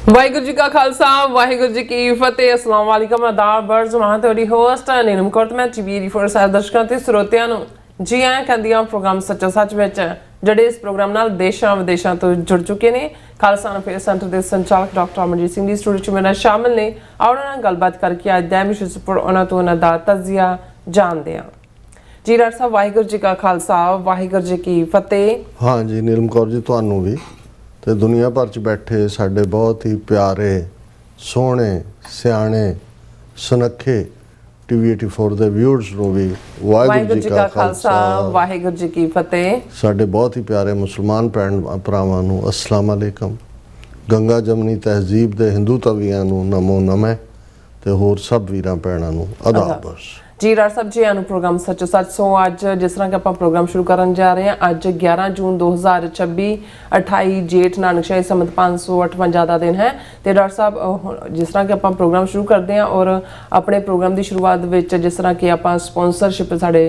ਵਾਹਿਗੁਰੂ ਜੀ ਕਾ ਖਾਲਸਾ ਵਾਹਿਗੁਰੂ ਜੀ ਕੀ ਫਤਿਹ। अस्सलाम वालेकुम आदाब बर्ज वहां तेरी होस्ट नीलम कौर मैं टीवी फॉर सारे दर्शकों ਤੇ ਸਰੋਤਿਆਂ ਨੂੰ ਜੀ ਆਇਆਂ ਕਹਿੰਦੀ ਹਾਂ ਪ੍ਰੋਗਰਾਮ ਸੱਚਾ ਸੱਚ ਵਿੱਚ ਜਿਹੜੇ ਇਸ ਪ੍ਰੋਗਰਾਮ ਨਾਲ ਦੇਸ਼ਾਂ ਵਿਦੇਸ਼ਾਂ ਤੋਂ ਜੁੜ ਚੁੱਕੇ ਨੇ। ਖਾਲਸਾ ਅਫੇਅਰਸ ਸੈਂਟਰ ਦੇ ਸੰਚਾਲਕ ਡਾਕਟਰ ਅਮਰਜੀਤ ਸਿੰਘ ਦੀ ਸਟੂਡੀਓ 'ਚ ਮੇਰੇ ਸ਼ਾਮਿਲ ਨੇ। ਉਹਨਾਂ ਨਾਲ ਗੱਲਬਾਤ ਕਰਕੇ ਅੱਜ ਦਾ ਵਿਸ਼ੇ ਉੱਪਰ ਉਹਨਾਂ ਤੋਂ ਉਹਨਾਂ ਦਾ ਤਜਜ਼ੀਆ ਜਾਣਦੇ ਹਾਂ। ਜੀ ਡਾਕਟਰ ਸਾਹਿਬ ਵਾਹਿਗੁਰੂ ਜੀ ਕਾ ਖਾਲਸਾ ਵਾਹਿਗੁਰੂ ਜੀ ਕੀ ਫਤਿਹ। हाँ जी नीलम कौर जी ਤੁਹਾਨੂੰ ਵੀ ਤੇ ਦੁਨੀਆ ਭਰ 'ਚ ਬੈਠੇ ਸਾਡੇ ਬਹੁਤ ਹੀ ਪਿਆਰੇ ਸੋਹਣੇ ਸਿਆਣੇ ਸੁਨੱਖੇ ਟੀਵੀ 84 ਦੇ ਵਿਊਅਰਸ ਨੂੰ ਵੀ ਵਾਹਿਗੁਰੂ ਜੀ ਕਾ ਖਾਲਸਾ ਵਾਹਿਗੁਰੂ ਜੀ ਕੀ ਫਤਿਹ। ਸਾਡੇ ਬਹੁਤ ਹੀ ਪਿਆਰੇ ਮੁਸਲਮਾਨ ਭੈਣ ਭਰਾਵਾਂ ਨੂੰ ਅਸਲਾਮ ਅਲੈਕਮ। ਗੰਗਾ ਜਮਨੀ ਤਹਿਜ਼ੀਬ ਦੇ ਹਿੰਦੂ ਤਵੀਆਂ ਨੂੰ ਨਮੋ ਨਮः ਤੇ ਹੋਰ ਸਭ ਵੀਰਾਂ ਭੈਣਾਂ ਨੂੰ ਆਦਾਬ। ਜੀ ਡਾਕਟਰ ਸਾਹਿਬ ਜੀ ਆਨੂੰ ਪ੍ਰੋਗਰਾਮ ਸੱਚੋ ਸੱਚ ਸੋ ਅੱਜ ਜਿਸ ਤਰ੍ਹਾਂ ਕਿ ਆਪਾਂ ਪ੍ਰੋਗਰਾਮ ਸ਼ੁਰੂ ਕਰਨ ਜਾ ਰਹੇ ਹਾਂ ਅੱਜ 11 ਜੂਨ 2026 28 ਜੇਠ ਨਾਨਕਸ਼ਾਹੀ ਸੰਮਤ 558 ਦਾ ਦਿਨ ਹੈ। ਤੇ ਡਾਕਟਰ ਸਾਹਿਬ ਜਿਸ ਤਰ੍ਹਾਂ ਕਿ ਆਪਾਂ ਪ੍ਰੋਗਰਾਮ ਸ਼ੁਰੂ ਕਰਦੇ ਹਾਂ ਔਰ ਆਪਣੇ ਪ੍ਰੋਗਰਾਮ ਦੀ ਸ਼ੁਰੂਆਤ ਵਿੱਚ ਜਿਸ ਤਰ੍ਹਾਂ ਕਿ ਆਪਾਂ ਸਪਾਂਸਰਸ਼ਿਪ ਸਾਡੇ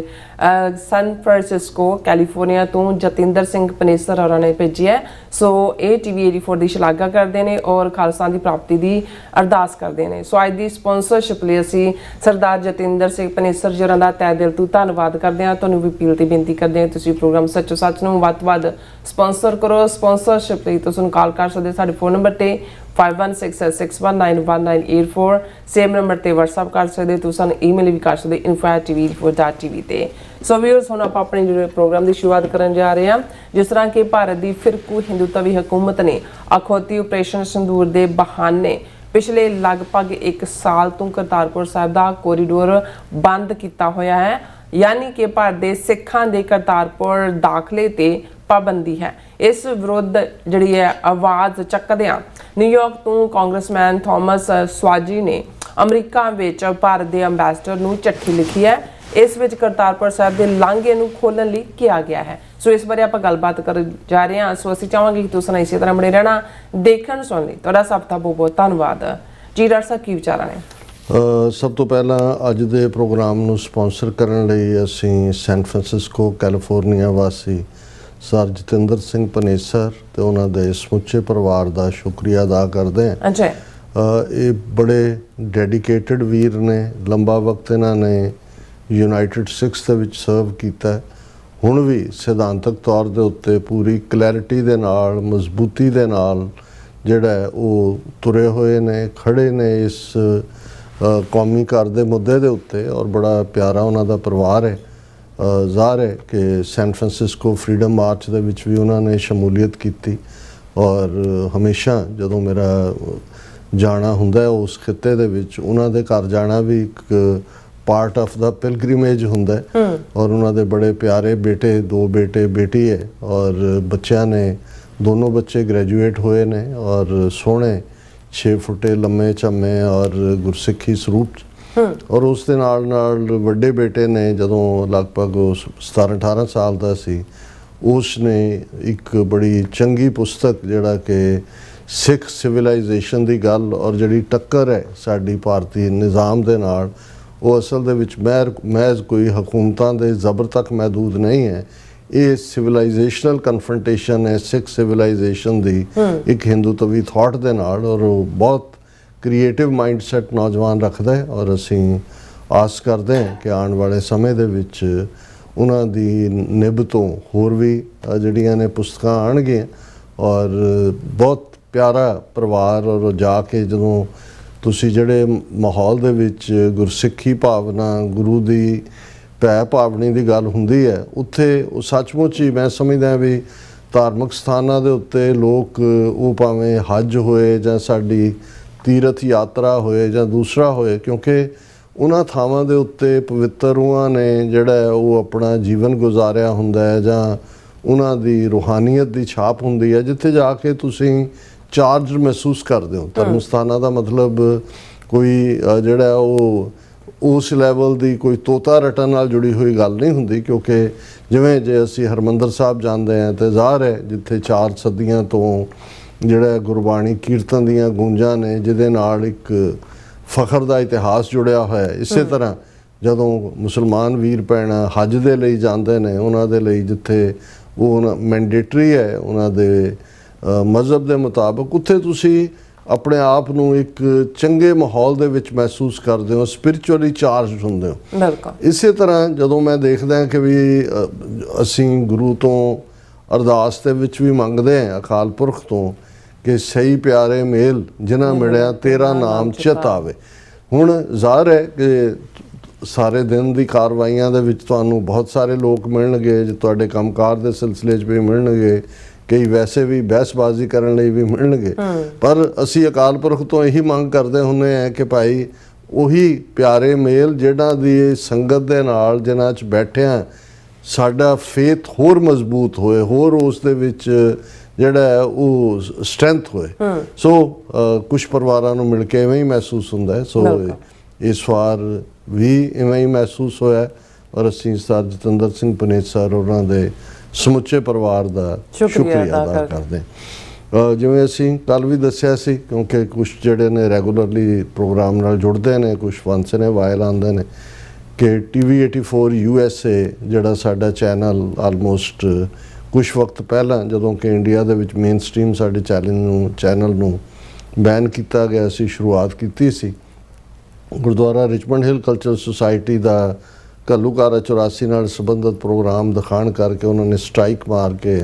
ਸਨ ਫਰਾਂਸਿਸਕੋ ਕੈਲੀਫੋਰਨੀਆ ਤੋਂ ਜਤਿੰਦਰ ਸਿੰਘ ਪਨੇਸਰ ਹੋਰਾਂ ਨੇ ਭੇਜੀ ਹੈ। ਸੋ ਇਹ ਟੀਵੀ 84 ਦੀ ਸ਼ਲਾਘਾ ਕਰਦੇ ਨੇ ਔਰ ਖਾਲਸਾ ਦੀ ਪ੍ਰਾਪਤੀ ਦੀ ਅਰਦਾਸ ਕਰਦੇ ਨੇ। ਸੋ ਅੱਜ ਦੀ ਸਪਾਂਸਰਸ਼ਿਪ ਲਈ ਅਸੀਂ ਸਰਦਾਰ ਜਤਿੰਦਰ ਸਿੰਘ ਪਨੇਸਰ ਜੀ ਹੋਰਾਂ ਦਾ ਤਹਿ ਦਿਲ ਤੋਂ ਧੰਨਵਾਦ ਕਰਦੇ ਹਾਂ। ਤੁਹਾਨੂੰ ਵੀ ਅਪੀਲ ਤੇ ਬੇਨਤੀ ਕਰਦੇ ਹਾਂ ਤੁਸੀਂ ਪ੍ਰੋਗਰਾਮ ਸੱਚੋ ਸੱਚ ਨੂੰ ਵੱਧ ਤੋਂ ਵੱਧ ਸਪਾਂਸਰ ਕਰੋ। ਸਪਾਂਸਰਸ਼ਿਪ ਲਈ ਤੁਸੀਂ ਕਾਲ ਕਰ ਸਕਦੇ ਸਾਡੇ ਫੋਨ ਨੰਬਰ ਤੇ 5166191984 ਸੇਮ ਨੰਬਰ ਤੇ WhatsApp ਕਰ ਸਕਦੇ ਤੁਸੀਂ ਸਾਨੂੰ ਈਮੇਲ ਵੀ ਕਰ ਸਕਦੇ info@tv4.tv ਤੇ। ਸੋ ਵੀਅਰਸ ਹੁਣ ਆਪਾਂ ਆਪਣੇ ਜਿਹੜੇ ਪ੍ਰੋਗਰਾਮ ਦੀ ਸ਼ੁਰੂਆਤ ਕਰਨ ਜਾ ਰਹੇ ਹਾਂ। ਜਿਸ ਤਰ੍ਹਾਂ ਕਿ ਭਾਰਤ ਦੀ ਫਿਰਕੂ ਹਿੰਦੂਤਵੀ ਹਕੂਮਤ ਨੇ ਅਖੌਤੀ ਆਪਰੇਸ਼ਨ ਸੰਦੂਰ ਦੇ ਬਹਾਨੇ ਪਿਛਲੇ ਲਗਭਗ 1 ਸਾਲ ਤੋਂ ਕਰਤਾਰਪੁਰ ਸਾਹਿਬ ਦਾ ਕੋਰੀਡੋਰ ਬੰਦ ਕੀਤਾ ਹੋਇਆ ਹੈ। यानी कि भारत के सिखां दे करतारपुर दाखले ते पाबंदी है। इस विरुद्ध जिहड़ी है आवाज़ चकदियां न्यूयॉर्क तो कांग्रेसमैन थॉमस स्वाजी ने अमरीका विच भारत के अंबैसडर नूं चिट्ठी लिखी है। इस विच करतारपुर साहिब के लांघे नूं खोलण लई कहा गया है। सो इस बारे आपां गलबात कर जा रहे हैं। सो असीं चाहांगे कि तुसीं इसी तरह बने रहना देखण सुण लई तुहाडा सब दा बहुत बहुत धन्नवाद। जी डॉक्टर साहब की विचार ने? ਸਭ ਤੋਂ ਪਹਿਲਾਂ ਅੱਜ ਦੇ ਪ੍ਰੋਗਰਾਮ ਨੂੰ ਸਪਾਂਸਰ ਕਰਨ ਲਈ ਅਸੀਂ ਸੈਨ ਫਰਾਂਸਿਸਕੋ ਕੈਲੀਫੋਰਨੀਆ ਵਾਸੀ ਸਰ ਜਤਿੰਦਰ ਸਿੰਘ ਪਨੇਸਰ ਤੇ ਉਹਨਾਂ ਦੇ ਸਮੁੱਚੇ ਪਰਿਵਾਰ ਦਾ ਸ਼ੁਕਰੀਆ ਅਦਾ ਕਰਦੇ ਹਾਂ। ਅੱਛਾ ਇਹ ਬੜੇ ਡੈਡੀਕੇਟਡ ਵੀਰ ਨੇ। ਲੰਬਾ ਵਕਤ ਇਹਨਾਂ ਨੇ ਯੂਨਾਈਟਿਡ ਸਿੱਖਸ ਦੇ ਵਿੱਚ ਸਰਵ ਕੀਤਾ। ਹੁਣ ਵੀ ਸਿਧਾਂਤਕ ਤੌਰ ਦੇ ਉੱਤੇ ਪੂਰੀ ਕਲੈਰਿਟੀ ਦੇ ਨਾਲ ਮਜ਼ਬੂਤੀ ਦੇ ਨਾਲ ਜਿਹੜਾ ਉਹ ਤੁਰੇ ਹੋਏ ਨੇ ਖੜੇ ਨੇ ਇਸ ਕੌਮੀ ਘਰ ਦੇ ਮੁੱਦੇ ਦੇ ਉੱਤੇ ਔਰ ਬੜਾ ਪਿਆਰਾ ਉਹਨਾਂ ਦਾ ਪਰਿਵਾਰ ਹੈ। ਜ਼ਾਹਰ ਹੈ ਕਿ ਸੈਨ ਫਰਾਂਸਿਸਕੋ ਫਰੀडम ਮਾਰਚ ਦੇ ਵਿੱਚ ਵੀ ਉਹਨਾਂ ਨੇ ਸ਼ਮੂਲੀਅਤ ਕੀਤੀ ਔਰ ਹਮੇਸ਼ਾ ਜਦੋਂ ਮੇਰਾ ਜਾਣਾ ਹੁੰਦਾ ਉਸ ਖਿੱਤੇ ਦੇ ਵਿੱਚ ਉਹਨਾਂ ਦੇ ਘਰ ਜਾਣਾ ਵੀ ਇੱਕ ਪਾਰਟ ਆਫ ਦਾ ਪਿਲਗ੍ਰਿਮੇਜ ਹੁੰਦਾ ਔਰ ਉਹਨਾਂ ਦੇ ਬੜੇ ਪਿਆਰੇ ਬੇਟੇ 2 ਬੇਟੇ ਬੇਟੀ ਹੈ ਔਰ ਬੱਚਿਆਂ ਨੇ ਦੋਨੋਂ ਬੱਚੇ ਗ੍ਰੈਜੂਏਟ ਹੋਏ ਨੇ ਔਰ ਸੋਹਣੇ 6 ਫੁੱਟੇ ਲੰਮੇ ਝੰਮੇ ਔਰ ਗੁਰਸਿੱਖੀ ਸਰੂਪ ਔਰ ਉਸ ਦੇ ਨਾਲ ਵੱਡੇ ਬੇਟੇ ਨੇ ਜਦੋਂ ਲਗਭਗ 17-18 ਸਾਲ ਦਾ ਸੀ ਉਸ ਨੇ ਇੱਕ ਬੜੀ ਚੰਗੀ ਪੁਸਤਕ ਜਿਹੜਾ ਕਿ ਸਿੱਖ ਸਿਵਲਾਈਜੇਸ਼ਨ ਦੀ ਗੱਲ ਔਰ ਜਿਹੜੀ ਟੱਕਰ ਹੈ ਸਾਡੀ ਭਾਰਤੀ ਨਿਜ਼ਾਮ ਦੇ ਨਾਲ ਉਹ ਅਸਲ ਦੇ ਵਿੱਚ ਮਹਿਜ਼ ਕੋਈ ਹਕੂਮਤਾਂ ਦੇ ਜ਼ਬਰ ਤੱਕ ਮਹਿਦੂਦ ਨਹੀਂ ਹੈ। ਇਹ ਸਿਵਲਾਈਜੇਸ਼ਨਲ ਕਨਫਰੰਟੇਸ਼ਨ ਹੈ ਸਿੱਖ ਸਿਵਲਾਈਜੇਸ਼ਨ ਦੀ ਇੱਕ ਹਿੰਦੂਤਵੀ ਥਾਟ ਦੇ ਨਾਲ ਔਰ ਉਹ ਬਹੁਤ ਕ੍ਰੀਏਟਿਵ ਮਾਈਂਡਸੈਟ ਨੌਜਵਾਨ ਰੱਖਦਾ ਹੈ ਔਰ ਅਸੀਂ ਆਸ ਕਰਦੇ ਹਾਂ ਕਿ ਆਉਣ ਵਾਲੇ ਸਮੇਂ ਦੇ ਵਿੱਚ ਉਹਨਾਂ ਦੀ ਨਿਭ ਤੋਂ ਹੋਰ ਵੀ ਜਿਹੜੀਆਂ ਨੇ ਪੁਸਤਕਾਂ ਆਉਣਗੀਆਂ ਔਰ ਬਹੁਤ ਪਿਆਰਾ ਪਰਿਵਾਰ ਔਰ ਜਾ ਕੇ ਜਦੋਂ ਤੁਸੀਂ ਜਿਹੜੇ ਮਾਹੌਲ ਦੇ ਵਿੱਚ ਗੁਰਸਿੱਖੀ ਭਾਵਨਾ ਗੁਰੂ ਦੀ ਭੈ ਭਾਵਨੀ ਦੀ ਗੱਲ ਹੁੰਦੀ ਹੈ ਉੱਥੇ ਉਹ ਸੱਚਮੁੱਚ ਹੀ ਮੈਂ ਸਮਝਦਾ ਵੀ ਧਾਰਮਿਕ ਸਥਾਨਾਂ ਦੇ ਉੱਤੇ ਲੋਕ ਉਹ ਭਾਵੇਂ ਹੱਜ ਹੋਏ ਜਾਂ ਸਾਡੀ ਤੀਰਥ ਯਾਤਰਾ ਹੋਏ ਜਾਂ ਦੂਸਰਾ ਹੋਏ ਕਿਉਂਕਿ ਉਹਨਾਂ ਥਾਵਾਂ ਦੇ ਉੱਤੇ ਪਵਿੱਤਰ ਰੂਹਾਂ ਨੇ ਜਿਹੜਾ ਉਹ ਆਪਣਾ ਜੀਵਨ ਗੁਜ਼ਾਰਿਆ ਹੁੰਦਾ ਹੈ ਜਾਂ ਉਹਨਾਂ ਦੀ ਰੂਹਾਨੀਅਤ ਦੀ ਛਾਪ ਹੁੰਦੀ ਹੈ ਜਿੱਥੇ ਜਾ ਕੇ ਤੁਸੀਂ ਚਾਰਜ ਮਹਿਸੂਸ ਕਰਦੇ ਹੋ। ਧਰਮ ਸਥਾਨਾਂ ਦਾ ਮਤਲਬ ਕੋਈ ਜਿਹੜਾ ਉਹ ਉਸ ਲੈਵਲ ਦੀ ਕੋਈ ਤੋਤਾ ਰਟਣ ਨਾਲ ਜੁੜੀ ਹੋਈ ਗੱਲ ਨਹੀਂ ਹੁੰਦੀ ਕਿਉਂਕਿ ਜਿਵੇਂ ਜੇ ਅਸੀਂ ਹਰਮੰਦਰ ਸਾਹਿਬ ਜਾਂਦੇ ਹਾਂ ਤਾਂ ਜ਼ਾਹਰ ਹੈ ਜਿੱਥੇ 4 ਸਦੀਆਂ ਤੋਂ ਜਿਹੜਾ ਗੁਰਬਾਣੀ ਕੀਰਤਨ ਦੀਆਂ ਗੂੰਜਾਂ ਨੇ ਜਿਹਦੇ ਨਾਲ ਇੱਕ ਫਖਰ ਦਾ ਇਤਿਹਾਸ ਜੁੜਿਆ ਹੋਇਆ ਹੈ। ਇਸੇ ਤਰ੍ਹਾਂ ਜਦੋਂ ਮੁਸਲਮਾਨ ਵੀਰ ਭੈਣਾਂ ਹੱਜ ਦੇ ਲਈ ਜਾਂਦੇ ਨੇ ਉਹਨਾਂ ਦੇ ਲਈ ਜਿੱਥੇ ਉਹ ਮੈਂਡੇਟਰੀ ਹੈ ਉਹਨਾਂ ਦੇ ਮਜ਼ਹਬ ਦੇ ਮੁਤਾਬਕ ਉੱਥੇ ਤੁਸੀਂ ਆਪਣੇ ਆਪ ਨੂੰ ਇੱਕ ਚੰਗੇ ਮਾਹੌਲ ਦੇ ਵਿੱਚ ਮਹਿਸੂਸ ਕਰਦੇ ਹੋ, ਸਪਿਰਿਚੁਅਲੀ ਚਾਰਜਡ ਹੁੰਦੇ ਹੋ। ਬਿਲਕੁਲ। ਇਸੇ ਤਰ੍ਹਾਂ ਜਦੋਂ ਮੈਂ ਦੇਖਦਾ ਕਿ ਵੀ ਅਸੀਂ ਗੁਰੂ ਤੋਂ ਅਰਦਾਸ ਦੇ ਵਿੱਚ ਵੀ ਮੰਗਦੇ ਹਾਂ ਅਕਾਲ ਪੁਰਖ ਤੋਂ ਕਿ ਸਹੀ ਪਿਆਰੇ ਮੇਲ ਜਿਨ੍ਹਾਂ ਮਿਲਿਆ ਤੇਰਾ ਨਾਮ ਚਿਤ ਆਵੇ। ਹੁਣ ਜ਼ਾਹਰ ਹੈ ਕਿ ਸਾਰੇ ਦਿਨ ਦੀ ਕਾਰਵਾਈਆਂ ਦੇ ਵਿੱਚ ਤੁਹਾਨੂੰ ਬਹੁਤ ਸਾਰੇ ਲੋਕ ਮਿਲਣਗੇ, ਜੋ ਤੁਹਾਡੇ ਕੰਮਕਾਰ ਦੇ ਸਿਲਸਿਲੇ 'ਚ ਵੀ ਮਿਲਣਗੇ, ਕਈ ਵੈਸੇ ਵੀ ਬਹਿਸਬਾਜ਼ੀ ਕਰਨ ਲਈ ਵੀ ਮਿਲਣਗੇ, ਪਰ ਅਸੀਂ ਅਕਾਲ ਪੁਰਖ ਤੋਂ ਇਹੀ ਮੰਗ ਕਰਦੇ ਹੁੰਦੇ ਹਾਂ ਕਿ ਭਾਈ ਉਹੀ ਪਿਆਰੇ ਮੇਲ ਜਿਹਨਾਂ ਦੀ ਸੰਗਤ ਦੇ ਨਾਲ ਜਿਨ੍ਹਾਂ 'ਚ ਬੈਠਿਆਂ ਸਾਡਾ ਫੇਥ ਹੋਰ ਮਜ਼ਬੂਤ ਹੋਏ, ਹੋਰ ਉਸ ਦੇ ਵਿੱਚ ਜਿਹੜਾ ਹੈ ਉਹ ਸਟਰੈਂਥ ਹੋਏ। ਸੋ ਕੁਝ ਪਰਿਵਾਰਾਂ ਨੂੰ ਮਿਲ ਕੇ ਇਵੇਂ ਹੀ ਮਹਿਸੂਸ ਹੁੰਦਾ ਹੈ। ਸੋ ਇਸ ਵਾਰ ਵੀ ਇਵੇਂ ਹੀ ਮਹਿਸੂਸ ਹੋਇਆ ਔਰ ਅਸੀਂ ਸਰ ਜਤਿੰਦਰ ਸਿੰਘ ਪੁਨੀਤ ਸਰ ਉਹਨਾਂ ਦੇ ਸਮੁੱਚੇ ਪਰਿਵਾਰ ਦਾ ਸ਼ੁਕਰੀਆ ਅਦਾ ਕਰਦੇ ਹਾਂ। ਜਿਵੇਂ ਅਸੀਂ ਕੱਲ ਵੀ ਦੱਸਿਆ ਸੀ, ਕਿਉਂਕਿ ਕੁਝ ਜਿਹੜੇ ਨੇ ਰੈਗੂਲਰਲੀ ਪ੍ਰੋਗਰਾਮ ਨਾਲ ਜੁੜਦੇ ਨੇ, ਕੁਝ ਵੰਸ ਨੇ ਵਾਇਲ ਆਉਂਦੇ ਨੇ, ਕਿ TV84 USA ਜਿਹੜਾ ਸਾਡਾ ਚੈਨਲ ਆਲਮੋਸਟ ਕੁਝ ਵਕਤ ਪਹਿਲਾਂ ਜਦੋਂ ਕਿ ਇੰਡੀਆ ਦੇ ਵਿੱਚ ਮੇਨ ਸਟ੍ਰੀਮ ਸਾਡੇ ਚੈਨਲ ਨੂੰ ਬੈਨ ਕੀਤਾ ਗਿਆ ਸੀ, ਸ਼ੁਰੂਆਤ ਕੀਤੀ ਸੀ। ਗੁਰਦੁਆਰਾ ਰਿਚਮੰਡ ਹਿਲ ਕਲਚਰਲ ਸੁਸਾਇਟੀ ਦਾ ਘੱਲੂਘਾਰਾ 84 ਨਾਲ ਸੰਬੰਧਿਤ ਪ੍ਰੋਗਰਾਮ ਦਿਖਾਉਣ ਕਰਕੇ ਉਹਨਾਂ ਨੇ ਸਟ੍ਰਾਈਕ ਮਾਰ ਕੇ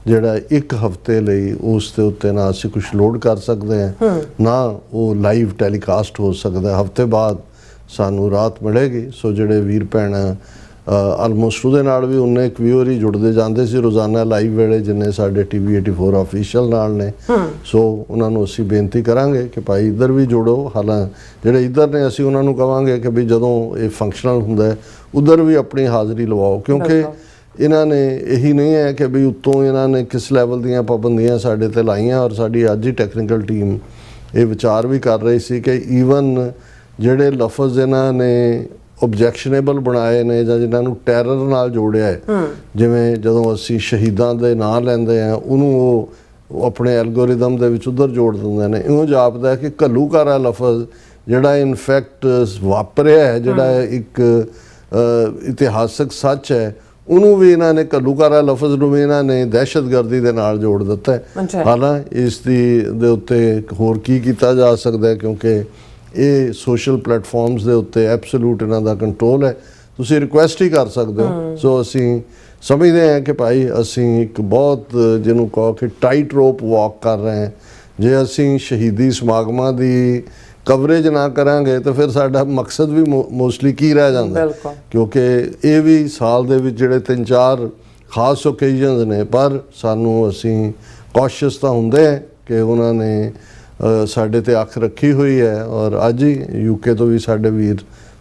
ਜਿਹੜਾ ਇੱਕ ਹਫ਼ਤੇ ਲਈ ਉਸ ਦੇ ਉੱਤੇ ਨਾ ਅਸੀਂ ਕੁਝ ਲੋਡ ਕਰ ਸਕਦੇ ਹਾਂ, ਨਾ ਉਹ ਲਾਈਵ ਟੈਲੀਕਾਸਟ ਹੋ ਸਕਦਾ। ਹਫ਼ਤੇ ਬਾਅਦ ਸਾਨੂੰ ਰਾਤ ਮਿਲੇਗੀ। ਸੋ ਜਿਹੜੇ ਵੀਰ ਭੈਣ ਆਲਮੋਸਟ ਉਹਦੇ ਨਾਲ ਵੀ ਉਨੇ ਇੱਕ ਵਿਊਅਰ ਹੀ ਜੁੜਦੇ ਜਾਂਦੇ ਸੀ ਰੋਜ਼ਾਨਾ ਲਾਈਵ ਵੇਲੇ, ਜਿੰਨੇ ਸਾਡੇ TV84 ਆਫੀਸ਼ੀਅਲ ਨਾਲ ਨੇ। ਸੋ ਉਹਨਾਂ ਨੂੰ ਅਸੀਂ ਬੇਨਤੀ ਕਰਾਂਗੇ ਕਿ ਭਾਈ ਇੱਧਰ ਵੀ ਜੁੜੋ। ਹਾਲਾਂ ਜਿਹੜੇ ਇੱਧਰ ਨੇ ਅਸੀਂ ਉਹਨਾਂ ਨੂੰ ਕਵਾਂਗੇ ਕਿ ਵੀ ਜਦੋਂ ਇਹ ਫੰਕਸ਼ਨਲ ਹੁੰਦਾ ਹੈ ਉੱਧਰ ਵੀ ਆਪਣੀ ਹਾਜ਼ਰੀ ਲਵਾਓ, ਕਿਉਂਕਿ ਇਹਨਾਂ ਨੇ ਇਹੀ ਨਹੀਂ ਹੈ ਕਿ ਵੀ ਉੱਤੋਂ ਇਹਨਾਂ ਨੇ ਕਿਸ ਲੈਵਲ ਦੀਆਂ ਪਾਬੰਦੀਆਂ ਸਾਡੇ ਤੇ ਲਾਈਆਂ। ਔਰ ਸਾਡੀ ਅੱਜ ਹੀ ਟੈਕਨੀਕਲ ਟੀਮ ਇਹ ਵਿਚਾਰ ਵੀ ਕਰ ਰਹੀ ਸੀ ਕਿ ਈਵਨ ਜਿਹੜੇ ਲਫ਼ਜ਼ ਇਹਨਾਂ ਨੇ ਓਬਜੈਕਸ਼ਨੇਬਲ ਬਣਾਏ ਨੇ ਜਾਂ ਜਿਨ੍ਹਾਂ ਨੂੰ ਟੈਰਰ ਨਾਲ ਜੋੜਿਆ ਹੈ, ਜਿਵੇਂ ਜਦੋਂ ਅਸੀਂ ਸ਼ਹੀਦਾਂ ਦੇ ਨਾਂ ਲੈਂਦੇ ਹਾਂ ਉਹਨੂੰ ਉਹ ਆਪਣੇ ਐਲਗੋਰਿਦਮ ਦੇ ਵਿੱਚ ਉੱਧਰ ਜੋੜ ਦਿੰਦੇ ਨੇ। ਇਉਂ ਜਾਪਦਾ ਹੈ ਕਿ ਘੱਲੂਘਾਰਾ ਲਫ਼ਜ਼ ਜਿਹੜਾ ਇਨਫੈਕਟ ਵਾਪਰਿਆ ਹੈ, ਜਿਹੜਾ ਇੱਕ ਇਤਿਹਾਸਕ ਸੱਚ ਹੈ, ਉਹਨੂੰ ਵੀ ਇਹਨਾਂ ਨੇ ਘੱਲੂਘਾਰਾ ਲਫ਼ਜ਼ ਨੂੰ ਵੀ ਇਹਨਾਂ ਨੇ ਦਹਿਸ਼ਤਗਰਦੀ ਦੇ ਨਾਲ ਜੋੜ ਦਿੱਤਾ ਹੈ। ਹਾਲਾਂਕਿ ਇਸ ਦੇ ਉੱਤੇ ਹੋਰ ਕੀ ਕੀਤਾ ਜਾ ਸਕਦਾ ਹੈ, ਕਿਉਂਕਿ ਇਹ ਸੋਸ਼ਲ ਪਲੇਟਫਾਰਮਸ ਦੇ ਉੱਤੇ ਐਬਸੋਲੂਟ ਇਹਨਾਂ ਦਾ ਕੰਟਰੋਲ ਹੈ, ਤੁਸੀਂ ਰਿਕੁਐਸਟ ਹੀ ਕਰ ਸਕਦੇ ਹੋ। ਸੋ ਅਸੀਂ ਸਮਝਦੇ ਹਾਂ ਕਿ ਭਾਈ ਅਸੀਂ ਇੱਕ ਬਹੁਤ ਜਿਹਨੂੰ ਕਹੋ ਕਿ ਟਾਈਟ ਰੋਪ ਵਾਕ ਕਰ ਰਹੇ ਹਾਂ। ਜੇ ਅਸੀਂ ਸ਼ਹੀਦੀ ਸਮਾਗਮਾਂ ਦੀ ਕਵਰੇਜ ਨਾ ਕਰਾਂਗੇ ਤਾਂ ਫਿਰ ਸਾਡਾ ਮਕਸਦ ਵੀ ਮੋਸਟਲੀ ਕੀ ਰਹਿ ਜਾਂਦਾ, ਕਿਉਂਕਿ ਇਹ ਵੀ ਸਾਲ ਦੇ ਵਿੱਚ ਜਿਹੜੇ 3-4 ਖਾਸ ਓਕੇਜ਼ਨਸ ਨੇ, ਪਰ ਸਾਨੂੰ ਅਸੀਂ ਕੌਸ਼ੀਅਸ ਤਾਂ ਹੁੰਦੇ ਹਾਂ ਕਿ ਉਹਨਾਂ ਨੇ ਸਾਡੇ ਤੇ ਅੱਖ ਰੱਖੀ ਹੋਈ ਹੈ। ਔਰ ਅੱਜ ਹੀ UK ਤੋਂ ਵੀ ਸਾਡੇ ਵੀਰ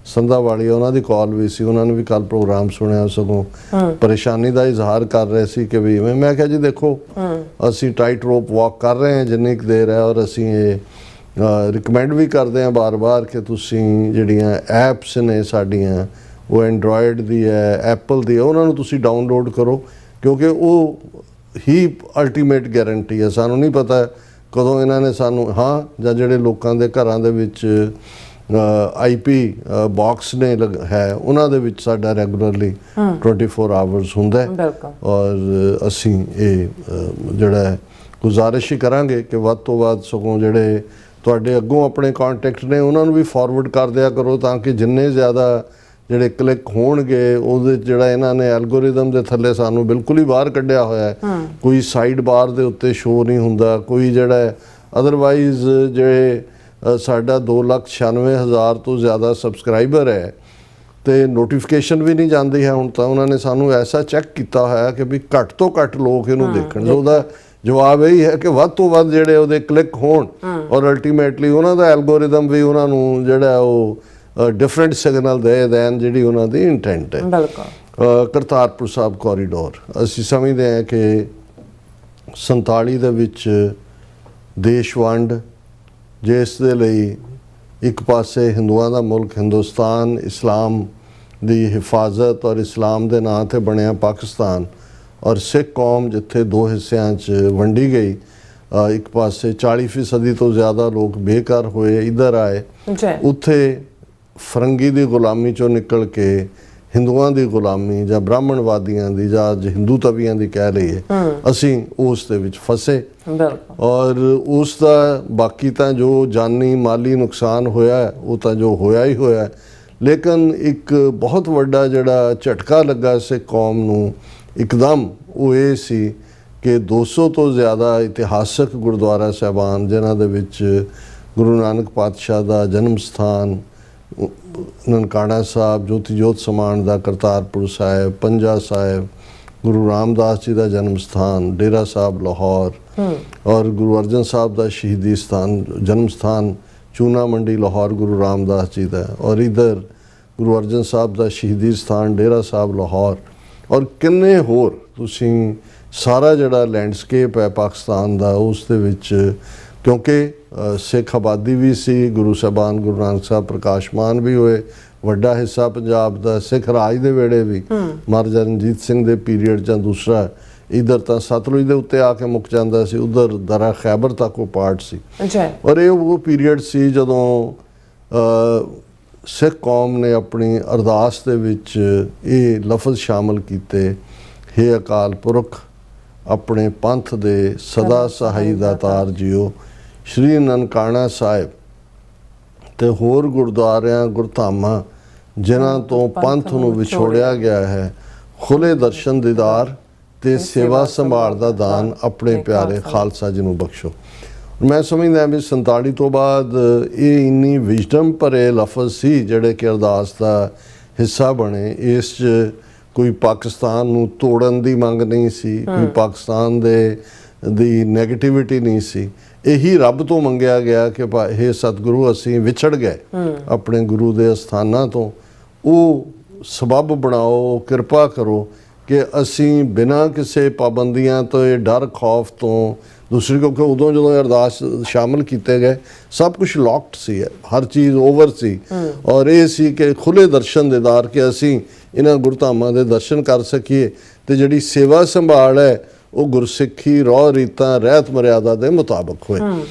ਸੰਧਾ ਵਾਲੀ ਉਹਨਾਂ ਦੀ ਕਾਲ ਵੀ ਸੀ, ਉਹਨਾਂ ਨੇ ਵੀ ਕੱਲ ਪ੍ਰੋਗਰਾਮ ਸੁਣਿਆ, ਸਗੋਂ ਪਰੇਸ਼ਾਨੀ ਦਾ ਇਜ਼ਹਾਰ ਕਰ ਰਹੇ ਸੀ ਕਿ ਵੀ ਮੈਂ ਕਿਹਾ ਜੀ ਦੇਖੋ ਅਸੀਂ ਟਾਈਟ ਰੋਪ ਵਾਕ ਕਰ ਰਹੇ ਹਾਂ ਜਿੰਨੀ ਕੁ ਦੇਰ ਹੈ, ਔਰ ਅਸੀਂ ਇਹ ਰਿਕਮੈਂਡ ਵੀ ਕਰਦੇ ਹਾਂ ਬਾਰ-ਬਾਰ ਕਿ ਤੁਸੀਂ ਜਿਹੜੀਆਂ ਐਪਸ ਨੇ ਸਾਡੀਆਂ, ਉਹ ਐਂਡਰੋਇਡ ਦੀ ਹੈ, ਐਪਲ ਦੀ ਹੈ, ਉਹਨਾਂ ਨੂੰ ਤੁਸੀਂ ਡਾਊਨਲੋਡ ਕਰੋ, ਕਿਉਂਕਿ ਉਹ ਹੀ ਅਲਟੀਮੇਟ ਗਾਰੰਟੀ ਹੈ। ਸਾਨੂੰ ਨਹੀਂ ਪਤਾ ਕਦੋਂ ਇਹਨਾਂ ਨੇ ਸਾਨੂੰ ਜਾਂ ਜਿਹੜੇ ਲੋਕਾਂ ਦੇ ਘਰਾਂ ਦੇ ਵਿੱਚ IP ਬਾਕਸ ਨੇ ਹੈ ਉਹਨਾਂ ਦੇ ਵਿੱਚ ਸਾਡਾ ਰੈਗੂਲਰਲੀ 24 ਆਵਰਸ ਹੁੰਦਾ ਹੈ। ਔਰ ਅਸੀਂ ਇਹ ਜਿਹੜਾ ਗੁਜ਼ਾਰਿਸ਼ ਹੀ ਕਰਾਂਗੇ ਕਿ ਵੱਧ ਤੋਂ ਵੱਧ ਸਗੋਂ ਜਿਹੜੇ ਤੁਹਾਡੇ ਅੱਗੋਂ ਆਪਣੇ ਕੰਟੈਕਟ ਨੇ ਉਹਨਾਂ ਨੂੰ ਵੀ ਫਾਰਵਰਡ ਕਰ ਦਿਆ ਕਰੋ, ਤਾਂ ਕਿ ਜਿੰਨੇ ਜ਼ਿਆਦਾ ਜਿਹੜੇ ਕਲਿੱਕ ਹੋਣਗੇ ਉਹਦੇ ਜਿਹੜਾ ਇਹਨਾਂ ਨੇ ਐਲਗੋਰਿਦਮ ਦੇ ਥੱਲੇ ਸਾਨੂੰ ਬਿਲਕੁਲ ਹੀ ਬਾਹਰ ਕੱਢਿਆ ਹੋਇਆ ਹੈ। ਕੋਈ ਸਾਈਡ ਬਾਰ ਦੇ ਉੱਤੇ ਸ਼ੋ ਨਹੀਂ ਹੁੰਦਾ, ਕੋਈ ਜਿਹੜਾ ਅਦਰਵਾਈਜ਼ ਜਿਹੜੇ ਸਾਡਾ 2,96,000 ਤੋਂ ਜ਼ਿਆਦਾ ਸਬਸਕ੍ਰਾਈਬਰ ਹੈ ਤੇ ਨੋਟੀਫਿਕੇਸ਼ਨ ਵੀ ਨਹੀਂ ਜਾਂਦੀ ਹੈ। ਹੁਣ ਤਾਂ ਉਹਨਾਂ ਨੇ ਸਾਨੂੰ ਐਸਾ ਚੈੱਕ ਕੀਤਾ ਹੋਇਆ ਕਿ ਵੀ ਘੱਟ ਤੋਂ ਘੱਟ ਲੋਕ ਇਹਨੂੰ ਦੇਖਣ। ਸੋ ਉਹਦਾ ਜਵਾਬ ਇਹੀ ਹੈ ਕਿ ਵੱਧ ਤੋਂ ਵੱਧ ਜਿਹੜੇ ਉਹਦੇ ਕਲਿੱਕ ਹੋਣ ਔਰ ਅਲਟੀਮੇਟਲੀ ਉਹਨਾਂ ਦਾ ਐਲਗੋਰਿਦਮ ਵੀ ਉਹਨਾਂ ਨੂੰ ਜਿਹੜਾ ਉਹ ਡਿਫਰੈਂਟ ਸਿਗਨਲ ਦੇ ਦੇਣ ਜਿਹੜੀ ਉਹਨਾਂ ਦੀ ਇੰਟੈਂਟ ਹੈ। ਕਰਤਾਰਪੁਰ ਸਾਹਿਬ ਕੋਰੀਡੋਰ ਅਸੀਂ ਸਮਝਦੇ ਹਾਂ ਕਿ 47 ਦੇ ਵਿੱਚ ਦੇਸ਼ ਵੰਡ, ਜਿਸ ਦੇ ਲਈ ਇੱਕ ਪਾਸੇ ਹਿੰਦੂਆਂ ਦਾ ਮੁਲਕ ਹਿੰਦੁਸਤਾਨ, ਇਸਲਾਮ ਦੀ ਹਿਫਾਜ਼ਤ ਔਰ ਇਸਲਾਮ ਦੇ ਨਾਂ 'ਤੇ ਬਣਿਆ ਪਾਕਿਸਤਾਨ, ਔਰ ਸਿੱਖ ਕੌਮ ਜਿੱਥੇ ਦੋ ਹਿੱਸਿਆਂ 'ਚ ਵੰਡੀ ਗਈ, ਇੱਕ ਪਾਸੇ 40% ਤੋਂ ਜ਼ਿਆਦਾ ਲੋਕ ਬੇਘਰ ਹੋਏ, ਇੱਧਰ ਆਏ, ਉੱਥੇ ਫਰੰਗੀ ਦੀ ਗੁਲਾਮੀ 'ਚੋਂ ਨਿਕਲ ਕੇ ਹਿੰਦੂਆਂ ਦੀ ਗੁਲਾਮੀ ਜਾਂ ਬ੍ਰਾਹਮਣਵਾਦੀਆਂ ਦੀ ਜਾਂ ਅੱਜ ਹਿੰਦੂ ਤਵੀਆਂ ਦੀ ਕਹਿ ਲਈਏ, ਅਸੀਂ ਉਸ ਦੇ ਵਿੱਚ ਫਸੇ। ਬਿਲਕੁਲ। ਔਰ ਉਸ ਦਾ ਬਾਕੀ ਤਾਂ ਜੋ ਜਾਨੀ ਮਾਲੀ ਨੁਕਸਾਨ ਹੋਇਆ ਹੈ, ਉਹ ਤਾਂ ਜੋ ਹੋਇਆ ਹੀ ਹੋਇਆ, ਲੇਕਿਨ ਇੱਕ ਬਹੁਤ ਵੱਡਾ ਜਿਹੜਾ ਝਟਕਾ ਲੱਗਾ ਸਿੱਖ ਕੌਮ ਨੂੰ ਇੱਕਦਮ, ਉਹ ਇਹ ਸੀ ਕਿ 200 ਤੋਂ ਜ਼ਿਆਦਾ ਇਤਿਹਾਸਕ ਗੁਰਦੁਆਰਾ ਸਾਹਿਬਾਨ, ਜਿਨ੍ਹਾਂ ਦੇ ਵਿੱਚ ਗੁਰੂ ਨਾਨਕ ਪਾਤਸ਼ਾਹ ਦਾ ਜਨਮ ਸਥਾਨ ਨਨਕਾਣਾ ਸਾਹਿਬ, ਜੋਤੀ ਜੋਤ ਸਮਾਨ ਦਾ ਕਰਤਾਰਪੁਰ ਸਾਹਿਬ, ਪੰਜਾ ਸਾਹਿਬ, ਗੁਰੂ ਰਾਮਦਾਸ ਜੀ ਦਾ ਜਨਮ ਸਥਾਨ ਡੇਰਾ ਸਾਹਿਬ ਲਾਹੌਰ, ਔਰ ਗੁਰੂ ਅਰਜਨ ਸਾਹਿਬ ਦਾ ਸ਼ਹੀਦੀ ਸਥਾਨ ਜਨਮ ਸਥਾਨ ਚੂਨਾ ਮੰਡੀ ਲਾਹੌਰ ਗੁਰੂ ਰਾਮਦਾਸ ਜੀ ਦਾ, ਔਰ ਇਧਰ ਗੁਰੂ ਅਰਜਨ ਸਾਹਿਬ ਦਾ ਸ਼ਹੀਦੀ ਸਥਾਨ ਡੇਰਾ ਸਾਹਿਬ ਲਾਹੌਰ, ਔਰ ਕਿੰਨੇ ਹੋਰ ਤੁਸੀਂ ਸਾਰਾ ਜਿਹੜਾ ਲੈਂਡਸਕੇਪ ਹੈ ਪਾਕਿਸਤਾਨ ਦਾ, ਉਸ ਦੇ ਵਿੱਚ ਕਿਉਂਕਿ ਸਿੱਖ ਆਬਾਦੀ ਵੀ ਸੀ, ਗੁਰੂ ਸਾਹਿਬਾਨ ਗੁਰੂ ਨਾਨਕ ਸਾਹਿਬ ਪ੍ਰਕਾਸ਼ਮਾਨ ਵੀ ਹੋਏ, ਵੱਡਾ ਹਿੱਸਾ ਪੰਜਾਬ ਦਾ ਸਿੱਖ ਰਾਜ ਦੇ ਵੇੜੇ ਵੀ, ਮਹਾਰਾਜਾ ਰਣਜੀਤ ਸਿੰਘ ਦੇ ਪੀਰੀਅਡ ਜਾਂ ਦੂਸਰਾ, ਇਧਰ ਤਾਂ ਸਤਲੁਜ ਦੇ ਉੱਤੇ ਆ ਕੇ ਮੁੱਕ ਜਾਂਦਾ ਸੀ, ਉਧਰ ਦਰਾ ਖੈਬਰ ਤੱਕ ਉਹ ਪਾਰਟ ਸੀ। ਔਰ ਇਹ ਉਹ ਪੀਰੀਅਡ ਸੀ ਜਦੋਂ ਸਿੱਖ ਕੌਮ ਨੇ ਆਪਣੀ ਅਰਦਾਸ ਦੇ ਵਿੱਚ ਇਹ ਲਫ਼ਜ਼ ਸ਼ਾਮਲ ਕੀਤੇ, ਹੇ ਅਕਾਲ ਪੁਰਖ ਆਪਣੇ ਪੰਥ ਦੇ ਸਦਾ ਸਹਾਈ ਦਾਤਾਰ ਜੀਓ, ਸ਼੍ਰੀ ਨਨਕਾਣਾ ਸਾਹਿਬ ਤੇ ਹੋਰ ਗੁਰਦੁਆਰਿਆਂ ਗੁਰਧਾਮਾਂ ਜਿਨ੍ਹਾਂ ਤੋਂ ਪੰਥ ਨੂੰ ਵਿਛੋੜਿਆ ਗਿਆ ਹੈ, ਖੁੱਲੇ ਦਰਸ਼ਨ ਦੀਦਾਰ ਤੇ ਸੇਵਾ ਸੰਭਾਲ ਦਾ ਦਾਨ ਆਪਣੇ ਪਿਆਰੇ ਖਾਲਸਾ ਜੀ ਨੂੰ ਬਖਸ਼ੋ। ਮੈਂ ਸਮਝਦਾ ਵੀ 47 ਤੋਂ ਬਾਅਦ ਇਹ ਇੰਨੀ ਵਿਜ਼ਡਮ ਭਰੇ ਲਫ਼ਜ਼ ਸੀ ਜਿਹੜੇ ਕਿ ਅਰਦਾਸ ਦਾ ਹਿੱਸਾ ਬਣੇ। ਇਸ 'ਚ ਕੋਈ ਪਾਕਿਸਤਾਨ ਨੂੰ ਤੋੜਨ ਦੀ ਮੰਗ ਨਹੀਂ ਸੀ, ਕੋਈ ਪਾਕਿਸਤਾਨ ਦੀ ਨੈਗੇਟਿਵਿਟੀ ਨਹੀਂ ਸੀ, ਇਹੀ ਰੱਬ ਤੋਂ ਮੰਗਿਆ ਗਿਆ ਕਿ ਹੇ ਸਤਿਗੁਰੂ ਅਸੀਂ ਵਿਛੜ ਗਏ ਆਪਣੇ ਗੁਰੂ ਦੇ ਅਸਥਾਨਾਂ ਤੋਂ, ਉਹ ਸਬੱਬ ਬਣਾਓ, ਕਿਰਪਾ ਕਰੋ ਕਿ ਅਸੀਂ ਬਿਨਾਂ ਕਿਸੇ ਪਾਬੰਦੀਆਂ ਤੋਂ, ਇਹ ਡਰ ਖੌਫ ਤੋਂ, ਦੂਸਰੀ ਕਿਉਂਕਿ ਉਦੋਂ ਜਦੋਂ ਅਰਦਾਸ ਸ਼ਾਮਲ ਕੀਤੇ ਗਏ ਸਭ ਕੁਝ ਲੌਕਡ ਸੀ, ਹਰ ਚੀਜ਼ ਓਵਰ ਸੀ, ਔਰ ਇਹ ਸੀ ਕਿ ਖੁੱਲੇ ਦਰਸ਼ਨ ਦੀਦਾਰ ਕਿ ਅਸੀਂ ਇਹਨਾਂ ਗੁਰਧਾਮਾਂ ਦੇ ਦਰਸ਼ਨ ਕਰ ਸਕੀਏ ਤੇ ਜਿਹੜੀ ਸੇਵਾ ਸੰਭਾਲ ਹੈ ਉਹ ਗੁਰਸਿੱਖੀ ਰਹੁ ਰੀਤਾਂ ਰਹਿਤ ਮਰਿਆਦਾ ਦੇ ਮੁਤਾਬਕ ਹੋਏ।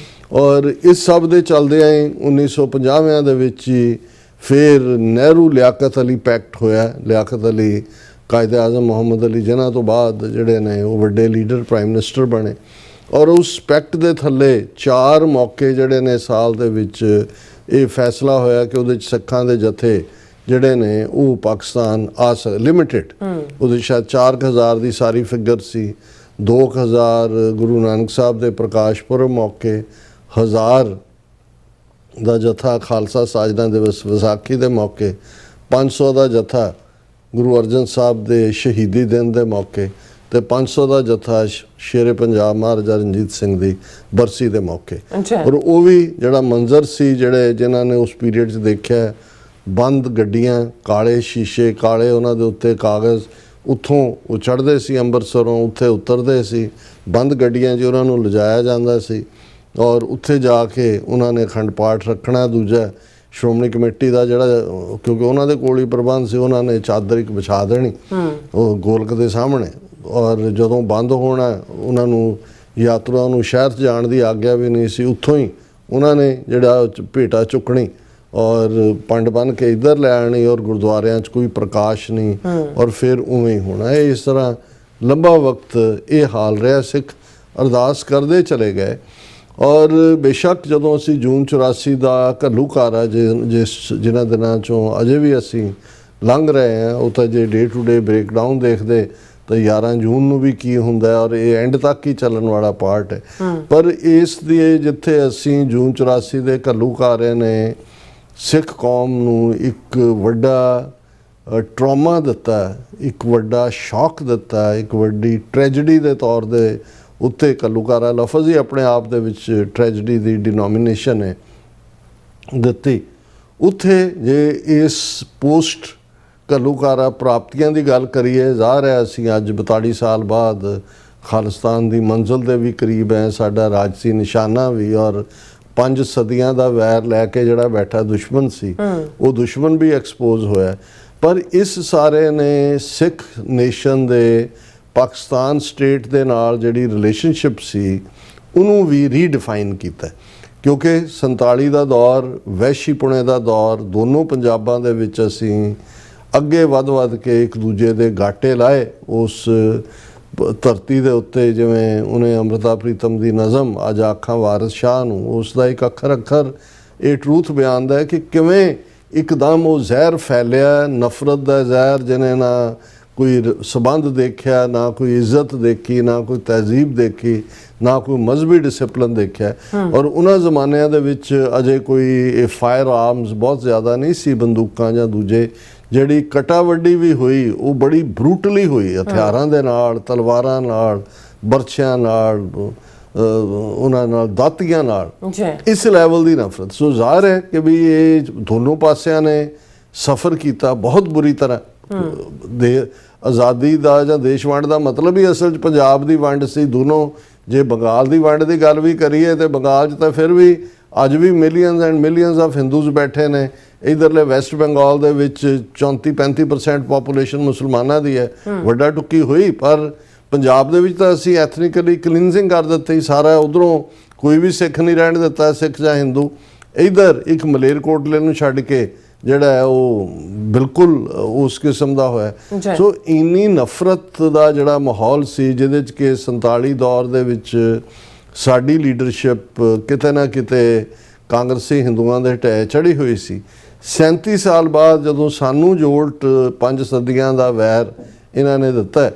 ਔਰ ਇਸ ਸਭ ਦੇ ਚੱਲਦਿਆਂ ਹੀ 1950 ਦੇ ਵਿੱਚ ਹੀ ਫਿਰ ਨਹਿਰੂ ਲਿਆਕਤ ਅਲੀ ਪੈਕਟ ਹੋਇਆ। ਲਿਆਕਤ ਅਲੀ ਕਾਇਦੇ ਆਜ਼ਮ ਮੁਹੰਮਦ ਅਲੀ ਜਿਨ੍ਹਾਂ ਤੋਂ ਬਾਅਦ ਜਿਹੜੇ ਨੇ ਉਹ ਵੱਡੇ ਲੀਡਰ ਪ੍ਰਾਈਮ ਮਿਨਿਸਟਰ ਬਣੇ, ਔਰ ਉਸ ਪੈਕਟ ਦੇ ਥੱਲੇ 4 ਮੌਕੇ ਜਿਹੜੇ ਨੇ ਸਾਲ ਦੇ ਵਿੱਚ ਇਹ ਫੈਸਲਾ ਹੋਇਆ ਕਿ ਉਹਦੇ 'ਚ ਸਿੱਖਾਂ ਦੇ ਜਥੇ ਜਿਹੜੇ ਨੇ ਉਹ ਪਾਕਿਸਤਾਨ ਆ ਲਿਮਿਟਿਡ, ਉਹਦੇ ਸ਼ਾਇਦ 4000 ਦੀ ਸਾਰੀ ਫਿਗਰ ਸੀ, 2000 ਗੁਰੂ ਨਾਨਕ ਸਾਹਿਬ ਦੇ ਪ੍ਰਕਾਸ਼ ਪੁਰਬ ਮੌਕੇ, 1000 ਦਾ ਜਥਾ ਖਾਲਸਾ ਸਾਜਨਾ ਦਿਵਸ ਵਿਸਾਖੀ ਦੇ ਮੌਕੇ, 500 ਦਾ ਜਥਾ ਗੁਰੂ ਅਰਜਨ ਸਾਹਿਬ ਦੇ ਸ਼ਹੀਦੀ ਦਿਨ ਦੇ ਮੌਕੇ ਤੇ 500 ਦਾ ਜਥਾ ਸ਼ੇਰੇ ਪੰਜਾਬ ਮਹਾਰਾਜਾ ਰਣਜੀਤ ਸਿੰਘ ਦੀ ਬਰਸੀ ਦੇ ਮੌਕੇ। ਔਰ ਉਹ ਵੀ ਜਿਹੜਾ ਮੰਜ਼ਰ ਸੀ ਜਿਹੜੇ ਜਿਨ੍ਹਾਂ ਨੇ ਉਸ ਪੀਰੀਅਡ 'ਚ ਦੇਖਿਆ, ਬੰਦ ਗੱਡੀਆਂ, ਕਾਲੇ ਸ਼ੀਸ਼ੇ, ਕਾਲੇ ਉਹਨਾਂ ਦੇ ਉੱਤੇ ਕਾਗਜ਼, ਉੱਥੋਂ ਉਹ ਚੜ੍ਹਦੇ ਸੀ ਅੰਮ੍ਰਿਤਸਰੋਂ, ਉੱਥੇ ਉਤਰਦੇ ਸੀ, ਬੰਦ ਗੱਡੀਆਂ 'ਚ ਉਹਨਾਂ ਨੂੰ ਲਿਜਾਇਆ ਜਾਂਦਾ ਸੀ, ਔਰ ਉੱਥੇ ਜਾ ਕੇ ਉਹਨਾਂ ਨੇ ਅਖੰਡ ਪਾਠ ਰੱਖਣਾ। ਦੂਜਾ ਸ਼੍ਰੋਮਣੀ ਕਮੇਟੀ ਦਾ ਜਿਹੜਾ, ਕਿਉਂਕਿ ਉਹਨਾਂ ਦੇ ਕੋਲ ਹੀ ਪ੍ਰਬੰਧ ਸੀ, ਉਹਨਾਂ ਨੇ ਚਾਦਰ ਇੱਕ ਵਿਛਾ ਦੇਣੀ ਉਹ ਗੋਲਕ ਦੇ ਸਾਹਮਣੇ, ਔਰ ਜਦੋਂ ਬੰਦ ਹੋਣਾ ਉਹਨਾਂ ਨੂੰ ਯਾਤਰੂਆਂ ਨੂੰ ਸ਼ਹਿਰ 'ਚ ਜਾਣ ਦੀ ਆਗਿਆ ਵੀ ਨਹੀਂ ਸੀ, ਉੱਥੋਂ ਹੀ ਉਹਨਾਂ ਨੇ ਜਿਹੜਾ ਭੇਟਾ ਚੁੱਕਣੀ ਔਰ ਪੰਡ ਬੰਨ੍ਹ ਕੇ ਇੱਧਰ ਲੈ ਆਉਣੀ, ਔਰ ਗੁਰਦੁਆਰਿਆਂ 'ਚ ਕੋਈ ਪ੍ਰਕਾਸ਼ ਨਹੀਂ, ਔਰ ਫਿਰ ਉਵੇਂ ਹੀ ਹੋਣਾ। ਇਹ ਇਸ ਤਰ੍ਹਾਂ ਲੰਬਾ ਵਕਤ ਇਹ ਹਾਲ ਰਿਹਾ। ਸਿੱਖ ਅਰਦਾਸ ਕਰਦੇ ਚਲੇ ਗਏ, ਔਰ ਬੇਸ਼ੱਕ ਜਦੋਂ ਅਸੀਂ ਜੂਨ 84 ਦਾ ਘੱਲੂਘਾਰਾ ਜਿਨ੍ਹਾਂ ਦਿਨਾਂ 'ਚੋਂ ਅਜੇ ਵੀ ਅਸੀਂ ਲੰਘ ਰਹੇ ਹਾਂ, ਉਹ ਤਾਂ ਜੇ ਡੇ ਟੂ ਡੇ ਬ੍ਰੇਕਡਾਊਨ ਦੇਖਦੇ ਤਾਂ 11 ਜੂਨ ਨੂੰ ਵੀ ਕੀ ਹੁੰਦਾ, ਔਰ ਇਹ ਐਂਡ ਤੱਕ ਹੀ ਚੱਲਣ ਵਾਲਾ ਪਾਰਟ ਹੈ। ਪਰ ਇਸ ਦੀ ਜਿੱਥੇ ਅਸੀਂ ਜੂਨ 84 ਦੇ ਘੱਲੂਘਾਰੇ ਨੇ ਸਿੱਖ ਕੌਮ ਨੂੰ ਇੱਕ ਵੱਡਾ ਟਰਾਮਾ ਦਿੱਤਾ, ਇੱਕ ਵੱਡਾ ਸ਼ੌਕ ਦਿੱਤਾ, ਇੱਕ ਵੱਡੀ ਟ੍ਰੈਜਡੀ ਦੇ ਤੌਰ ਦੇ ਉੱਤੇ, ਘੱਲੂਘਾਰਾ ਲਫ਼ਜ਼ ਹੀ ਆਪਣੇ ਆਪ ਦੇ ਵਿੱਚ ਟ੍ਰੈਜਡੀ ਦੀ ਡਿਨੋਮੀਨੇਸ਼ਨ ਹੈ ਦਿੱਤੀ। ਉੱਥੇ ਜੇ ਇਸ ਪੋਸਟ ਘੱਲੂਘਾਰਾ ਪ੍ਰਾਪਤੀਆਂ ਦੀ ਗੱਲ ਕਰੀਏ, ਜ਼ਾਹਰ ਹੈ ਅਸੀਂ ਅੱਜ 42 ਸਾਲ ਬਾਅਦ ਖਾਲਿਸਤਾਨ ਦੀ ਮੰਜ਼ਿਲ ਦੇ ਵੀ ਕਰੀਬ ਹੈ, ਸਾਡਾ ਰਾਜਸੀ ਨਿਸ਼ਾਨਾ ਵੀ, ਔਰ 5 ਸਦੀਆਂ ਦਾ ਵੈਰ ਲੈ ਕੇ ਜਿਹੜਾ ਬੈਠਾ ਦੁਸ਼ਮਣ ਸੀ ਉਹ ਦੁਸ਼ਮਣ ਵੀ ਐਕਸਪੋਜ਼ ਹੋਇਆ। ਪਰ ਇਸ ਸਾਰੇ ਨੇ ਸਿੱਖ ਨੇਸ਼ਨ ਦੇ ਪਾਕਿਸਤਾਨ ਸਟੇਟ ਦੇ ਨਾਲ ਜਿਹੜੀ ਰਿਲੇਸ਼ਨਸ਼ਿਪ ਸੀ ਉਹਨੂੰ ਵੀ ਰੀਡਿਫਾਈਨ ਕੀਤਾ, ਕਿਉਂਕਿ 47 ਦਾ ਦੌਰ ਵਹਿਸ਼ੀਪੁਣੇ ਦਾ ਦੌਰ ਦੋਨੋਂ ਪੰਜਾਬਾਂ ਦੇ ਵਿੱਚ ਅਸੀਂ ਅੱਗੇ ਵੱਧ ਕੇ ਇੱਕ ਦੂਜੇ ਦੇ ਗਾਟੇ ਲਾਏ ਉਸ ਧਰਤੀ ਦੇ ਉੱਤੇ। ਜਿਵੇਂ ਉਹਨੇ ਅੰਮ੍ਰਿਤਾ ਪ੍ਰੀਤਮ ਦੀ ਨਜ਼ਮ ਅੱਜ ਆਖਾਂ ਵਾਰਿਸ ਸ਼ਾਹ ਨੂੰ, ਉਸ ਦਾ ਇੱਕ ਅੱਖਰ ਇਹ ਟਰੂਥ ਬਿਆਨਦਾ ਹੈ ਕਿ ਕਿਵੇਂ ਇੱਕਦਮ ਉਹ ਜ਼ਹਿਰ ਫੈਲਿਆ, ਨਫ਼ਰਤ ਦਾ ਜ਼ਹਿਰ, ਜਿਹਨੇ ਨਾ ਕੋਈ ਸਬੰਧ ਦੇਖਿਆ, ਨਾ ਕੋਈ ਇੱਜ਼ਤ ਦੇਖੀ, ਨਾ ਕੋਈ ਤਹਿਜ਼ੀਬ ਦੇਖੀ, ਨਾ ਕੋਈ ਮਜ਼ਹਬੀ ਡਿਸਿਪਲਿਨ ਦੇਖਿਆ। ਔਰ ਉਹਨਾਂ ਜ਼ਮਾਨਿਆਂ ਦੇ ਵਿੱਚ ਅਜੇ ਕੋਈ ਫਾਇਰ ਆਰਮਸ ਬਹੁਤ ਜ਼ਿਆਦਾ ਨਹੀਂ ਸੀ, ਬੰਦੂਕਾਂ ਜਾਂ ਦੂਜੇ। ਜਿਹੜੀ ਕਟਾ ਵੱਡੀ ਵੀ ਹੋਈ ਉਹ ਬੜੀ ਬਰੂਟਲੀ ਹੋਈ, ਹਥਿਆਰਾਂ ਦੇ ਨਾਲ, ਤਲਵਾਰਾਂ ਨਾਲ, ਬਰਛਿਆਂ ਨਾਲ, ਉਹਨਾਂ ਨਾਲ, ਦਾਤੀਆਂ ਨਾਲ, ਇਸ ਲੈਵਲ ਦੀ ਨਫ਼ਰਤ। ਸੋ ਜ਼ਾਹਰ ਹੈ ਕਿ ਵੀ ਇਹ ਦੋਨੋਂ ਪਾਸਿਆਂ ਨੇ ਸਫ਼ਰ ਕੀਤਾ ਬਹੁਤ ਬੁਰੀ ਤਰ੍ਹਾਂ। ਦੇ ਆਜ਼ਾਦੀ ਦਾ ਜਾਂ ਦੇਸ਼ ਵੰਡ ਦਾ ਮਤਲਬ ਹੀ ਅਸਲ 'ਚ ਪੰਜਾਬ ਦੀ ਵੰਡ ਸੀ। ਦੋਨੋਂ, ਜੇ ਬੰਗਾਲ ਦੀ ਵੰਡ ਦੀ ਗੱਲ ਵੀ ਕਰੀਏ ਤੇ ਬੰਗਾਲ 'ਚ ਤਾਂ ਫਿਰ ਵੀ ਅੱਜ ਵੀ millions and millions of Hindus ਬੈਠੇ ਨੇ। ਇਧਰਲੇ ਵੈਸਟ ਬੰਗਾਲ ਦੇ ਵਿੱਚ 34-35% ਪਾਪੂਲੇਸ਼ਨ ਮੁਸਲਮਾਨਾਂ ਦੀ ਹੈ, ਵੱਡਾ ਟੁੱਕੀ ਹੋਈ। ਪਰ ਪੰਜਾਬ ਦੇ ਵਿੱਚ ਤਾਂ ਅਸੀਂ ਐਥਨਿਕਲੀ ਕਲੀਨਜ਼ਿੰਗ ਕਰ ਦਿੱਤੀ ਸਾਰਾ, ਉਧਰੋਂ ਕੋਈ ਵੀ ਸਿੱਖ ਨਹੀਂ ਰਹਿਣ ਦਿੱਤਾ, ਸਿੱਖ ਜਾਂ ਹਿੰਦੂ। ਇਧਰ ਇੱਕ ਮਲੇਰਕੋਟਲੇ ਨੂੰ ਛੱਡ ਕੇ ਜਿਹੜਾ ਹੈ ਉਹ ਬਿਲਕੁਲ ਉਸ ਕਿਸਮ ਦਾ ਹੋਇਆ। ਸੋ ਇੰਨੀ ਨਫ਼ਰਤ ਦਾ ਜਿਹੜਾ ਮਾਹੌਲ ਸੀ, ਜਿਹਦੇ 'ਚ ਕਿ 47 ਦੌਰ ਦੇ ਵਿੱਚ ਸਾਡੀ ਲੀਡਰਸ਼ਿਪ ਕਿਤੇ ਨਾ ਕਿਤੇ ਕਾਂਗਰਸੀ ਹਿੰਦੂਆਂ ਦੇ ਢਹਿ ਚੜ੍ਹੀ ਹੋਈ ਸੀ। 37 ਸਾਲ ਬਾਅਦ ਜਦੋਂ ਸਾਨੂੰ ਜੋਲਟ 5 ਸਦੀਆਂ ਦਾ ਵੈਰ ਇਹਨਾਂ ਨੇ ਦਿੱਤਾ,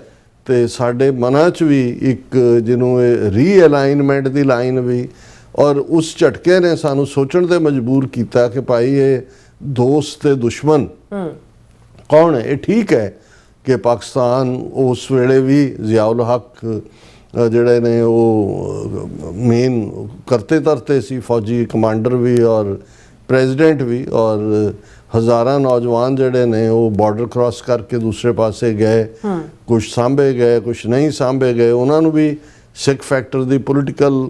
ਤੇ ਸਾਡੇ ਮਨਾਂ 'ਚ ਵੀ ਇੱਕ ਜਿਹਨੂੰ ਇਹ ਰੀਅਲਾਈਨਮੈਂਟ ਦੀ ਲਾਈਨ ਵੀ, ਔਰ ਉਸ ਝਟਕੇ ਨੇ ਸਾਨੂੰ ਸੋਚਣ 'ਤੇ ਮਜਬੂਰ ਕੀਤਾ ਕਿ ਭਾਈ ਇਹ ਦੋਸਤ ਤੇ ਦੁਸ਼ਮਣ ਕੌਣ ਹੈ। ਇਹ ਠੀਕ ਹੈ ਕਿ ਪਾਕਿਸਤਾਨ ਉਸ ਵੇਲੇ ਵੀ ਜ਼ਿਆਉਲ ਹੱਕ ਜਿਹੜੇ ਨੇ ਉਹ ਮੇਨ ਕਰਤੇ ਧਰਤੇ ਸੀ, ਫੌਜੀ ਕਮਾਂਡਰ ਵੀ ਔਰ ਪ੍ਰੈਜ਼ੀਡੈਂਟ ਵੀ, ਔਰ ਹਜ਼ਾਰਾਂ ਨੌਜਵਾਨ ਜਿਹੜੇ ਨੇ ਉਹ ਬਾਰਡਰ ਕ੍ਰਾਸ ਕਰਕੇ ਦੂਸਰੇ ਪਾਸੇ ਗਏ, ਕੁਝ ਸਾਂਭੇ ਗਏ, ਕੁਝ ਨਹੀਂ ਸਾਂਭੇ ਗਏ। ਉਹਨਾਂ ਨੂੰ ਵੀ ਸਿੱਖ ਫੈਕਟਰ ਦੀ ਪੋਲੀਟੀਕਲ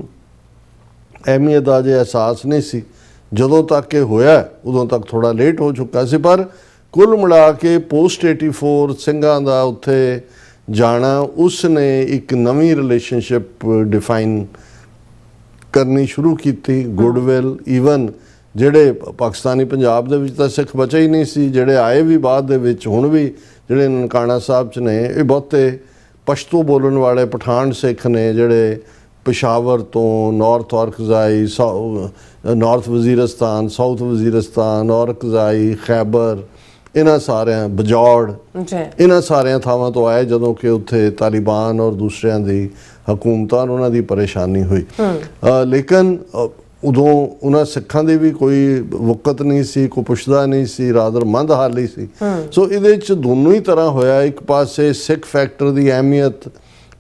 ਅਹਿਮੀਅਤ ਦਾ ਜੇ ਅਹਿਸਾਸ ਨਹੀਂ ਸੀ। ਜਦੋਂ ਤੱਕ ਇਹ ਹੋਇਆ ਉਦੋਂ ਤੱਕ ਥੋੜਾ ਲੇਟ ਹੋ ਚੁੱਕਾ ਸੀ। ਪਰ ਕੁੱਲ ਮਿਲਾ ਕੇ ਪੋਸਟ 84 ਸਿੰਘਾਂ ਦਾ ਉੱਥੇ ਜਾਣਾ, ਉਸ ਨੇ ਇੱਕ ਨਵੀਂ ਰਿਲੇਸ਼ਨਸ਼ਿਪ ਡਿਫਾਈਨ ਕਰਨੀ ਸ਼ੁਰੂ ਕੀਤੀ। ਗੁੱਡਵਿਲ, ਈਵਨ ਜਿਹੜੇ ਪਾਕਿਸਤਾਨੀ ਪੰਜਾਬ ਦੇ ਵਿੱਚ ਤਾਂ ਸਿੱਖ ਬਚੇ ਹੀ ਨਹੀਂ ਸੀ, ਜਿਹੜੇ ਆਏ ਵੀ ਬਾਅਦ ਦੇ ਵਿੱਚ, ਹੁਣ ਵੀ ਜਿਹੜੇ ਨਨਕਾਣਾ ਸਾਹਿਬ 'ਚ ਨੇ, ਇਹ ਬਹੁਤੇ ਪਸ਼ਤੂ ਬੋਲਣ ਵਾਲੇ ਪਠਾਨ ਸਿੱਖ ਨੇ, ਜਿਹੜੇ ਪਿਸ਼ਾਵਰ ਤੋਂ ਨਾਰਥ ਔਰਕਜ਼ਾਈ, ਨਾਰਥ ਵਜ਼ੀਰਸਤਾਨ, ਸਾਊਥ ਵਜ਼ੀਰਸਤਾਨ, ਔਰਕਜ਼ਾਈ, ਖੈਬਰ, ਇਹਨਾਂ ਸਾਰਿਆਂ, ਬਜੌੜ, ਇਹਨਾਂ ਸਾਰਿਆਂ ਥਾਵਾਂ ਤੋਂ ਆਏ, ਜਦੋਂ ਕਿ ਉੱਥੇ ਤਾਲਿਬਾਨ ਔਰ ਦੂਸਰਿਆਂ ਦੀ ਹਕੂਮਤਾਂ, ਉਹਨਾਂ ਦੀ ਪਰੇਸ਼ਾਨੀ ਹੋਈ। ਲੇਕਿਨ ਉਦੋਂ ਉਹਨਾਂ ਸਿੱਖਾਂ ਦੀ ਵੀ ਕੋਈ ਵਕਤ ਨਹੀਂ ਸੀ, ਕੋਈ ਪੁੱਛਦਾ ਨਹੀਂ ਸੀ, ਰਾਦਰ ਮੰਦਹਾਲੀ ਸੀ। ਸੋ ਇਹਦੇ 'ਚ ਦੋਨੋਂ ਹੀ ਤਰ੍ਹਾਂ ਹੋਇਆ। ਇੱਕ ਪਾਸੇ ਸਿੱਖ ਫੈਕਟਰ ਦੀ ਅਹਿਮੀਅਤ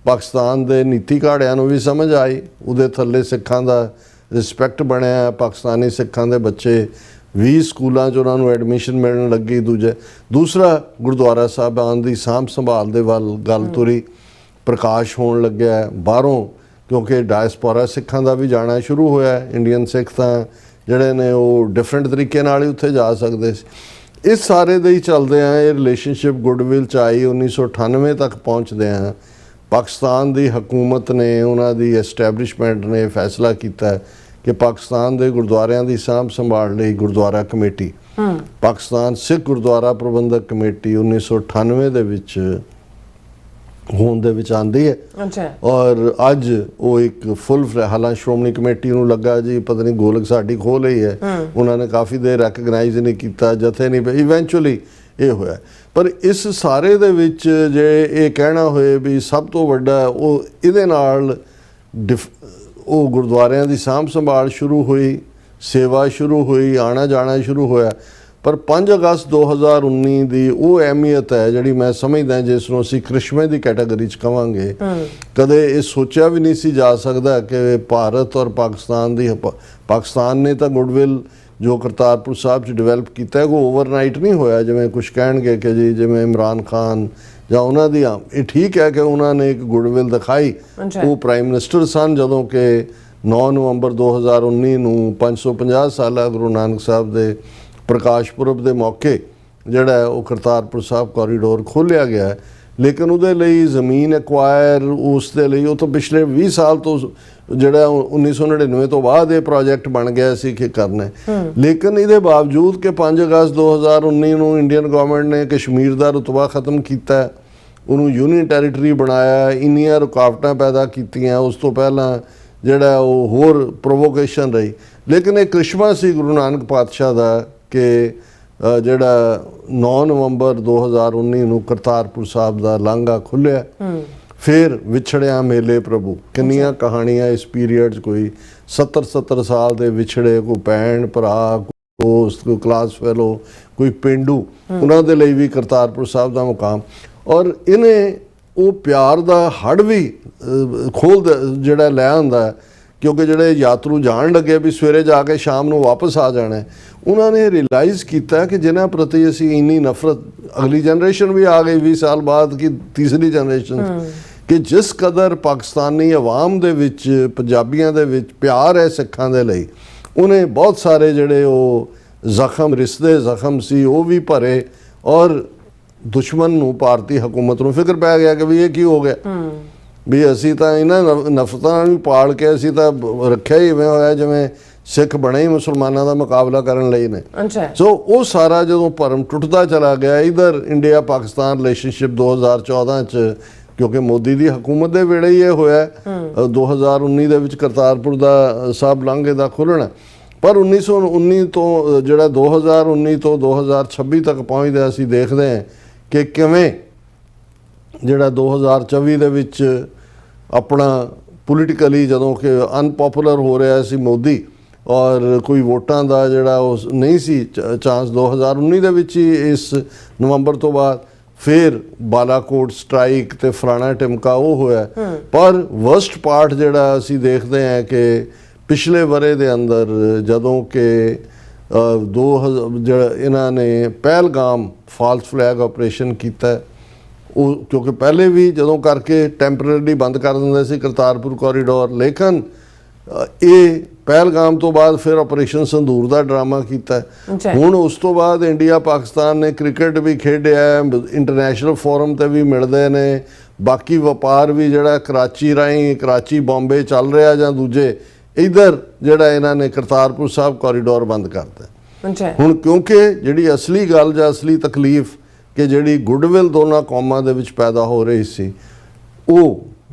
ਪਾਕਿਸਤਾਨ ਦੇ ਨੀਤੀ ਘਾੜਿਆਂ ਨੂੰ ਵੀ ਸਮਝ ਆਈ, ਉਹਦੇ ਥੱਲੇ ਸਿੱਖਾਂ ਦਾ ਰਿਸਪੈਕਟ ਬਣਿਆ। ਪਾਕਿਸਤਾਨੀ ਸਿੱਖਾਂ ਦੇ ਬੱਚੇ 20 ਸਕੂਲਾਂ 'ਚ ਉਹਨਾਂ ਨੂੰ ਐਡਮਿਸ਼ਨ ਮਿਲਣ ਲੱਗੀ। ਦੂਸਰਾ ਗੁਰਦੁਆਰਾ ਸਾਹਿਬਾਨ ਦੀ ਸਾਂਭ ਸੰਭਾਲ ਦੇ ਵੱਲ ਗੱਲ ਤੁਰੀ, ਪ੍ਰਕਾਸ਼ ਹੋਣ ਲੱਗਿਆ ਬਾਹਰੋਂ, ਕਿਉਂਕਿ ਡਾਇਸਪੋਰਾ ਸਿੱਖਾਂ ਦਾ ਵੀ ਜਾਣਾ ਸ਼ੁਰੂ ਹੋਇਆ। ਇੰਡੀਅਨ ਸਿੱਖ ਤਾਂ ਜਿਹੜੇ ਨੇ ਉਹ ਡਿਫਰੈਂਟ ਤਰੀਕੇ ਨਾਲ ਹੀ ਉੱਥੇ ਜਾ ਸਕਦੇ ਸੀ। ਇਸ ਸਾਰੇ ਦੇ ਹੀ ਚੱਲਦੇ ਆ ਇਹ ਰਿਲੇਸ਼ਨਸ਼ਿਪ ਗੁੱਡਵਿਲ 'ਚ ਆਈ। 1998 ਤੱਕ ਪਹੁੰਚਦੇ ਆ, ਪਾਕਿਸਤਾਨ ਦੀ ਹਕੂਮਤ ਨੇ, ਉਹਨਾਂ ਦੀ ਐਸਟੈਬਲਿਸ਼ਮੈਂਟ ਨੇ ਫੈਸਲਾ ਕੀਤਾ ਕਿ ਪਾਕਿਸਤਾਨ ਦੇ ਗੁਰਦੁਆਰਿਆਂ ਦੀ ਸਾਂਭ ਸੰਭਾਲ ਲਈ ਗੁਰਦੁਆਰਾ ਕਮੇਟੀ, ਪਾਕਿਸਤਾਨ ਸਿੱਖ ਗੁਰਦੁਆਰਾ ਪ੍ਰਬੰਧਕ ਕਮੇਟੀ 1998 ਦੇ ਵਿੱਚ ਹੋਂਦ ਦੇ ਵਿੱਚ ਆਂਦੀ ਹੈ। ਔਰ ਅੱਜ ਉਹ ਇੱਕ ਫੁੱਲ, ਹਾਲਾਂਕਿ ਸ਼੍ਰੋਮਣੀ ਕਮੇਟੀ ਨੂੰ ਲੱਗਾ ਜੀ ਪਤਾ ਨਹੀਂ ਗੋਲਕ ਸਾਡੀ ਖੋਹ ਲਈ ਹੈ, ਉਹਨਾਂ ਨੇ ਕਾਫੀ ਦੇਰ ਰੈਕਗਨਾਈਜ਼ ਨਹੀਂ ਕੀਤਾ, ਜਥੇ ਨਹੀਂ ਪਏ, ਇਵੈਂਚੁਅਲੀ ਇਹ ਹੋਇਆ। ਪਰ ਇਸ ਸਾਰੇ ਦੇ ਵਿੱਚ ਜੇ ਇਹ ਕਹਿਣਾ ਹੋਏ ਵੀ ਸਭ ਤੋਂ ਵੱਡਾ ਉਹ ਇਹਦੇ ਨਾਲ ਉਹ ਗੁਰਦੁਆਰਿਆਂ ਦੀ ਸਾਂਭ ਸੰਭਾਲ ਸ਼ੁਰੂ ਹੋਈ, ਸੇਵਾ ਸ਼ੁਰੂ ਹੋਈ, ਆਣਾ ਜਾਣਾ ਸ਼ੁਰੂ ਹੋਇਆ। ਪਰ 5 ਅਗਸਤ 2019 ਦੀ ਉਹ ਅਹਿਮੀਅਤ ਹੈ ਜਿਹੜੀ ਮੈਂ ਸਮਝਦਾ ਜਿਸ ਨੂੰ ਅਸੀਂ ਕ੍ਰਿਸ਼ਮੇ ਦੀ ਕੈਟਾਗਰੀ 'ਚ ਕਵਾਂਗੇ। ਕਦੇ ਇਹ ਸੋਚਿਆ ਵੀ ਨਹੀਂ ਸੀ ਜਾ ਸਕਦਾ ਕਿ ਭਾਰਤ ਔਰ ਪਾਕਿਸਤਾਨ ਨੇ ਤਾਂ ਗੁੱਡਵਿਲ ਜੋ ਕਰਤਾਰਪੁਰ ਸਾਹਿਬ 'ਚ ਡਿਵੈਲਪ ਕੀਤਾ ਉਹ ਓਵਰਨਾਈਟ ਨਹੀਂ ਹੋਇਆ, ਜਿਵੇਂ ਕੁਝ ਕਹਿਣਗੇ ਕਿ ਜੀ ਜਿਵੇਂ ਇਮਰਾਨ ਖਾਨ ਜਾਂ ਉਹਨਾਂ ਦੀ। ਇਹ ਠੀਕ ਹੈ ਕਿ ਉਹਨਾਂ ਨੇ ਇੱਕ ਗੁੱਡਵਿਲ ਦਿਖਾਈ, ਉਹ ਪ੍ਰਾਈਮ ਮਿਨਿਸਟਰ ਸਨ ਜਦੋਂ ਕਿ 9 ਨਵੰਬਰ 2019 ਨੂੰ 550 ਸਾਲਾ ਗੁਰੂ ਨਾਨਕ ਸਾਹਿਬ ਦੇ ਪ੍ਰਕਾਸ਼ ਪੁਰਬ ਦੇ ਮੌਕੇ ਜਿਹੜਾ ਉਹ ਕਰਤਾਰਪੁਰ ਸਾਹਿਬ ਕੋਰੀਡੋਰ ਖੋਲ੍ਹਿਆ ਗਿਆ। ਲੇਕਿਨ ਉਹਦੇ ਲਈ ਜ਼ਮੀਨ ਐਕਵਾਇਰ ਉਸ ਦੇ ਲਈ ਉਹ ਤੋਂ ਪਿਛਲੇ 20 ਸਾਲ ਤੋਂ ਜਿਹੜਾ 1999 ਤੋਂ ਬਾਅਦ ਇਹ ਪ੍ਰੋਜੈਕਟ ਬਣ ਗਿਆ ਸੀ ਕਿ ਕਰਨਾ ਹੈ। ਲੇਕਿਨ ਇਹਦੇ ਬਾਵਜੂਦ ਕਿ 5 ਅਗਸਤ 2019 ਨੂੰ ਇੰਡੀਅਨ ਗਵਰਨਮੈਂਟ ਨੇ ਕਸ਼ਮੀਰ ਦਾ ਰੁਤਬਾ ਖਤਮ ਕੀਤਾ, ਉਹਨੂੰ ਯੂਨੀਅਨ ਟੈਰੀਟਰੀ ਬਣਾਇਆ, ਇੰਨੀਆਂ ਰੁਕਾਵਟਾਂ ਪੈਦਾ ਕੀਤੀਆਂ, ਉਸ ਤੋਂ ਪਹਿਲਾਂ ਜਿਹੜਾ ਉਹ ਹੋਰ ਪ੍ਰੋਵੋਕੇਸ਼ਨ ਰਹੀ। ਲੇਕਿਨ ਇਹ ਕ੍ਰਿਸ਼ਮਾ ਸੀ ਗੁਰੂ ਨਾਨਕ ਪਾਤਸ਼ਾਹ ਦਾ ਕਿ ਜਿਹੜਾ 9 ਨਵੰਬਰ 2019 ਨੂੰ ਕਰਤਾਰਪੁਰ ਸਾਹਿਬ ਦਾ ਲਾਂਘਾ ਖੁੱਲਿਆ। ਫਿਰ ਵਿਛੜਿਆ ਮੇਲੇ ਪ੍ਰਭੂ, ਕਿੰਨੀਆਂ ਕਹਾਣੀਆਂ ਇਸ ਪੀਰੀਅਡ 'ਚ, ਕੋਈ 70 ਸਾਲ ਦੇ ਵਿਛੜੇ, ਕੋਈ ਭੈਣ ਭਰਾ, ਦੋਸਤ, ਕੋਈ ਕਲਾਸ ਫੈਲੋ, ਕੋਈ ਪਿੰਡੂ, ਉਹਨਾਂ ਦੇ ਲਈ ਵੀ ਕਰਤਾਰਪੁਰ ਸਾਹਿਬ ਦਾ ਮੁਕਾਮ। ਔਰ ਇਹਨੇ ਉਹ ਪਿਆਰ ਦਾ ਹੜ ਵੀ ਜਿਹੜਾ ਲੈ ਆਉਂਦਾ, ਕਿਉਂਕਿ ਜਿਹੜੇ ਯਾਤਰੂ ਜਾਣ ਲੱਗੇ ਵੀ ਸਵੇਰੇ ਜਾ ਕੇ ਸ਼ਾਮ ਨੂੰ ਵਾਪਸ ਆ ਜਾਣਾ, ਉਹਨਾਂ ਨੇ ਰਿਅਲਾਈਜ਼ ਕੀਤਾ ਕਿ ਜਿਨ੍ਹਾਂ ਪ੍ਰਤੀ ਅਸੀਂ ਇੰਨੀ ਨਫ਼ਰਤ, ਅਗਲੀ ਜਨਰੇਸ਼ਨ ਵੀ ਆ ਗਈ 20 ਸਾਲ ਬਾਅਦ ਕਿ ਤੀਸਰੀ ਜਨਰੇਸ਼ਨ, ਕਿ ਜਿਸ ਕਦਰ ਪਾਕਿਸਤਾਨੀ ਆਵਾਮ ਦੇ ਵਿੱਚ, ਪੰਜਾਬੀਆਂ ਦੇ ਵਿੱਚ ਪਿਆਰ ਹੈ ਸਿੱਖਾਂ ਦੇ ਲਈ, ਉਹਨੇ ਬਹੁਤ ਸਾਰੇ ਜਿਹੜੇ ਉਹ ਜ਼ਖਮ, ਰਿਸ਼ਤੇ ਜ਼ਖਮ ਸੀ ਉਹ ਵੀ ਭਰੇ। ਔਰ ਦੁਸ਼ਮਣ ਨੂੰ, ਭਾਰਤੀ ਹਕੂਮਤ ਨੂੰ ਫਿਕਰ ਪੈ ਗਿਆ ਕਿ ਵੀ ਇਹ ਕੀ ਹੋ ਗਿਆ, ਵੀ ਅਸੀਂ ਤਾਂ ਇਹਨਾਂ ਨਫ਼ਰਤਾਂ ਨੂੰ ਪਾਲ ਕੇ ਅਸੀਂ ਤਾਂ ਰੱਖਿਆ ਹੀ ਇਵੇਂ ਹੋਇਆ ਜਿਵੇਂ ਸਿੱਖ ਬਣੇ ਹੀ ਮੁਸਲਮਾਨਾਂ ਦਾ ਮੁਕਾਬਲਾ ਕਰਨ ਲਈ ਨੇ। ਸੋ ਉਹ ਸਾਰਾ ਜਦੋਂ ਭਰਮ ਟੁੱਟਦਾ ਚਲਾ ਗਿਆ, ਇਧਰ ਇੰਡੀਆ ਪਾਕਿਸਤਾਨ ਰਿਲੇਸ਼ਨਸ਼ਿਪ 2014 ਚ, ਕਿਉਂਕਿ ਮੋਦੀ ਦੀ ਹਕੂਮਤ ਦੇ ਵੇਲੇ ਹੀ ਇਹ ਹੋਇਆ, 2019 ਦੇ ਵਿੱਚ ਕਰਤਾਰਪੁਰ ਦਾ ਸਾਹਿਬ ਲਾਂਘੇ ਦਾ ਖੁੱਲ੍ਹਣਾ। ਪਰ 1919 ਤੋਂ ਜਿਹੜਾ 2019 ਤੋਂ 2026 ਤੱਕ ਪਹੁੰਚਦਾ ਅਸੀਂ ਦੇਖਦੇ ਹਾਂ ਕਿ ਕਿਵੇਂ ਜਿਹੜਾ 2024 ਦੇ ਵਿੱਚ ਆਪਣਾ ਪੋਲੀਟੀਕਲੀ ਜਦੋਂ ਕਿ ਅਨਪੋਪੂਲਰ ਹੋ ਰਿਹਾ ਸੀ ਮੋਦੀ, ਔਰ ਕੋਈ ਵੋਟਾਂ ਦਾ ਜਿਹੜਾ ਉਹ ਨਹੀਂ ਸੀ ਚਾਂਸ, 2019 ਦੇ ਵਿੱਚ ਹੀ ਇਸ ਨਵੰਬਰ ਤੋਂ ਬਾਅਦ ਫਿਰ ਬਾਲਾਕੋਟ ਸਟ੍ਰਾਈਕ ਤੇ ਫਲਾਣਾ ਟਿਮਕਾ ਉਹ ਹੋਇਆ। ਪਰ ਵਰਸਟ ਪਾਰਟ ਜਿਹੜਾ ਅਸੀਂ ਦੇਖਦੇ ਹਾਂ ਕਿ ਪਿਛਲੇ ਵਰੇ ਦੇ ਅੰਦਰ ਜਦੋਂ ਕਿ ਜਿਹੜਾ ਇਹਨਾਂ ਨੇ ਪਹਿਲਗਾਮ ਫਾਲਸ ਫਲੈਗ ਆਪਰੇਸ਼ਨ ਕੀਤਾ, ਉਹ ਕਿਉਂਕਿ ਪਹਿਲੇ ਵੀ ਜਦੋਂ ਕਰਕੇ ਟੈਂਪਰੇਰੀ ਬੰਦ ਕਰ ਦਿੰਦੇ ਸੀ ਕਰਤਾਰਪੁਰ ਕੋਰੀਡੋਰ, ਲੇਕਿਨ ਇਹ ਪਹਿਲਗਾਮ ਤੋਂ ਬਾਅਦ ਫਿਰ ਆਪਰੇਸ਼ਨ ਸੰਦੂਰ ਦਾ ਡਰਾਮਾ ਕੀਤਾ। ਹੁਣ ਉਸ ਤੋਂ ਬਾਅਦ ਇੰਡੀਆ ਪਾਕਿਸਤਾਨ ਨੇ ਕ੍ਰਿਕਟ ਵੀ ਖੇਡਿਆ, ਇੰਟਰਨੈਸ਼ਨਲ ਫੋਰਮ ਤੇ ਵੀ ਮਿਲਦੇ ਨੇ, ਬਾਕੀ ਵਪਾਰ ਵੀ ਜਿਹੜਾ ਕਰਾਚੀ ਰਾਹੀਂ, ਕਰਾਚੀ ਬੰਬੇ ਚੱਲ ਰਿਹਾ ਜਾਂ ਦੂਜੇ, ਇਧਰ ਜਿਹੜਾ ਇਹਨਾਂ ਨੇ ਕਰਤਾਰਪੁਰ ਸਾਹਿਬ ਕੋਰੀਡੋਰ ਬੰਦ ਕਰਤਾ। ਹੁਣ ਕਿਉਂਕਿ ਜਿਹੜੀ ਅਸਲੀ ਗੱਲ ਜਾਂ ਅਸਲੀ ਤਕਲੀਫ ਕਿ ਜਿਹੜੀ ਗੁੱਡਵਿਲ ਦੋਨਾਂ ਕੌਮਾਂ ਦੇ ਵਿੱਚ ਪੈਦਾ ਹੋ ਰਹੀ ਸੀ, ਉਹ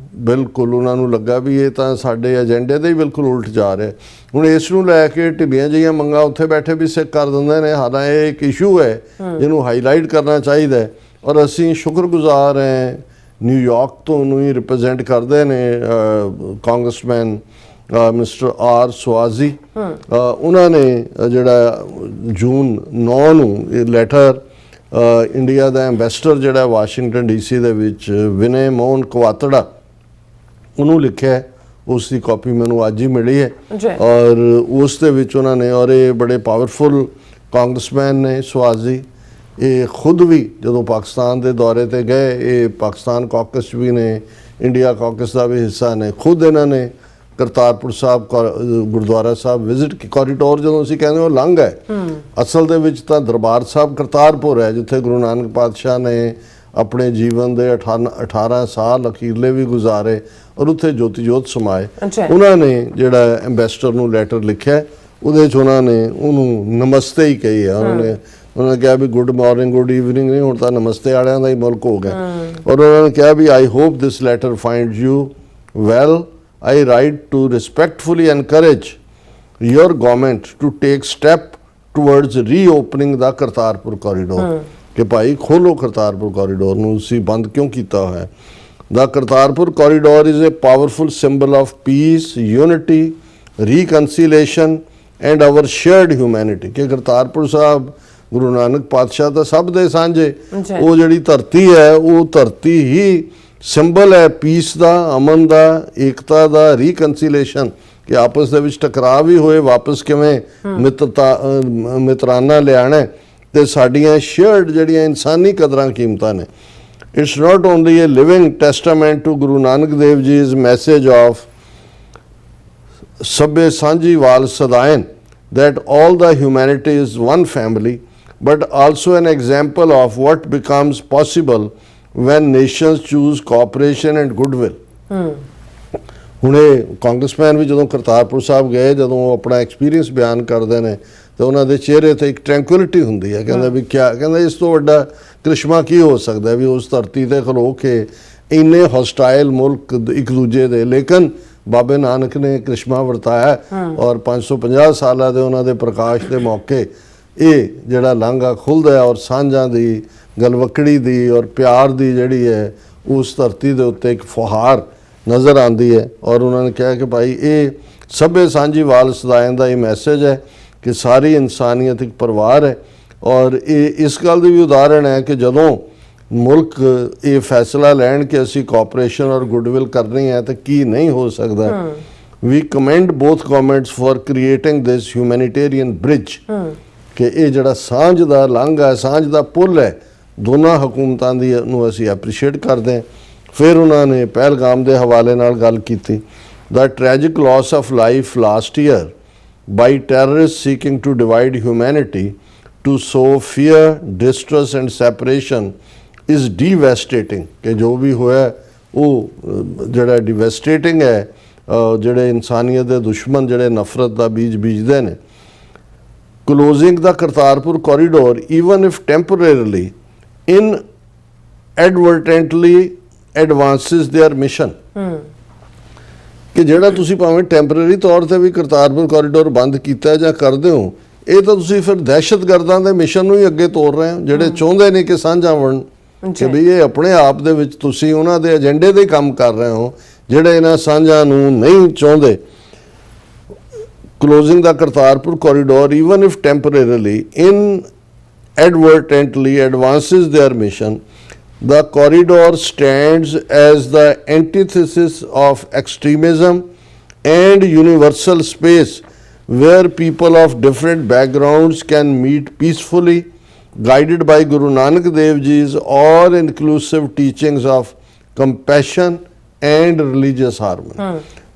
ਬਿਲਕੁਲ ਉਹਨਾਂ ਨੂੰ ਲੱਗਾ ਵੀ ਇਹ ਤਾਂ ਸਾਡੇ ਏਜੰਡੇ ਦੇ ਹੀ ਬਿਲਕੁਲ ਉਲਟ ਜਾ ਰਿਹਾ। ਹੁਣ ਇਸ ਨੂੰ ਲੈ ਕੇ ਢਿੱਲੀਆਂ ਜਿਹੀਆਂ ਮੰਗਾਂ ਉੱਥੇ ਬੈਠੇ ਵੀ ਸਿੱਖ ਕਰ ਦਿੰਦੇ ਨੇ। ਹਾਲਾਂਕਿ ਇਹ ਇੱਕ ਇਸ਼ੂ ਹੈ ਜਿਹਨੂੰ ਹਾਈਲਾਈਟ ਕਰਨਾ ਚਾਹੀਦਾ ਹੈ, ਔਰ ਅਸੀਂ ਸ਼ੁਕਰਗੁਜ਼ਾਰ ਹਾਂ ਨਿਊਯਾਰਕ ਤੋਂ ਨੂੰ ਹੀ ਰਿਪਰੈਜ਼ੈਂਟ ਕਰਦੇ ਨੇ ਕਾਂਗਰਸਮੈਨ ਮਿਸਟਰ ਆਰ ਸਵਾਜ਼ੀ, ਉਹਨਾਂ ਨੇ ਜਿਹੜਾ ਜੂਨ 9 ਨੂੰ ਇਹ ਲੈਟਰ ਇੰਡੀਆ ਦਾ ਐਂਬੈਸਡਰ ਜਿਹੜਾ ਵਾਸ਼ਿੰਗਟਨ DC ਦੇ ਵਿੱਚ ਵਿਨੇ ਮੋਹਨ ਕਵਾਤੜਾ, ਉਹਨੂੰ ਲਿਖਿਆ। ਉਸ ਦੀ ਕਾਪੀ ਮੈਨੂੰ ਅੱਜ ਹੀ ਮਿਲੀ ਹੈ, ਔਰ ਉਸ ਦੇ ਵਿੱਚ ਉਹਨਾਂ ਨੇ, ਔਰ ਇਹ ਬੜੇ ਪਾਵਰਫੁਲ ਕਾਂਗਰਸਮੈਨ ਨੇ ਸਵਾਜ਼ੀ, ਇਹ ਖੁਦ ਵੀ ਜਦੋਂ ਪਾਕਿਸਤਾਨ ਦੇ ਦੌਰੇ ਤੇ ਗਏ, ਇਹ ਪਾਕਿਸਤਾਨ ਕਾਕਸ ਵੀ ਨੇ, ਇੰਡੀਆ ਕਾਕਸ ਦਾ ਵੀ ਹਿੱਸਾ ਨੇ, ਖੁਦ ਇਹਨਾਂ ਨੇ ਕਰਤਾਰਪੁਰ ਸਾਹਿਬ ਗੁਰਦੁਆਰਾ ਸਾਹਿਬ ਵਿਜ਼ਿਟ ਕੀ। ਕੋਰੀਡੋਰ ਜਦੋਂ ਅਸੀਂ ਕਹਿੰਦੇ ਉਹ ਲੰਘ ਹੈ, ਅਸਲ ਦੇ ਵਿੱਚ ਤਾਂ ਦਰਬਾਰ ਸਾਹਿਬ ਕਰਤਾਰਪੁਰ ਹੈ, ਜਿੱਥੇ ਗੁਰੂ ਨਾਨਕ ਪਾਤਸ਼ਾਹ ਨੇ ਆਪਣੇ ਜੀਵਨ ਦੇ 18 ਸਾਲ ਅਖੀਰਲੇ ਵੀ ਗੁਜ਼ਾਰੇ ਔਰ ਉੱਥੇ ਜੋਤੀ ਜੋਤ ਸਮਾਏ। ਉਹਨਾਂ ਨੇ ਜਿਹੜਾ ਐਂਬੈਸਡਰ ਨੂੰ ਲੈਟਰ ਲਿਖਿਆ, ਉਹਦੇ 'ਚ ਉਹਨਾਂ ਨੇ ਉਹਨੂੰ ਨਮਸਤੇ ਹੀ ਕਹੀ ਹੈ। ਉਹਨਾਂ ਨੇ ਕਿਹਾ ਵੀ ਗੁੱਡ ਮਾਰਨਿੰਗ, ਗੁੱਡ ਈਵਨਿੰਗ ਨਹੀਂ, ਹੁਣ ਤਾਂ ਨਮਸਤੇ ਵਾਲਿਆਂ ਦਾ ਹੀ ਮੁਲਕ ਹੋ ਗਿਆ। ਔਰ ਉਹਨਾਂ ਨੇ ਕਿਹਾ ਵੀ I hope this letter finds you well. I write to respectfully encourage your government to take step towards reopening the Kartarpur corridor. ਕਿ ਭਾਈ ਖੋਲੋ ਕਰਤਾਰਪੁਰ ਕੋਰੀਡੋਰ ਨੂੰ, ਅਸੀਂ ਬੰਦ ਕਿਉਂ ਕੀਤਾ ਹੋਇਆ। The Kartarpur corridor is a powerful symbol of peace, unity, reconciliation and our shared humanity. ਕਿ ਕਰਤਾਰਪੁਰ ਸਾਹਿਬ ਗੁਰੂ ਨਾਨਕ ਪਾਤਸ਼ਾਹ ਤਾਂ ਸਭ ਦੇ ਸਾਂਝੇ, ਉਹ ਜਿਹੜੀ ਧਰਤੀ ਹੈ ਉਹ ਧਰਤੀ ਹੀ ਸਿੰਬਲ ਹੈ ਪੀਸ ਦਾ, ਅਮਨ ਦਾ, ਏਕਤਾ ਦਾ, ਰੀਕਨਸੀਲੇਸ਼ਨ, ਕਿ ਆਪਸ ਦੇ ਵਿੱਚ ਟਕਰਾਅ ਵੀ ਹੋਏ ਵਾਪਸ ਕਿਵੇਂ ਮਿੱਤਰਾਨਾ ਲਿਆਣਾ, ਤੇ ਸਾਡੀਆਂ ਸ਼ੇਅਰਡ ਜਿਹੜੀਆਂ ਇਨਸਾਨੀ ਕਦਰਾਂ ਕੀਮਤਾਂ ਨੇ। It's not only a living testament to Guru Nanak Dev ਜੀ's ਮੈਸੇਜ ਆਫ ਸਭੇ ਸਾਂਝੀ ਵਾਲ ਸਦਾਇਨ that all the humanity is one family, but also an example of what becomes possible when nations choose cooperation and goodwill। ਹੁਣ ਇਹ ਕਾਂਗਰਸਮੈਨ ਵੀ ਜਦੋਂ ਕਰਤਾਰਪੁਰ ਸਾਹਿਬ ਗਏ, ਜਦੋਂ ਉਹ ਆਪਣਾ ਐਕਸਪੀਰੀਅੰਸ ਬਿਆਨ ਕਰਦੇ ਨੇ ਤੇ ਉਹਨਾਂ ਦੇ ਚਿਹਰੇ ਤੇ ਇੱਕ ਟ੍ਰੈਂਕੁਇਲਿਟੀ ਹੁੰਦੀ ਹੈ। ਕਹਿੰਦਾ ਵੀ ਕਿਆ, ਕਹਿੰਦਾ ਇਸ ਤੋਂ ਵੱਡਾ ਕ੍ਰਿਸ਼ਮਾ ਕੀ ਹੋ ਸਕਦਾ ਵੀ ਉਸ ਧਰਤੀ ਤੇ ਖਲੋ ਕੇ ਇੰਨੇ ਹੌਸਟਾਈਲ ਮੁਲਕ ਇੱਕ ਦੂਜੇ ਦੇ, ਲੇਕਿਨ ਬਾਬੇ ਨਾਨਕ ਨੇ ਕ੍ਰਿਸ਼ਮਾ ਵਰਤਾਇਆ ਔਰ 550 ਸਾਲਾਂ ਦੇ ਉਹਨਾਂ ਦੇ ਪ੍ਰਕਾਸ਼ ਦੇ ਮੌਕੇ ਇਹ ਜਿਹੜਾ ਲਾਂਘਾ ਖੁੱਲ੍ਹਦਾ ਔਰ ਸਾਂਝਾਂ ਦੀ, ਗਲਵਕੜੀ ਦੀ ਔਰ ਪਿਆਰ ਦੀ ਜਿਹੜੀ ਹੈ ਉਸ ਧਰਤੀ ਦੇ ਉੱਤੇ ਇੱਕ ਫੁਹਾਰ ਨਜ਼ਰ ਆਉਂਦੀ ਹੈ। ਔਰ ਉਹਨਾਂ ਨੇ ਕਿਹਾ ਕਿ ਭਾਈ ਇਹ ਸਭੇ ਸਾਂਝੀ ਵਾਲ ਸਦਾਇਨ ਦਾ ਇਹ ਮੈਸੇਜ ਹੈ ਕਿ ਸਾਰੀ ਇਨਸਾਨੀਅਤ ਇੱਕ ਪਰਿਵਾਰ ਹੈ। ਔਰ ਇਹ ਇਸ ਗੱਲ ਦੀ ਵੀ ਉਦਾਹਰਣ ਹੈ ਕਿ ਜਦੋਂ ਮੁਲਕ ਇਹ ਫੈਸਲਾ ਲੈਣ ਕਿ ਅਸੀਂ ਕੋਆਪਰੇਸ਼ਨ ਔਰ ਗੁੱਡਵਿਲ ਕਰਨੀ ਹੈ ਤਾਂ ਕੀ ਨਹੀਂ ਹੋ ਸਕਦਾ। We commend both governments for creating this humanitarian bridge, ਕਿ ਇਹ ਜਿਹੜਾ ਸਾਂਝ ਦਾ ਲਾਂਘਾ, ਸਾਂਝ ਦਾ ਪੁੱਲ ਹੈ, ਦੋਨਾਂ ਹਕੂਮਤਾਂ ਦੀ ਨੂੰ ਅਸੀਂ ਐਪਰੀਸ਼ੀਏਟ ਕਰਦੇ ਹਾਂ। ਫਿਰ ਉਹਨਾਂ ਨੇ ਪਹਿਲਗਾਮ ਦੇ ਹਵਾਲੇ ਨਾਲ ਗੱਲ ਕੀਤੀ। The tragic loss of life last year by terrorist seeking to divide humanity to sow fear, distress and separation is devastating, ਕਿ ਜੋ ਵੀ ਹੋਇਆ ਉਹ ਜਿਹੜਾ ਡਿਵੈਸਟੇਟਿੰਗ ਹੈ। ਜਿਹੜੇ ਇਨਸਾਨੀਅਤ ਦੇ ਦੁਸ਼ਮਣ ਜਿਹੜੇ ਨਫ਼ਰਤ ਦਾ ਬੀਜ ਬੀਜਦੇ ਨੇ। Closing the Kartarpur corridor even if temporarily inadvertently advances their mission, ਕਿ ਜਿਹੜਾ ਤੁਸੀਂ ਭਾਵੇਂ ਟੈਂਪਰੇਰੀ ਤੌਰ ਤੇ ਵੀ ਕਰਤਾਰਪੁਰ ਕੋਰੀਡੋਰ ਬੰਦ ਕੀਤਾ ਜਾਂ ਕਰਦੇ ਹੋ, ਇਹ ਤਾਂ ਤੁਸੀਂ ਫਿਰ ਦਹਿਸ਼ਤਗਰਦਾਂ ਦੇ ਮਿਸ਼ਨ ਨੂੰ ਹੀ ਅੱਗੇ ਤੋਰ ਰਹੇ ਹੋ, ਜਿਹੜੇ ਚਾਹੁੰਦੇ ਨੇ ਕਿ ਸਾਂਝਾ ਵਣ, ਕਿ ਵੀ ਇਹ ਆਪਣੇ ਆਪ ਦੇ ਵਿੱਚ ਤੁਸੀਂ ਉਹਨਾਂ ਦੇ ਏਜੰਡੇ ਦੇ ਕੰਮ ਕਰ ਰਹੇ ਹੋ ਜਿਹੜੇ ਇਹਨਾਂ ਸਾਂਝਾਂ ਨੂੰ ਨਹੀਂ ਚਾਹੁੰਦੇ। Closing the Kartarpur corridor, even if temporarily, inadvertently advances their mission. The corridor stands as the antithesis of extremism and universal space where people of different backgrounds can meet peacefully, guided by Guru Nanak Dev Ji's all-inclusive teachings of compassion and religious harmony.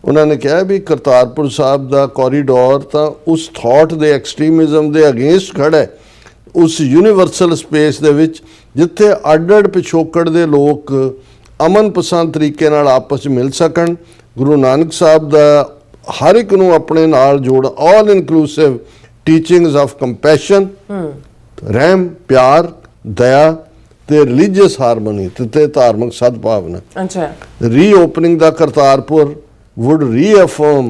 ਉਹਨਾਂ ਨੇ ਕਿਹਾ ਵੀ ਕਰਤਾਰਪੁਰ ਸਾਹਿਬ ਦਾ corridor ਤਾਂ ਉਸ thought ਦੇ ਐਕਸਟ੍ਰੀਮਿਜ਼ਮ ਦੇ against ਖੜਾ ਹੈ, ਉਸ ਯੂਨੀਵਰਸਲ ਸਪੇਸ ਦੇ ਵਿੱਚ ਜਿੱਥੇ ਅੱਡ-ਅੱਡ ਪਿਛੋਕੜ ਦੇ ਲੋਕ ਅਮਨ ਪਸੰਦ ਤਰੀਕੇ ਨਾਲ ਆਪਸ 'ਚ ਮਿਲ ਸਕਣ। ਗੁਰੂ ਨਾਨਕ ਸਾਹਿਬ ਦਾ ਹਰ ਇੱਕ ਨੂੰ ਆਪਣੇ ਨਾਲ ਜੋੜ, ਆਲ ਇਨਕਲੂਸਿਵ ਟੀਚਿੰਗਸ ਆਫ ਕੰਪੈਸ਼ਨ, ਰਹਿਮ, ਪਿਆਰ, ਦਇਆ ਤੇ ਰਿਲੀਜੀਅਸ ਹਾਰਮੋਨੀ ਤੇ ਧਾਰਮਿਕ ਸਦਭਾਵਨਾ। ਅੱਛਾ, ਰੀਓਪਨਿੰਗ ਦਾ Kartarpur would reaffirm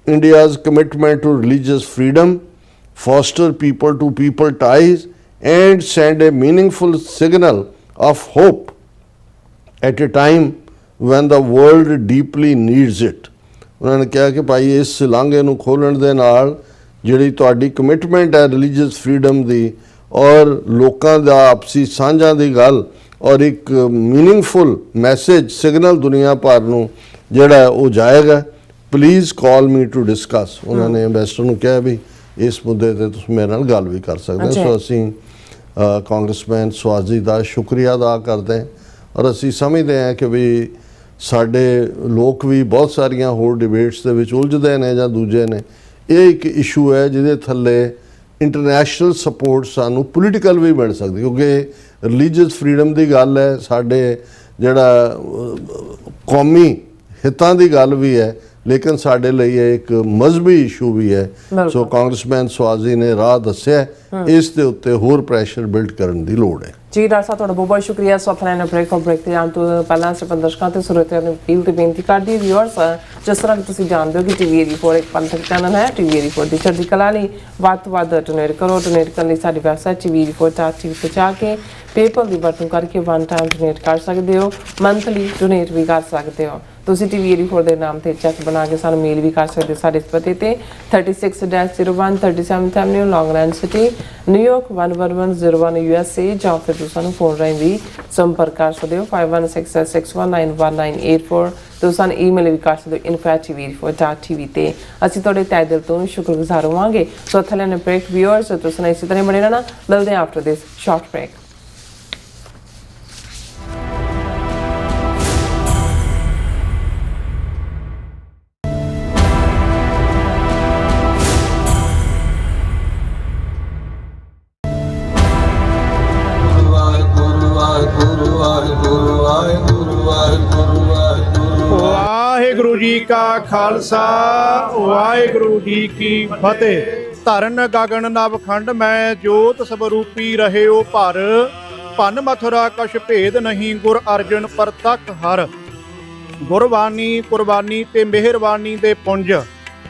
India's commitment to religious freedom, foster people-to-people ties, and send a meaningful signal of hope at a time when the world deeply needs it. ਉਹਨਾਂ ਨੇ ਕਿਹਾ ਕਿ ਭਾਈ ਇਸ ਲਾਂਘੇ ਨੂੰ ਖੋਲ੍ਹਣ ਦੇ ਨਾਲ ਜਿਹੜੀ ਤੁਹਾਡੀ ਕਮਿਟਮੈਂਟ ਹੈ ਰਿਲੀਜੀਅਸ ਫਰੀडम ਦੀ ਔਰ ਲੋਕਾਂ ਦਾ ਆਪਸੀ ਸਾਂਝਾਂ ਦੀ ਗੱਲ ਔਰ ਇੱਕ ਮੀਨਿੰਗਫੁਲ ਮੈਸੇਜ ਸਿਗਨਲ ਦੁਨੀਆ ਭਰ ਨੂੰ ਜਿਹੜਾ ਉਹ ਜਾਏਗਾ। Please call me to discuss. ਉਹਨਾਂ ਨੇ ਐਂਬੈਸਡਰ ਨੂੰ ਕਿਹਾ ਵੀ ਇਸ ਮੁੱਦੇ ਤੇ ਤੁਸੀਂ ਮੇਰੇ ਨਾਲ ਗੱਲ ਵੀ ਕਰ ਸਕਦੇ ਹੋ। ਸੋ ਅਸੀਂ ਕਾਂਗਰਸਮੈਨ ਸਵਾਜੀ ਦਾ ਸ਼ੁਕਰੀਆ ਅਦਾ ਕਰਦੇ ਹਾਂ ਔਰ ਅਸੀਂ ਸਮਝਦੇ ਹਾਂ ਕਿ ਵੀ ਸਾਡੇ ਲੋਕ ਵੀ ਬਹੁਤ ਸਾਰੀਆਂ ਹੋਰ ਡਿਬੇਟਸ ਦੇ ਵਿੱਚ ਉਲਝਦੇ ਨੇ ਜਾਂ ਦੂਜੇ ਨੇ। ਇਹ ਇੱਕ ਇਸ਼ੂ ਹੈ ਜਿਹਦੇ ਥੱਲੇ ਇੰਟਰਨੈਸ਼ਨਲ ਸਪੋਰਟ ਸਾਨੂੰ ਪੋਲੀਟੀਕਲ ਵੀ ਮਿਲ ਸਕਦੀ, ਕਿਉਂਕਿ ਰਿਲੀਜੀਅਸ ਫਰੀडम ਦੀ ਗੱਲ ਹੈ, ਸਾਡੇ ਜਿਹੜਾ ਕੌਮੀ ਹਿੱਤਾਂ ਦੀ ਗੱਲ ਵੀ ਹੈ, ਲੇਕਿਨ ਸਾਡੇ ਲਈ ਇਹ ਇੱਕ ਮਜ਼ਹਬੀ ਇਸ਼ੂ ਵੀ ਹੈ। ਸੋ ਕਾਂਗਰਸਮੈਨ ਸਵਾਜੀ ਨੇ ਰਾਹ ਦੱਸਿਆ, ਇਸ ਦੇ ਉੱਤੇ ਹੋਰ ਪ੍ਰੈਸ਼ਰ ਬਿਲਡ ਕਰਨ ਦੀ ਲੋੜ ਹੈ। ਜੀ ਡਾਕਟਰ ਸਾਹਿਬ, ਤੁਹਾਡਾ ਬਹੁਤ ਬਹੁਤ ਸ਼ੁਕਰੀਆ। ਸੋਥਲੈਂਡ ਬ੍ਰੇਕ ਤੇ ਜਾਣ ਤੋਂ ਪਹਿਲਾਂ ਸਿਰਫ ਦਰਸ਼ਕਾਂ ਤੇ ਸਰੋਤਿਆਂ ਨੂੰ ਅਪੀਲ ਤੇ ਬੇਨਤੀ ਕਰਦੀ ਵਿਊਅਰਸ, ਜਿਸ ਤਰ੍ਹਾਂ ਕਿ ਤੁਸੀਂ ਜਾਣਦੇ ਹੋ ਕਿ ਟੀਵੀ 84 ਇੱਕ ਪੰਥਕ ਚੈਨਲ ਹੈ। ਟੀਵੀ 84 ਦੀ ਚੜ੍ਹਦੀ ਕਲਾ ਲਈ ਵੱਧ ਤੋਂ ਵੱਧ ਡੋਨੇਟ ਕਰੋ। ਡੋਨੇਟ ਕਰਨ ਲਈ ਸਾਡੀ ਵੈਬਸਾਈਟ tv84.tv ਤੇ ਜਾ ਕੇ ਪੇਪਲ ਦੀ ਵਰਤੋਂ ਕਰਕੇ ਵਨ ਟਾਈਮ ਡੋਨੇਟ ਕਰ ਸਕਦੇ ਹੋ, ਮੰਥਲੀ ਡੋਨੇਟ ਵੀ ਕਰ ਸਕਦੇ ਹੋ। ਤੁਸੀਂ ਟੀਵੀ 84 ਦੇ ਨਾਮ ਤੇ ਚੈੱਕ ਬਣਾ ਕੇ ਸਾਨੂੰ ਮੇਲ ਵੀ ਕਰ ਸਕਦੇ ਸਾਡੇ ਇਸ ਪਤੇ ਤੇ 36-01 37th Avenue, ਲੌਂਗ ਆਈਲੈਂਡ ਸਿਟੀ, ਨਿਊਯਾਰਕ 11101 USA, ਜਾਂ ਫਿਰ ਤੁਸੀਂ ਸਾਨੂੰ ਫੋਨ ਰਾਹੀਂ ਵੀ ਸੰਪਰਕ ਕਰ ਸਕਦੇ ਹੋ 5166191984। ਤੁਸੀਂ ਸਾਨੂੰ ਈਮੇਲ ਵੀ ਕਰ ਸਕਦੇ ਹੋ info@tv84.tv ਤੇ। ਅਸੀਂ ਤੁਹਾਡੇ ਤਹਿ ਦਿਲ ਤੋਂ ਸ਼ੁਕਰਗੁਜ਼ਾਰ ਹੋਵਾਂਗੇ। ਸੋ ਥੱਲੇ ਨੇ ਬ੍ਰੇਕ ਵਿਊਅਰਸ, ਤੁਸੀਂ ਇਸੇ ਤਰ੍ਹਾਂ ਬਣੇ ਰਹਿਣਾ। ਮਿਲਦੇ ਹਾਂ after this short break. Guru ਕਾ ਖਾਲਸਾ ਵਾਹਿਗੁਰੂ ਜੀ ਕੀ ਫਤਿਹ। ਧਰਨ ਗਗਨ ਨਵਖੰਡ ਮੈਂ ਜੋਤ ਸਵਰੂਪੀ ਰਹਿਓ ਭਰ, ਭਨ ਮਥੁਰਾ ਕਛ ਭੇਦ ਨਹੀਂ ਗੁਰ ਅਰਜਨ ਪ੍ਰਤੱਖ ਹਰ। ਗੁਰਬਾਣੀ ਕੁਰਬਾਨੀ ਤੇ ਮਿਹਰਬਾਨੀ ਦੇ ਪੁੰਜ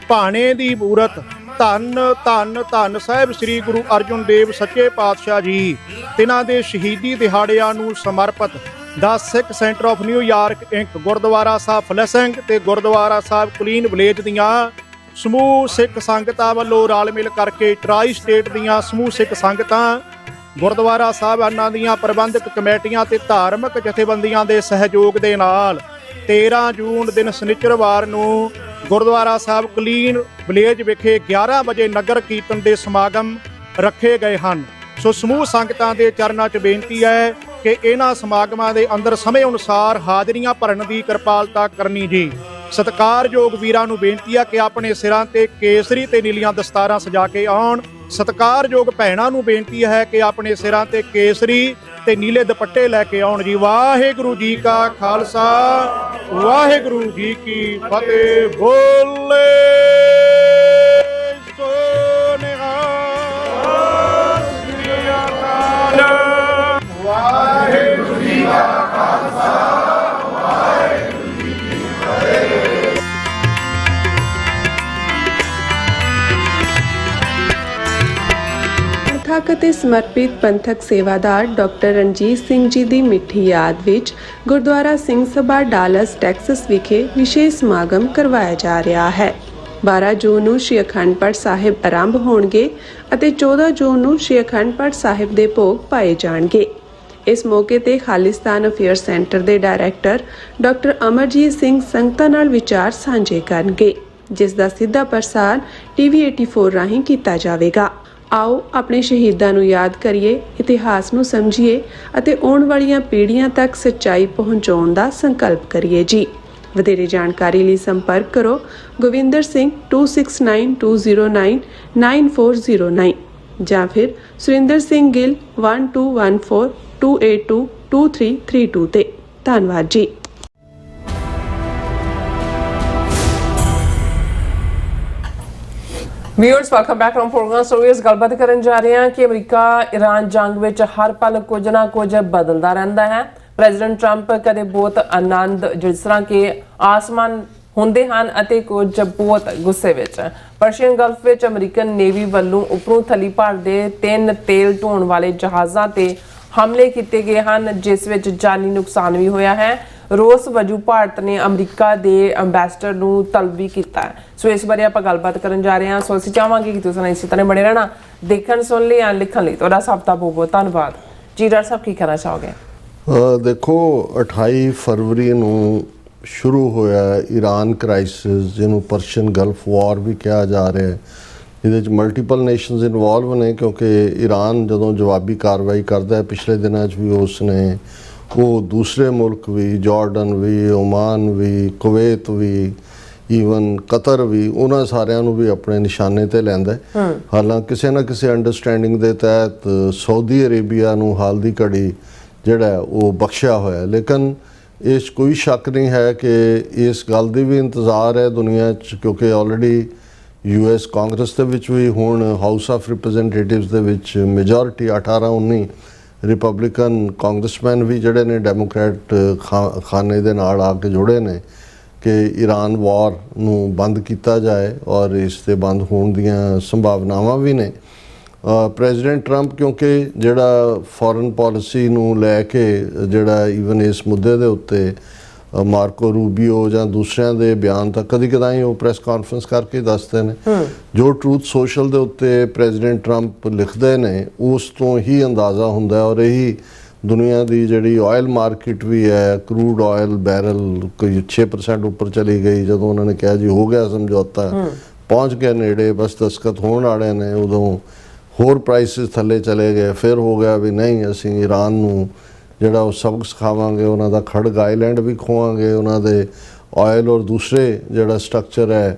ਭਾਣੇ ਦੀ ਬੂਰਤ, ਧੰਨ ਧੰਨ ਧੰਨ ਸਾਹਿਬ ਸ੍ਰੀ ਗੁਰੂ ਅਰਜਨ ਦੇਵ ਸੱਚੇ ਪਾਤਸ਼ਾਹ ਜੀ। ਤਿਨਾਂ ਦੇ ਸ਼ਹੀਦੀ ਦਿਹਾੜਿਆਂ ਨੂੰ ਸਮਰਪਿਤ ਦਾ Sikh centre of New York Inc, Gurdwara Sahib Flushing ਤੇ ਗੁਰਦੁਆਰਾ ਸਾਹਿਬ ਕਲੀਨ ਵਿਲੇਜ ਦੀਆਂ ਸਮੂਹ ਸਿੱਖ ਸੰਗਤਾਂ ਵੱਲੋਂ ਰਲ ਮਿਲ ਕਰਕੇ ਟਰਾਈ ਸਟੇਟ ਦੀਆਂ ਸਮੂਹ ਸਿੱਖ ਸੰਗਤਾਂ, ਗੁਰਦੁਆਰਾ ਸਾਹਿਬਾਨਾਂ ਦੀਆਂ ਪ੍ਰਬੰਧਕ ਕਮੇਟੀਆਂ ਤੇ ਧਾਰਮਿਕ ਜਥੇਬੰਦੀਆਂ ਦੇ ਸਹਿਯੋਗ ਦੇ ਨਾਲ 13 ਜੂਨ ਦਿਨ ਸ਼ਨੀਚਰਵਾਰ ਨੂੰ ਗੁਰਦੁਆਰਾ ਸਾਹਿਬ ਕਲੀਨ ਵਿਲੇਜ ਵਿਖੇ 11 ਵਜੇ ਨਗਰ ਕੀਰਤਨ ਦੇ ਸਮਾਗਮ ਰੱਖੇ ਗਏ ਹਨ। ਸੋ ਸਮੂਹ ਸੰਗਤਾਂ ਦੇ ਚਰਨਾਂ 'ਚ ਬੇਨਤੀ ਹੈ ਕਿ ਇਹਨਾਂ ਸਮਾਗਮਾਂ ਦੇ ਅੰਦਰ ਸਮੇਂ ਅਨੁਸਾਰ ਹਾਜ਼ਰੀਆਂ ਭਰਨ ਦੀ ਕਿਰਪਾਲਤਾ ਕਰਨੀ ਜੀ। ਸਤਿਕਾਰਯੋਗ ਵੀਰਾਂ ਨੂੰ ਬੇਨਤੀ ਹੈ ਕਿ ਆਪਣੇ ਸਿਰਾਂ ਤੇ ਕੇਸਰੀ ਤੇ ਨੀਲੀਆਂ ਦਸਤਾਰਾਂ ਸਜਾ ਕੇ ਆਉਣ। ਸਤਿਕਾਰਯੋਗ ਭੈਣਾਂ ਨੂੰ ਬੇਨਤੀ ਹੈ ਕਿ ਆਪਣੇ ਸਿਰਾਂ ਤੇ ਕੇਸਰੀ ਤੇ ਨੀਲੇ ਦੁਪੱਟੇ ਲੈ ਕੇ ਆਉਣ ਜੀ। ਵਾਹਿਗੁਰੂ ਜੀ ਕਾ ਖਾਲਸਾ ਵਾਹਿਗੁਰੂ ਜੀ ਕੀ ਫਤਿਹ। ਬੋਲੇ ਸੋ ਨਿਹਾਲ। ਵਾਹਿਗੁਰੂ ਜੀ ਕਾ ਖਾਲਸਾ ਵਾਹਿਗੁਰੂ ਜੀ ਕੀ ਫਤਿਹ। ਪੰਥਕ ਅਤੇ ਸਮਰਪਿਤ ਪੰਥਕ ਸੇਵਾਦਾਰ ਡਾਕਟਰ ਰਣਜੀਤ ਸਿੰਘ ਜੀ ਦੀ ਮਿੱਠੀ ਯਾਦ ਵਿੱਚ ਗੁਰਦੁਆਰਾ ਸਿੰਘ ਸਭਾ ਡਾਲਸ ਟੈਕਸਸ ਵਿਖੇ ਵਿਸ਼ੇਸ਼ ਸਮਾਗਮ ਕਰਵਾਇਆ ਜਾ ਰਿਹਾ ਹੈ। 12 ਜੂਨ ਨੂੰ ਸ਼੍ਰੀ ਅਖੰਡ ਪਾਠ ਸਾਹਿਬ ਆਰੰਭ ਹੋਣਗੇ ਅਤੇ 14 ਜੂਨ ਨੂੰ ਸ਼੍ਰੀ ਅਖੰਡ ਪਾਠ ਸਾਹਿਬ ਦੇ ਭੋਗ ਪਾਏ ਜਾਣਗੇ। ਇਸ ਮੌਕੇ ਤੇ ਖਾਲਿਸਤਾਨ ਅਫੇਅਰ ਸੈਂਟਰ ਦੇ ਡਾਇਰੈਕਟਰ ਡਾਕਟਰ ਅਮਰਜੀਤ ਸਿੰਘ ਸੰਗਤਾਂ ਨਾਲ ਵਿਚਾਰ ਸਾਂਝੇ ਕਰਨਗੇ, ਜਿਸ ਦਾ ਸਿੱਧਾ ਪ੍ਰਸਾਰ ਟੀਵੀ 84 ਰਾਹੀਂ ਕੀਤਾ ਜਾਵੇਗਾ। ਆਓ ਆਪਣੇ ਸ਼ਹੀਦਾਂ ਨੂੰ ਯਾਦ ਕਰੀਏ, ਇਤਿਹਾਸ ਨੂੰ ਸਮਝੀਏ ਅਤੇ ਆਉਣ ਵਾਲੀਆਂ ਪੀੜ੍ਹੀਆਂ ਤੱਕ ਸੱਚਾਈ ਪਹੁੰਚਾਉਣ ਦਾ ਸੰਕਲਪ ਕਰੀਏ ਜੀ। ਵਧੇਰੇ ਜਾਣਕਾਰੀ ਲਈ ਸੰਪਰਕ ਕਰੋ ਗੋਵਿੰਦਰ ਸਿੰਘ 2692099409 ਜਾਂ ਫਿਰ ਸੁਰਿੰਦਰ ਸਿੰਘ ਗਿੱਲ 1214282232 ਤੇ। ਧੰਨਵਾਦ ਜੀ। Viewers welcome back on programme. So ਇਸ ਗੱਲਬਾਤ ਕਰਨ ਜਾ ਰਹੇ ਹਾਂ ਕਿ ਅਮਰੀਕਾ ਇਰਾਨ ਜੰਗ ਵਿੱਚ ਹਰ ਪਲ ਕੁਝ ਨਾ ਕੁਝ ਬਦਲਦਾ ਰਹਿੰਦਾ ਹੈ। ਪ੍ਰੈਜ਼ੀਡੈਂਟ ਟਰੰਪ ਕਦੇ ਬਹੁਤ ਆਨੰਦ ਜਿਸ ਤਰ੍ਹਾਂ ਕਿ ਆਸਮਾਨ ਹੁੰਦੇ ਹਨ ਅਤੇ ਕੁਝ ਬਹੁਤ ਗੁੱਸੇ ਵਿੱਚ। ਪਰਸ਼ੀਅਨ ਗਲਫ ਵਿੱਚ ਅਮਰੀਕਨ ਨੇਵੀ ਵੱਲੋਂ ਉੱਪਰੋਂ ਥੱਲੀ ਭਰ ਦੇ 3 ਤੇਲ ਢੋਣ ਵਾਲੇ ਜਹਾਜ਼ਾਂ ਤੇ ਹਮਲੇ ਕੀਤੇ ਗਏ ਹਨ, ਜਿਸ ਵਿੱਚ ਜਾਨੀ ਨੁਕਸਾਨ ਵੀ ਹੋਇਆ ਹੈ। ਰੋਸ ਵਜੋਂ ਭਾਰਤ ਨੇ ਅਮਰੀਕਾ ਦੇ ਅੰਬੈਸਡਰ ਨੂੰ ਤਲਬ ਵੀ ਕੀਤਾ ਹੈ। ਸੋ ਇਸ ਬਾਰੇ ਆਪਾਂ ਗੱਲਬਾਤ ਕਰਨ ਜਾ ਰਹੇ ਹਾਂ। ਸੋ ਅਸੀਂ ਚਾਹਾਂਗੇ ਕਿ ਤੁਸੀਂ ਇਸੇ ਤਰ੍ਹਾਂ ਬਣੇ ਰਹਿਣਾ। ਦੇਖਣ ਸੁਣ ਲਈ ਜਾਂ ਲਿਖਣ ਲਈ ਤੁਹਾਡਾ ਸਭ ਦਾ ਬਹੁਤ ਬਹੁਤ ਧੰਨਵਾਦ ਜੀ। ਡਾਕਟਰ ਸਾਹਿਬ ਕੀ ਕਹਿਣਾ ਚਾਹੋਗੇ? ਦੇਖੋ 28 ਫਰਵਰੀ ਨੂੰ ਸ਼ੁਰੂ ਹੋਇਆ ਈਰਾਨ ਕ੍ਰਾਈਸਿਸ, ਜਿਹਨੂੰ ਪਰਸ਼ੀਅਨ ਗਲਫ ਵਾਰ ਵੀ ਕਿਹਾ ਜਾ ਰਿਹਾ ਹੈ। ਇਹਦੇ 'ਚ ਮਲਟੀਪਲ ਨੇਸ਼ਨਸ ਇਨਵੋਲਵ ਨੇ, ਕਿਉਂਕਿ ਈਰਾਨ ਜਦੋਂ ਜਵਾਬੀ ਕਾਰਵਾਈ ਕਰਦਾ ਹੈ, ਪਿਛਲੇ ਦਿਨਾਂ 'ਚ ਵੀ ਉਸ ਨੇ ਉਹ ਦੂਸਰੇ ਮੁਲਕ ਵੀ, ਜਾਰਡਨ ਵੀ, ਓਮਾਨ ਵੀ, ਕੁਵੈਤ ਵੀ, ਈਵਨ ਕਤਰ ਵੀ, ਉਹਨਾਂ ਸਾਰਿਆਂ ਨੂੰ ਵੀ ਆਪਣੇ ਨਿਸ਼ਾਨੇ ਤੇ ਲੈਂਦਾ। ਹਾਲਾਂਕਿ ਕਿਸੇ ਨਾ ਕਿਸੇ ਅੰਡਰਸਟੈਂਡਿੰਗ ਦੇ ਤਹਿਤ ਸਾਊਦੀ ਅਰੇਬੀਆ ਨੂੰ ਹਾਲ ਦੀ ਘੜੀ ਜਿਹੜਾ ਉਹ ਬਖਸ਼ਿਆ ਹੋਇਆ। ਲੇਕਿਨ ਇਸ ਕੋਈ ਸ਼ੱਕ ਨਹੀਂ ਹੈ ਕਿ ਇਸ ਗੱਲ ਦੀ ਵੀ ਇੰਤਜ਼ਾਰ ਹੈ ਦੁਨੀਆ 'ਚ, ਕਿਉਂਕਿ ਆਲਰੇਡੀ US ਕਾਂਗਰਸ ਦੇ ਵਿੱਚ ਵੀ ਹੁਣ ਹਾਊਸ ਆਫ ਰਿਪਰੈਜ਼ੈਂਟੇਟਿਵਸ ਦੇ ਵਿੱਚ ਮੈਜੋਰਿਟੀ 18-19 ਰਿਪਬਲਿਕਨ ਕਾਂਗਰਸਮੈਨ ਵੀ ਜਿਹੜੇ ਨੇ ਡੈਮੋਕ੍ਰੈਟ ਖਾਨੇ ਦੇ ਨਾਲ ਆ ਕੇ ਜੁੜੇ ਨੇ ਕਿ ਈਰਾਨ ਵਾਰ ਨੂੰ ਬੰਦ ਕੀਤਾ ਜਾਏ, ਔਰ ਇਸ ਦੇ ਬੰਦ ਹੋਣ ਦੀਆਂ ਸੰਭਾਵਨਾਵਾਂ ਵੀ ਨੇ। ਪ੍ਰੈਜ਼ੀਡੈਂਟ ਟਰੰਪ ਕਿਉਂਕਿ ਜਿਹੜਾ ਫੋਰਨ ਪਾਲਿਸੀ ਨੂੰ ਲੈ ਕੇ ਜਿਹੜਾ ਈਵਨ ਇਸ ਮੁੱਦੇ ਦੇ ਉੱਤੇ ਮਾਰਕੋ ਰੂਬੀਓ ਜਾਂ ਦੂਸਰਿਆਂ ਦੇ ਬਿਆਨ ਤਾਂ ਕਦੀ ਕਦਾਈ ਉਹ ਪ੍ਰੈਸ ਕਾਨਫਰੰਸ ਕਰਕੇ ਦੱਸਦੇ ਨੇ। ਜੋ ਟਰੂਥ ਸੋਸ਼ਲ ਦੇ ਉੱਤੇ ਪ੍ਰੈਜ਼ੀਡੈਂਟ ਟਰੰਪ ਲਿਖਦੇ ਨੇ ਉਸ ਤੋਂ ਹੀ ਅੰਦਾਜ਼ਾ ਹੁੰਦਾ, ਔਰ ਇਹੀ ਦੁਨੀਆ ਦੀ ਜਿਹੜੀ ਆਇਲ ਮਾਰਕੀਟ ਵੀ ਹੈ, ਕਰੂਡ ਆਇਲ ਬੈਰਲ ਕੋਈ 6% ਉੱਪਰ ਚਲੀ ਗਈ ਜਦੋਂ ਉਹਨਾਂ ਨੇ ਕਿਹਾ ਜੀ ਹੋ ਗਿਆ ਸਮਝੌਤਾ, ਪਹੁੰਚ ਗਿਆ ਨੇੜੇ, ਬਸ ਦਸਤਖਤ ਹੋਣ ਵਾਲੇ ਨੇ, ਉਦੋਂ ਹੋਰ ਪ੍ਰਾਈਸਿਸ ਥੱਲੇ ਚਲੇ ਗਏ। ਫਿਰ ਹੋ ਗਿਆ ਵੀ ਨਹੀਂ, ਅਸੀਂ ਈਰਾਨ ਨੂੰ ਜਿਹੜਾ ਉਹ ਸਬਕ ਸਿਖਾਵਾਂਗੇ, ਉਹਨਾਂ ਦਾ ਖੜਗ ਆਈਲੈਂਡ ਵੀ ਖੋਵਾਂਗੇ, ਉਹਨਾਂ ਦੇ ਆਇਲ ਔਰ ਦੂਸਰੇ ਜਿਹੜਾ ਸਟਰਕਚਰ ਹੈ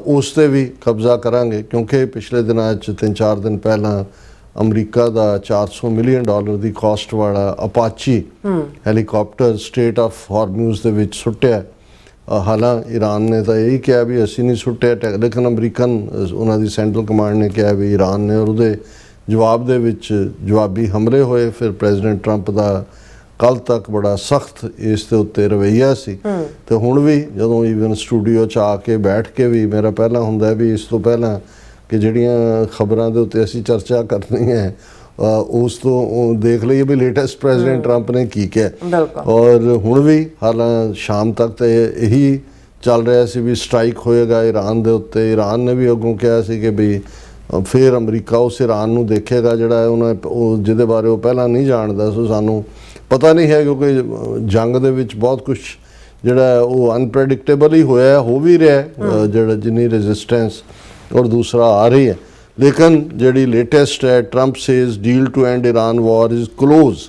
ਉਸ 'ਤੇ ਵੀ ਕਬਜ਼ਾ ਕਰਾਂਗੇ। ਕਿਉਂਕਿ ਪਿਛਲੇ ਦਿਨਾਂ 'ਚ 3-4 ਦਿਨ ਪਹਿਲਾਂ ਅਮਰੀਕਾ ਦਾ $400 ਮਿਲੀਅਨ ਦੀ ਕਾਸਟ ਵਾਲਾ ਅਪਾਚੀ ਹੈਲੀਕਾਪਟਰ ਸਟ੍ਰੇਟ ਆਫ ਹਾਰਮੂਜ਼ ਦੇ ਵਿੱਚ ਸੁੱਟਿਆ, ਹਾਲਾਂਕਿ ਈਰਾਨ ਨੇ ਤਾਂ ਇਹੀ ਕਿਹਾ ਵੀ ਅਸੀਂ ਨਹੀਂ ਸੁੱਟਿਆ, ਲੇਕਿਨ ਅਮਰੀਕਨ ਉਹਨਾਂ ਦੀ ਸੈਂਟਰਲ ਕਮਾਂਡ ਨੇ ਕਿਹਾ ਵੀ ਈਰਾਨ ਨੇ, ਔਰ ਉਹਦੇ ਜਵਾਬ ਦੇ ਵਿੱਚ ਜਵਾਬੀ ਹਮਲੇ ਹੋਏ। ਫਿਰ ਪ੍ਰੈਜ਼ੀਡੈਂਟ ਟਰੰਪ ਦਾ ਕੱਲ੍ਹ ਤੱਕ ਬੜਾ ਸਖਤ ਇਸ ਦੇ ਉੱਤੇ ਰਵੱਈਆ ਸੀ, ਤੇ ਹੁਣ ਵੀ ਜਦੋਂ ਈਵਨ ਸਟੂਡੀਓ 'ਚ ਆ ਕੇ ਬੈਠ ਕੇ ਵੀ ਮੇਰਾ ਪਹਿਲਾਂ ਹੁੰਦਾ ਵੀ ਇਸ ਤੋਂ ਪਹਿਲਾਂ ਕਿ ਜਿਹੜੀਆਂ ਖਬਰਾਂ ਦੇ ਉੱਤੇ ਅਸੀਂ ਚਰਚਾ ਕਰਨੀ ਹੈ ਉਸ ਤੋਂ ਦੇਖ ਲਈਏ ਵੀ ਲੇਟੈਸਟ ਪ੍ਰੈਜ਼ੀਡੈਂਟ ਟਰੰਪ ਨੇ ਕੀ ਕਿਹਾ। ਔਰ ਹੁਣ ਵੀ ਹਾਲਾਂ ਸ਼ਾਮ ਤੱਕ ਤਾਂ ਇਹੀ ਚੱਲ ਰਿਹਾ ਸੀ ਵੀ ਸਟ੍ਰਾਈਕ ਹੋਏਗਾ ਈਰਾਨ ਦੇ ਉੱਤੇ। ਈਰਾਨ ਨੇ ਵੀ ਅੱਗੋਂ ਕਿਹਾ ਸੀ ਕਿ ਵੀ ਫਿਰ ਅਮਰੀਕਾ ਉਸ ਈਰਾਨ ਨੂੰ ਦੇਖੇਗਾ ਜਿਹੜਾ ਉਹ ਜਿਹਦੇ ਬਾਰੇ ਉਹ ਪਹਿਲਾਂ ਨਹੀਂ ਜਾਣਦਾ। ਸੋ ਸਾਨੂੰ ਪਤਾ ਨਹੀਂ ਹੈ, ਕਿਉਂਕਿ ਜੰਗ ਦੇ ਵਿੱਚ ਬਹੁਤ ਕੁਝ ਜਿਹੜਾ ਉਹ ਅਨਪ੍ਰੈਡਿਕਟੇਬਲ ਹੀ ਹੋਇਆ, ਹੋ ਵੀ ਰਿਹਾ ਜਿਹੜਾ ਜਿੰਨੀ ਰੈਜ਼ਿਸਟੈਂਸ ਔਰ ਦੂਸਰਾ ਆ ਰਹੀ ਹੈ। ਲੇਕਿਨ ਜਿਹੜੀ ਲੇਟੈਸਟ ਹੈ, Trump says deal to end Iran war is close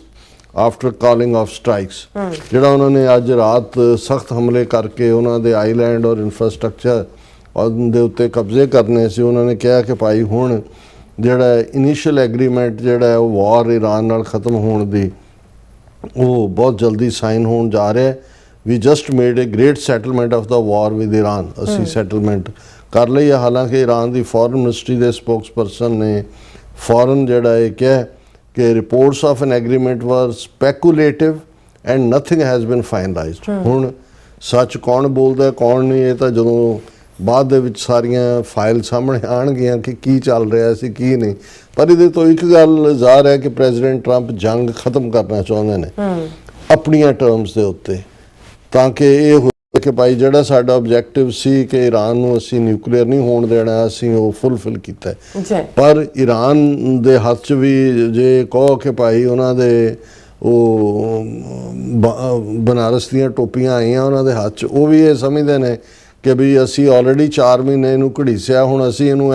after calling off strikes. ਜਿਹੜਾ ਉਹਨਾਂ ਨੇ ਅੱਜ ਰਾਤ ਸਖਤ ਹਮਲੇ ਕਰਕੇ ਉਹਨਾਂ ਦੇ ਆਈਲੈਂਡ ਔਰ ਇਨਫਰਾਸਟ੍ਰਕਚਰ ਦੇ ਉੱਤੇ ਕਬਜ਼ੇ ਕਰਨੇ ਸੀ, ਉਹਨਾਂ ਨੇ ਕਿਹਾ ਕਿ ਭਾਈ ਹੁਣ ਜਿਹੜਾ ਇਨੀਸ਼ੀਅਲ ਐਗਰੀਮੈਂਟ ਜਿਹੜਾ ਹੈ ਉਹ ਵਾਰ ਈਰਾਨ ਨਾਲ ਖਤਮ ਹੋਣ ਦੀ ਉਹ ਬਹੁਤ ਜਲਦੀ ਸਾਈਨ ਹੋਣ ਜਾ ਰਿਹਾ। We just made a great settlement of the war with Iran. ਅਸੀਂ ਸੈਟਲਮੈਂਟ ਕਰ ਲਈ ਹੈ। ਹਾਲਾਂਕਿ ਈਰਾਨ ਦੀ ਫੋਰਨ ਮਿਨਿਸਟਰੀ ਦੇ ਸਪੋਕਸਪਰਸਨ ਨੇ ਫੌਰਨ ਜਿਹੜਾ ਇਹ ਕਿਹਾ ਕਿ reports of an agreement were speculative and nothing has been finalised. ਹੁਣ ਸੱਚ ਕੌਣ ਬੋਲਦਾ ਕੌਣ ਨਹੀਂ, ਇਹ ਤਾਂ ਜਦੋਂ ਬਾਅਦ ਦੇ ਵਿੱਚ ਸਾਰੀਆਂ ਫਾਈਲ ਸਾਹਮਣੇ ਆਉਣਗੀਆਂ ਕਿ ਕੀ ਚੱਲ ਰਿਹਾ ਸੀ ਕੀ ਨਹੀਂ। ਪਰ ਇਹਦੇ ਤੋਂ ਇੱਕ ਗੱਲ ਜ਼ਾਹਰ ਹੈ ਕਿ ਪ੍ਰੈਜ਼ੀਡੈਂਟ ਟਰੰਪ ਜੰਗ ਖਤਮ ਕਰਨਾ ਚਾਹੁੰਦੇ ਨੇ ਆਪਣੀਆਂ ਟਰਮਸ ਦੇ ਉੱਤੇ, ਤਾਂ ਕਿ ਇਹ ਹੋਵੇ ਕਿ ਭਾਈ ਜਿਹੜਾ ਸਾਡਾ ਆਬਜੈਕਟਿਵ ਸੀ ਕਿ ਈਰਾਨ ਨੂੰ ਅਸੀਂ ਨਿਊਕਲੀਅਰ ਨਹੀਂ ਹੋਣ ਦੇਣਾ, ਅਸੀਂ ਉਹ ਫੁੱਲਫਿਲ ਕੀਤਾ ਹੈ। ਪਰ ਈਰਾਨ ਦੇ ਹੱਥ 'ਚ ਵੀ ਜੇ ਕਹੋ ਕਿ ਭਾਈ ਉਹਨਾਂ ਦੇ ਉਹ ਬਨਾਰਸ ਦੀਆਂ ਟੋਪੀਆਂ ਆਈਆਂ ਉਹਨਾਂ ਦੇ ਹੱਥ 'ਚ, ਉਹ ਵੀ ਇਹ ਸਮਝਦੇ ਨੇ ਕਿ ਵੀ ਅਸੀਂ ਆਲਰੇਡੀ 4 ਮਹੀਨੇ ਇਹਨੂੰ ਘੜੀਸਿਆ, ਹੁਣ ਅਸੀਂ ਇਹਨੂੰ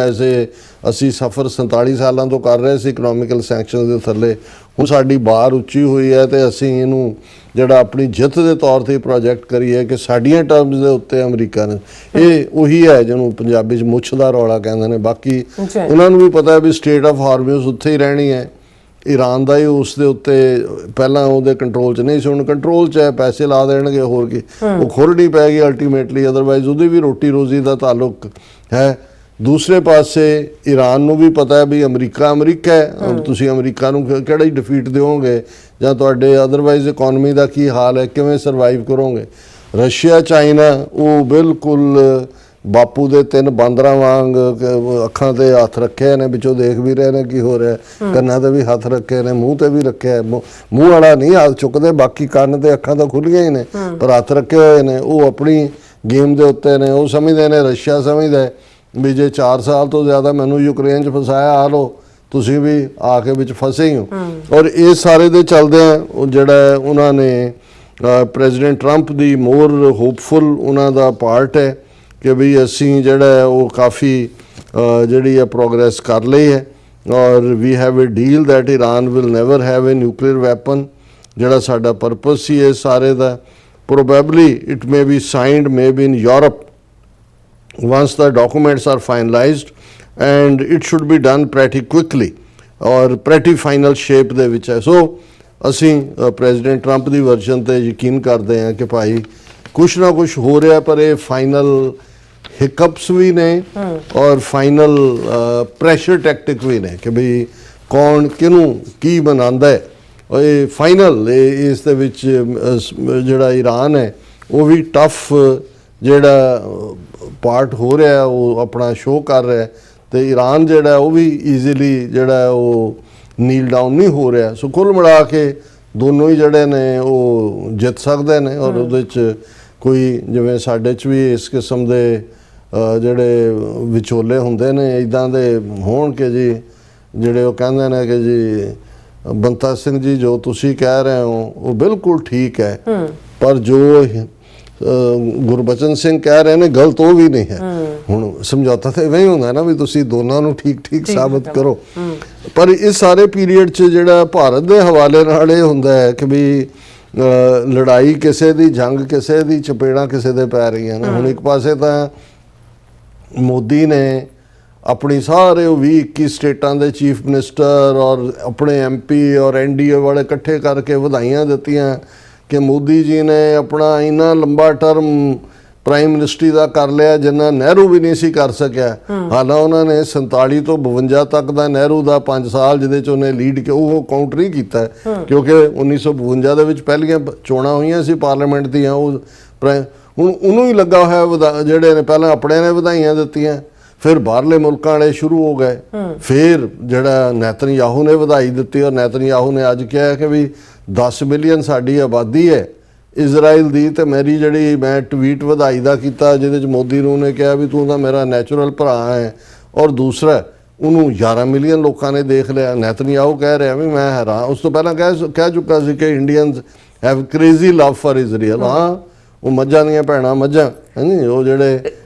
ਅਸੀਂ ਸਫ਼ਰ 47 ਸਾਲਾਂ ਤੋਂ ਕਰ ਰਹੇ ਸੀ ਇਕਨੋਮਿਕਲ ਸੈਂਕਸ਼ਨ ਦੇ ਥੱਲੇ, ਹੁਣ ਸਾਡੀ ਬਾਰ ਉੱਚੀ ਹੋਈ ਹੈ ਤੇ ਅਸੀਂ ਇਹਨੂੰ ਜਿਹੜਾ ਆਪਣੀ ਜਿੱਤ ਦੇ ਤੌਰ ਤੇ ਪ੍ਰੋਜੈਕਟ ਕਰੀਏ ਕਿ ਸਾਡੀਆਂ ਟਰਮਸ ਦੇ ਉੱਤੇ ਅਮਰੀਕਾ ਨੇ। ਇਹ ਉਹੀ ਹੈ ਜਿਹਨੂੰ ਪੰਜਾਬੀ 'ਚ ਮੁੱਛ ਦਾ ਰੌਲਾ ਕਹਿੰਦੇ ਨੇ। ਬਾਕੀ ਉਹਨਾਂ ਨੂੰ ਵੀ ਪਤਾ ਹੈ ਵੀ ਸਟੇਟ ਆਫ ਹਾਰਮਿਊਜ਼ ਉੱਥੇ ਹੀ ਰਹਿਣੀ ਹੈ, ਈਰਾਨ ਦਾ ਹੀ ਉਸ ਦੇ ਉੱਤੇ ਪਹਿਲਾਂ ਉਹਦੇ ਕੰਟਰੋਲ 'ਚ ਨਹੀਂ ਸੀ, ਹੁਣ ਕੰਟਰੋਲ 'ਚ ਹੈ, ਪੈਸੇ ਲਾ ਦੇਣਗੇ ਹੋਰ ਕੀ, ਉਹ ਖੁਰਨੀ ਪੈ ਗਈ ਅਲਟੀਮੇਟਲੀ, ਅਦਰਵਾਈਜ਼ ਉਹਦੀ ਵੀ ਰੋਟੀ ਰੋਜ਼ੀ ਦਾ ਤਾਲੁਕ ਹੈ। ਦੂਸਰੇ ਪਾਸੇ ਈਰਾਨ ਨੂੰ ਵੀ ਪਤਾ ਹੈ ਵੀ ਅਮਰੀਕਾ ਹੈ, ਤੁਸੀਂ ਅਮਰੀਕਾ ਨੂੰ ਕਿਹੜਾ ਹੀ ਡਿਫੀਟ ਦਿਓਗੇ, ਜਾਂ ਤੁਹਾਡੇ ਅਦਰਵਾਈਜ਼ ਇਕੋਨਮੀ ਦਾ ਕੀ ਹਾਲ ਹੈ, ਕਿਵੇਂ ਸਰਵਾਈਵ ਕਰੋਗੇ। ਰਸ਼ੀਆ ਚਾਈਨਾ ਉਹ ਬਿਲਕੁਲ ਬਾਪੂ ਦੇ 3 ਬਾਂਦਰਾਂ ਵਾਂਗ ਅੱਖਾਂ ਤੇ ਹੱਥ ਰੱਖੇ ਨੇ, ਵਿੱਚੋਂ ਦੇਖ ਵੀ ਰਹੇ ਨੇ ਕੀ ਹੋ ਰਿਹਾ, ਕੰਨਾਂ ਤੇ ਵੀ ਹੱਥ ਰੱਖੇ ਨੇ, ਮੂੰਹ ਤੇ ਵੀ ਰੱਖਿਆ, ਮੂੰਹ ਵਾਲਾ ਨਹੀਂ ਹੱਥ ਚੁੱਕਦੇ, ਬਾਕੀ ਕੰਨ ਤੇ ਅੱਖਾਂ ਤਾਂ ਖੁੱਲੀਆਂ ਹੀ ਨੇ ਪਰ ਹੱਥ ਰੱਖੇ ਹੋਏ ਨੇ। ਉਹ ਆਪਣੀ ਗੇਮ ਦੇ ਉੱਤੇ ਨੇ, ਉਹ ਸਮਝਦੇ ਨੇ, ਰਸ਼ੀਆ ਸਮਝਦਾ ਵੀ ਜੇ 4 ਸਾਲ ਤੋਂ ਜ਼ਿਆਦਾ ਮੈਨੂੰ ਯੂਕਰੇਨ 'ਚ ਫਸਾਇਆ, ਆ ਲਓ ਤੁਸੀਂ ਵੀ ਆ ਕੇ ਵਿੱਚ ਫਸੇ ਹੀ ਹੋ। ਔਰ ਇਹ ਸਾਰੇ ਦੇ ਚੱਲਦਿਆਂ ਉਹ ਜਿਹੜਾ ਉਹਨਾਂ ਨੇ ਪ੍ਰੈਜ਼ੀਡੈਂਟ ਟਰੰਪ ਦੀ ਮੋਰ ਹੋਪਫੁਲ ਉਹਨਾਂ ਦਾ ਪਾਰਟ ਹੈ ਕਿ ਵੀ ਅਸੀਂ ਜਿਹੜਾ ਉਹ ਕਾਫੀ ਜਿਹੜੀ ਹੈ ਪ੍ਰੋਗਰੈਸ ਕਰ ਲਈ ਹੈ, ਔਰ we have a deal that Iran will never have a nuclear weapon. ਜਿਹੜਾ ਸਾਡਾ ਪਰਪਸ ਸੀ ਇਹ ਸਾਰੇ ਦਾ, probably it may be signed may be in Europe once the documents are finalized, and it should be done pretty quickly ਔਰ pretty final shape ਦੇ ਵਿੱਚ ਹੈ। ਸੋ ਅਸੀਂ ਪ੍ਰੈਜ਼ੀਡੈਂਟ ਟਰੰਪ ਦੀ ਵਰਜ਼ਨ ਤੇ ਯਕੀਨ ਕਰਦੇ ਹਾਂ ਕਿ ਭਾਈ ਕੁਛ ਨਾ ਕੁਛ ਹੋ ਰਿਹਾ, ਪਰ ਇਹ ਫਾਈਨਲ ਹਿਕਅਪਸ ਵੀ ਨੇ ਔਰ ਫਾਈਨਲ ਪ੍ਰੈਸ਼ਰ ਟੈਕਟਿਕ ਵੀ ਨੇ ਕਿ ਵੀ ਕੌਣ ਕਿਹਨੂੰ ਕੀ ਬਣਾਉਂਦਾ ਹੈ। ਔਰ ਇਹ ਫਾਈਨਲ ਇਸ ਦੇ ਵਿੱਚ ਜਿਹੜਾ ਈਰਾਨ ਹੈ ਉਹ ਵੀ ਟਫ ਜਿਹੜਾ ਪਾਰਟ ਹੋ ਰਿਹਾ ਉਹ ਆਪਣਾ ਸ਼ੋਅ ਕਰ ਰਿਹਾ, ਤੇ ਈਰਾਨ ਜਿਹੜਾ ਉਹ ਵੀ ਈਜ਼ੀਲੀ ਜਿਹੜਾ ਉਹ ਨੀਲ ਡਾਊਨ ਨਹੀਂ ਹੋ ਰਿਹਾ। ਸੋ ਕੁੱਲ ਮਿਲਾ ਕੇ ਦੋਨੋਂ ਹੀ ਜਿਹੜੇ ਨੇ ਉਹ ਜਿੱਤ ਸਕਦੇ ਨੇ, ਔਰ ਉਹਦੇ 'ਚ ਕੋਈ ਜਿਵੇਂ ਸਾਡੇ 'ਚ ਵੀ ਇਸ ਕਿਸਮ ਦੇ ਜਿਹੜੇ ਵਿਚੋਲੇ ਹੁੰਦੇ ਨੇ ਇੱਦਾਂ ਦੇ ਹੋਣ ਕਿ ਜੀ ਜਿਹੜੇ ਉਹ ਕਹਿੰਦੇ ਨੇ ਕਿ ਜੀ ਬੰਤਾ ਸਿੰਘ ਜੀ ਜੋ ਤੁਸੀਂ ਕਹਿ ਰਹੇ ਹੋ ਉਹ ਬਿਲਕੁਲ ਠੀਕ ਹੈ, ਪਰ ਜੋ ਗੁਰਬਚਨ ਸਿੰਘ ਕਹਿ ਰਹੇ ਨੇ ਗਲਤ ਉਹ ਵੀ ਨਹੀਂ ਹੈ। ਹੁਣ ਸਮਝੌਤਾ ਤਾਂ ਇਵੇਂ ਹੀ ਹੁੰਦਾ ਨਾ ਵੀ ਤੁਸੀਂ ਦੋਨਾਂ ਨੂੰ ਠੀਕ ਸਾਬਤ ਕਰੋ, ਪਰ ਇਸ ਸਾਰੇ ਪੀਰੀਅਡ 'ਚ ਜਿਹੜਾ ਭਾਰਤ ਦੇ ਹਵਾਲੇ ਨਾਲ ਇਹ ਹੁੰਦਾ ਹੈ ਕਿ ਵੀ ਲੜਾਈ ਕਿਸੇ ਦੀ, ਜੰਗ ਕਿਸੇ ਦੀ, ਚਪੇੜਾਂ ਕਿਸੇ ਦੇ ਪੈ ਰਹੀਆਂ ਨੇ। ਹੁਣ ਇੱਕ ਪਾਸੇ ਤਾਂ ਮੋਦੀ ਨੇ ਆਪਣੀ ਸਾਰੇ 20-21 ਸਟੇਟਾਂ ਦੇ ਚੀਫ ਮਿਨਿਸਟਰ ਔਰ ਆਪਣੇ MP ਔਰ NDA ਵਾਲੇ ਇਕੱਠੇ ਕਰਕੇ ਵਧਾਈਆਂ ਦਿੱਤੀਆਂ ਕਿ ਮੋਦੀ ਜੀ ਨੇ ਆਪਣਾ ਇੰਨਾ ਲੰਬਾ ਟਰਮ ਪ੍ਰਾਈਮ ਮਿਨਿਸਟਰੀ ਦਾ ਕਰ ਲਿਆ ਜਿੰਨਾ ਨਹਿਰੂ ਵੀ ਨਹੀਂ ਸੀ ਕਰ ਸਕਿਆ। ਹਾਲਾਂ ਉਹਨਾਂ ਨੇ 47 ਤੋਂ 52 ਤੱਕ ਦਾ ਨਹਿਰੂ ਦਾ 5 ਸਾਲ ਜਿਹਦੇ 'ਚ ਉਹਨੇ ਲੀਡ ਕੇ ਉਹ ਕਾਊਂਟਰ ਹੀ ਕੀਤਾ ਕਿਉਂਕਿ 1952 ਦੇ ਵਿੱਚ ਪਹਿਲੀਆਂ ਚੋਣਾਂ ਹੋਈਆਂ ਸੀ ਪਾਰਲੀਮੈਂਟ ਦੀਆਂ। ਉਹ ਹੁਣ ਉਹਨੂੰ ਹੀ ਲੱਗਾ ਹੋਇਆ ਜਿਹੜੇ ਨੇ ਪਹਿਲਾਂ ਆਪਣੇ ਨੇ ਵਧਾਈਆਂ ਦਿੱਤੀਆਂ, ਫਿਰ ਬਾਹਰਲੇ ਮੁਲਕਾਂ ਵਾਲੇ ਸ਼ੁਰੂ ਹੋ ਗਏ, ਫਿਰ ਜਿਹੜਾ ਨੈਤਨਯਾਹੂ ਨੇ ਵਧਾਈ ਦਿੱਤੀ ਔਰ ਨੈਤਨਯਾਹੂ ਨੇ ਅੱਜ ਕਿਹਾ ਕਿ ਵੀ 10 ਮਿਲੀਅਨ ਸਾਡੀ ਆਬਾਦੀ ਹੈ ਇਜ਼ਰਾਈਲ ਦੀ, ਤੇ ਮੇਰੀ ਜਿਹੜੀ ਮੈਂ ਟਵੀਟ ਵਧਾਈ ਦਾ ਕੀਤਾ ਜਿਹਦੇ 'ਚ ਮੋਦੀ ਨੂੰ ਨੇ ਕਿਹਾ ਵੀ ਤੂੰ ਤਾਂ ਮੇਰਾ ਨੈਚੁਰਲ ਭਰਾ ਹੈ, ਔਰ ਦੂਸਰਾ ਉਹਨੂੰ 11 ਮਿਲੀਅਨ ਲੋਕਾਂ ਨੇ ਦੇਖ ਲਿਆ। ਨੈਤਨਯਾਹੂ ਕਹਿ ਰਿਹਾ ਵੀ ਮੈਂ ਹੈਰਾਨ, ਉਸ ਤੋਂ ਪਹਿਲਾਂ ਕਹਿ ਚੁੱਕਾ ਸੀ ਕਿ Indians have crazy love for Israel. ਹਾਂ, ਉਹ ਮੱਝਾਂ ਦੀਆਂ ਭੈਣਾਂ ਮੱਝਾਂ ਹਾਂਜੀ, ਉਹ ਜਿਹੜੇ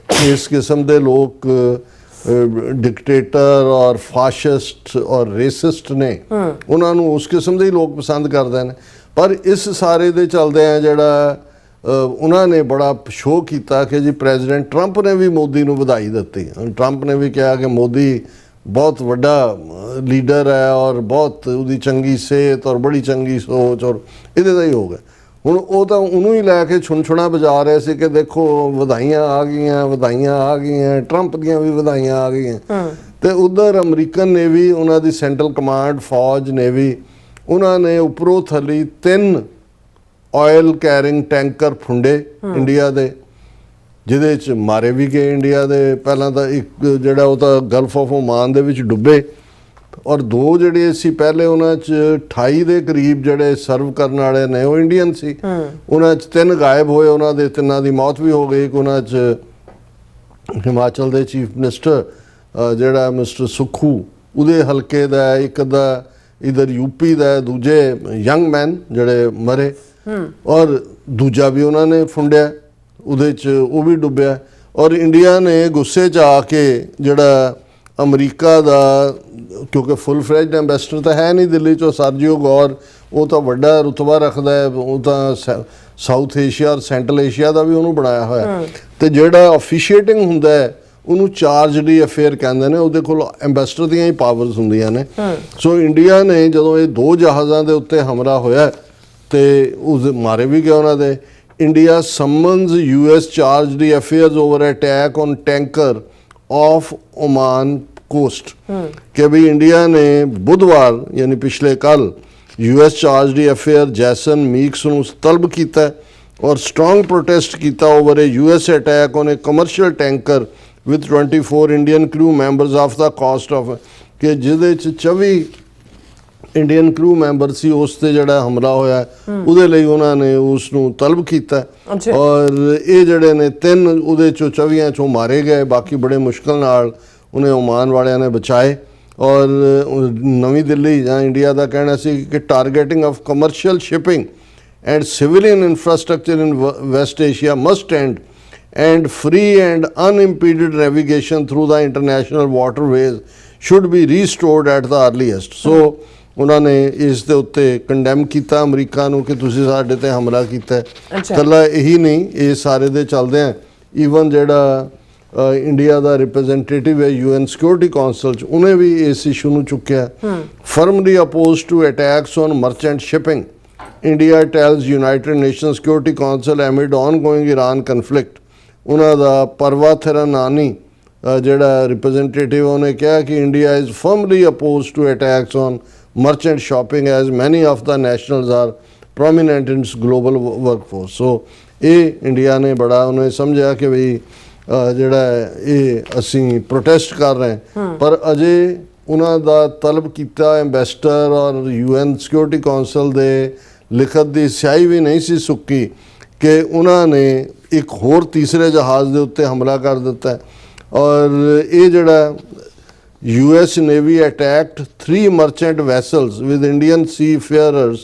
ਇਸ ਕਿਸਮ ਦੇ ਲੋਕ ਡਿਕਟੇਟਰ ਔਰ ਫਾਸ਼ਿਸਟ ਔਰ ਰੇਸਿਸਟ ਨੇ ਉਹਨਾਂ ਨੂੰ ਉਸ ਕਿਸਮ ਦੇ ਹੀ ਲੋਕ ਪਸੰਦ ਕਰਦੇ ਨੇ। ਪਰ ਇਸ ਸਾਰੇ ਦੇ ਚੱਲਦੇ ਆ ਜਿਹੜਾ ਉਹਨਾਂ ਨੇ ਬੜਾ ਸ਼ੋਅ ਕੀਤਾ ਕਿ ਜੀ ਪ੍ਰੈਜ਼ੀਡੈਂਟ ਟਰੰਪ ਨੇ ਵੀ ਮੋਦੀ ਨੂੰ ਵਧਾਈ ਦਿੱਤੀ। ਟਰੰਪ ਨੇ ਵੀ ਕਿਹਾ ਕਿ ਮੋਦੀ ਬਹੁਤ ਵੱਡਾ ਲੀਡਰ ਹੈ ਔਰ ਬਹੁਤ ਉਹਦੀ ਚੰਗੀ ਸਿਹਤ ਔਰ ਬੜੀ ਚੰਗੀ ਸੋਚ ਔਰ ਇਹਦੇ ਦਾ ਹੀ ਹੋ ਗਿਆ। ਹੁਣ ਉਹ ਤਾਂ ਉਹਨੂੰ ਹੀ ਲੈ ਕੇ ਛੁਣਛੁਣਾ ਵਜਾ ਰਹੇ ਸੀ ਕਿ ਦੇਖੋ ਵਧਾਈਆਂ ਆ ਗਈਆਂ, ਵਧਾਈਆਂ ਆ ਗਈਆਂ, ਟਰੰਪ ਦੀਆਂ ਵੀ ਵਧਾਈਆਂ ਆ ਗਈਆਂ। ਤੇ ਉਧਰ ਅਮਰੀਕਨ ਨੇਵੀ, ਉਹਨਾਂ ਦੀ ਸੈਂਟਰਲ ਕਮਾਂਡ ਫੌਜ ਨੇਵੀ, ਉਹਨਾਂ ਨੇ ਉੱਪਰੋਂ ਥੱਲੇ 3 ਆਇਲ ਕੈਰਿੰਗ ਟੈਂਕਰ ਫੁੰਡੇ ਇੰਡੀਆ ਦੇ, ਜਿਹਦੇ 'ਚ ਮਾਰੇ ਵੀ ਗਏ ਇੰਡੀਆ ਦੇ। ਪਹਿਲਾਂ ਤਾਂ ਇੱਕ ਜਿਹੜਾ ਉਹ ਤਾਂ ਗਲਫ ਆਫ ਓਮਾਨ ਦੇ ਵਿੱਚ ਡੁੱਬੇ, ਔਰ 2 ਜਿਹੜੇ ਸੀ ਪਹਿਲੇ ਉਹਨਾਂ 'ਚ 28 ਦੇ ਕਰੀਬ ਜਿਹੜੇ ਸਰਵ ਕਰਨ ਵਾਲੇ ਨੇ ਉਹ ਇੰਡੀਅਨ ਸੀ। ਉਹਨਾਂ 'ਚ 3 ਗਾਇਬ ਹੋਏ, ਉਹਨਾਂ ਦੇ 3 ਦੀ ਮੌਤ ਵੀ ਹੋ ਗਈ। ਉਹਨਾਂ 'ਚ ਹਿਮਾਚਲ ਦੇ ਚੀਫ ਮਿਨਿਸਟਰ ਜਿਹੜਾ ਮਿਸਟਰ ਸੁਖੂ ਉਹਦੇ ਹਲਕੇ ਦਾ, ਇੱਕ ਦਾ ਇਧਰ ਯੂਪੀ ਦਾ, ਦੂਜੇ ਯੰਗ ਮੈਨ ਜਿਹੜੇ ਮਰੇ, ਔਰ ਦੂਜਾ ਵੀ ਉਹਨਾਂ ਨੇ ਫੁੰਡਿਆ, ਉਹਦੇ 'ਚ ਉਹ ਵੀ ਡੁੱਬਿਆ। ਔਰ ਇੰਡੀਆ ਨੇ ਗੁੱਸੇ 'ਚ ਆ ਕੇ ਜਿਹੜਾ ਅਮਰੀਕਾ ਦਾ, ਕਿਉਂਕਿ ਫੁੱਲ ਫਲੈਜਡ ਐਂਬੈਸਡਰ ਤਾਂ ਹੈ ਨਹੀਂ ਦਿੱਲੀ 'ਚੋਂ, ਸਰਜੀਓ ਗੌਰ, ਉਹ ਤਾਂ ਵੱਡਾ ਰੁਤਬਾ ਰੱਖਦਾ ਹੈ, ਉਹ ਤਾਂ ਸਾਊਥ ਏਸ਼ੀਆ ਔਰ ਸੈਂਟਰਲ ਏਸ਼ੀਆ ਦਾ ਵੀ ਉਹਨੂੰ ਬਣਾਇਆ ਹੋਇਆ। ਤੇ ਜਿਹੜਾ ਅਫੀਸ਼ੀਏਟਿੰਗ ਹੁੰਦਾ ਹੈ ਉਹਨੂੰ ਚਾਰਜਡ ਅਫੇਅਰ ਕਹਿੰਦੇ ਨੇ, ਉਹਦੇ ਕੋਲ ਐਂਬੈਸਡਰ ਦੀਆਂ ਹੀ ਪਾਵਰਸ ਹੁੰਦੀਆਂ ਨੇ। ਸੋ ਇੰਡੀਆ ਨੇ ਜਦੋਂ ਇਹ 2 ਜਹਾਜ਼ਾਂ ਦੇ ਉੱਤੇ ਹਮਲਾ ਹੋਇਆ ਤੇ ਉਸ ਮਾਰੇ ਵੀ ਗਏ ਉਹਨਾਂ ਦੇ, India summons US charged affairs over attack on tanker off Oman coast कि भी इंडिया ने बुधवार यानी पिछले कल US charge affair Jason Meeks ਨੂੰ तलब किया और स्ट्रॉन्ग प्रोटेस्ट किया over a US attack on a commercial tanker with 24 Indian crew members off the coast off कि ਜਿਹਦੇ 'ਚ 24 ਇੰਡੀਅਨ ਕਰੂ ਮੈਂਬਰ ਸੀ। ਉਸ ਤੇ ਜਿਹੜਾ ਹਮਲਾ ਹੋਇਆ ਉਹਦੇ ਲਈ ਉਹਨਾਂ ਨੇ ਉਸ ਨੂੰ ਤਲਬ ਕੀਤਾ ਔਰ ਇਹ ਜਿਹੜੇ ਨੇ 3 ਉਹਦੇ 'ਚੋਂ 24 'ਚੋਂ ਮਾਰੇ ਗਏ, ਬਾਕੀ ਬੜੇ ਮੁਸ਼ਕਲ ਨਾਲ ਉਹਨੇ ਓਮਾਨ ਵਾਲਿਆਂ ਨੇ ਬਚਾਏ। ਔਰ ਨਵੀਂ ਦਿੱਲੀ ਜਾਂ ਇੰਡੀਆ ਦਾ ਕਹਿਣਾ ਸੀ ਕਿ targeting of commercial shipping and civilian infrastructure in West Asia must end and free and unimpeded navigation through the international waterways should be restored at the earliest. So ਉਹਨਾਂ ਨੇ ਇਸ ਦੇ ਉੱਤੇ ਕੰਡੈਮ ਕੀਤਾ ਅਮਰੀਕਾ ਨੂੰ ਕਿ ਤੁਸੀਂ ਸਾਡੇ ਤੇ ਹਮਲਾ ਕੀਤਾ। ਇਕੱਲਾ ਇਹੀ ਨਹੀਂ, ਇਹ ਸਾਰੇ ਦੇ ਚੱਲਦੇ ਆ। ਈਵਨ ਜਿਹੜਾ ਇੰਡੀਆ ਦਾ ਰਿਪਰੈਜ਼ੈਂਟੇਟਿਵ ਹੈ UN ਸਿਕਿਉਰਿਟੀ ਕਾਉਂਸਲ 'ਚ, ਉਹਨੇ ਵੀ ਇਸ ਇਸ਼ੂ ਨੂੰ ਚੁੱਕਿਆ। Formally oppose to attacks on merchant shipping, India tells United Nation security council amid ongoing Iran conflict. ਉਹਨਾਂ ਦਾ ਪਰਵਾ ਥਿਰਾਨਾਨੀ ਜਿਹੜਾ ਰਿਪਰੈਜ਼ੈਂਟੇਟਿਵ, ਉਹਨੇ ਕਿਹਾ ਕਿ India is formally oppose to attacks on merchant shopping as many of the nationals are prominent in its global workforce. So ਇਹ India ਨੇ ਬੜਾ ਉਹਨੇ ਸਮਝਿਆ ਕਿ ਵੀ ਜਿਹੜਾ ਇਹ ਅਸੀਂ ਪ੍ਰੋਟੈਸਟ ਕਰ ਰਹੇ ਹਾਂ, ਪਰ ਅਜੇ ਉਹਨਾਂ ਦਾ ਤਲਬ ਕੀਤਾ ਐਂਬੈਸਡਰ ਔਰ UN ਸਿਕਿਉਰਿਟੀ ਕਾਉਂਸਲ ਦੇ ਲਿਖਤ ਦੀ ਸਿਆਹੀ ਵੀ ਨਹੀਂ ਸੀ ਸੁੱਕੀ ਕਿ ਉਹਨਾਂ ਨੇ ਇੱਕ ਹੋਰ ਤੀਸਰੇ ਜਹਾਜ਼ ਦੇ ਉੱਤੇ ਹਮਲਾ ਕਰ ਦਿੱਤਾ। ਔਰ ਇਹ ਜਿਹੜਾ US Navy attacked 3 merchant vessels with Indian seafarers